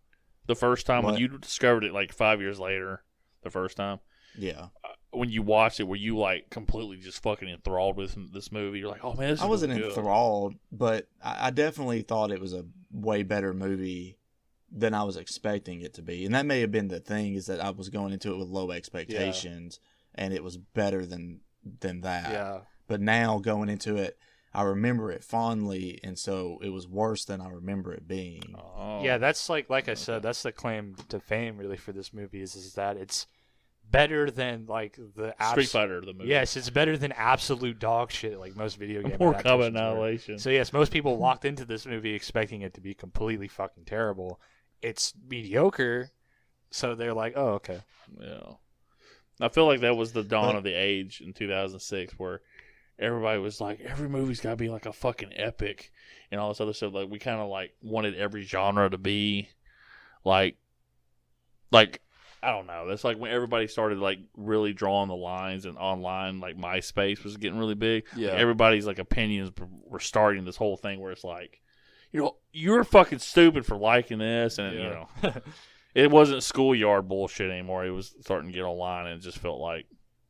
the first time when you discovered it, like 5 years later, the first time. Yeah. When you watched it, were you like completely just fucking enthralled with this movie? You're like, oh man, this is I wasn't really enthralled, but I definitely thought it was a way better movie than I was expecting it to be. And that may have been the thing, is that I was going into it with low expectations, and it was better than that. Yeah. But now going into it, I remember it fondly, and so it was worse than I remember it being. Oh. Yeah, that's like I said, that's the claim to fame really for this movie is that it's better than like the Street Fighter the movie. Yes, it's better than absolute dog shit like most video game More Combat Annihilation. So yes, most people walked into this movie expecting it to be completely fucking terrible. It's mediocre, so they're like, oh, okay. Yeah. I feel like that was the dawn of the age in 2006, where everybody was like, every movie's got to be like a fucking epic and all this other stuff. Like, we kind of like wanted every genre to be like I don't know. That's like when everybody started like really drawing the lines, and online, like MySpace was getting really big. Yeah. Like, everybody's like opinions were starting this whole thing where it's like, you know, you're fucking stupid for liking this, and you know, it wasn't schoolyard bullshit anymore. It was starting to get online, and it just felt like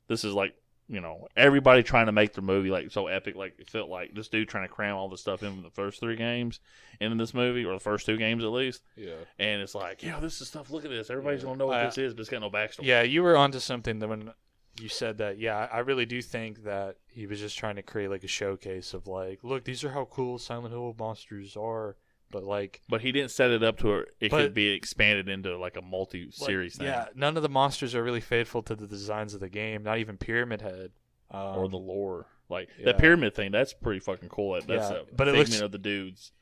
this is like, you know, everybody trying to make their movie like so epic. Like it felt like this dude trying to cram all the stuff in from the first 3 games into this movie, or the first 2 games at least. Yeah. And it's like, yeah, this is stuff. Look at this. Everybody's gonna know what this is, but it's got no backstory. Yeah, you were onto something that when you said that. Yeah, I really do think that he was just trying to create like a showcase of like, look, these are how cool Silent Hill monsters are. But he didn't set it up to where it could be expanded into like a multi-series thing. Yeah, none of the monsters are really faithful to the designs of the game. Not even Pyramid Head or the lore. Like that pyramid thing, that's pretty fucking cool. That's a figment of the dude's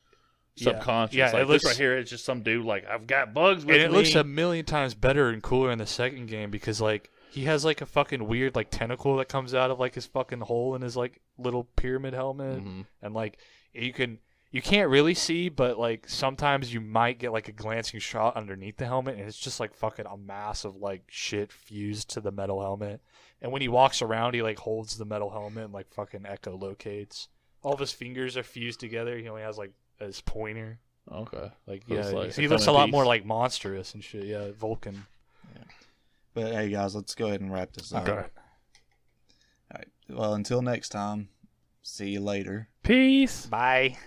subconscious. Yeah, like it looks this right here. It's just some dude like, I've got bugs with me. And it looks a million times better and cooler in the second game, because like he has like a fucking weird like tentacle that comes out of like his fucking hole in his like little pyramid helmet, and like you can't really see, but like sometimes you might get like a glancing shot underneath the helmet, and it's just like fucking a mass of like shit fused to the metal helmet. And when he walks around, he like holds the metal helmet and like fucking echolocates. All of his fingers are fused together. He only has like his pointer. Okay. Like he looks a lot more like monstrous and shit. Yeah, Vulcan. Yeah. But hey guys, let's go ahead and wrap this up. Okay. All right. Well, until next time, see you later. Peace. Bye.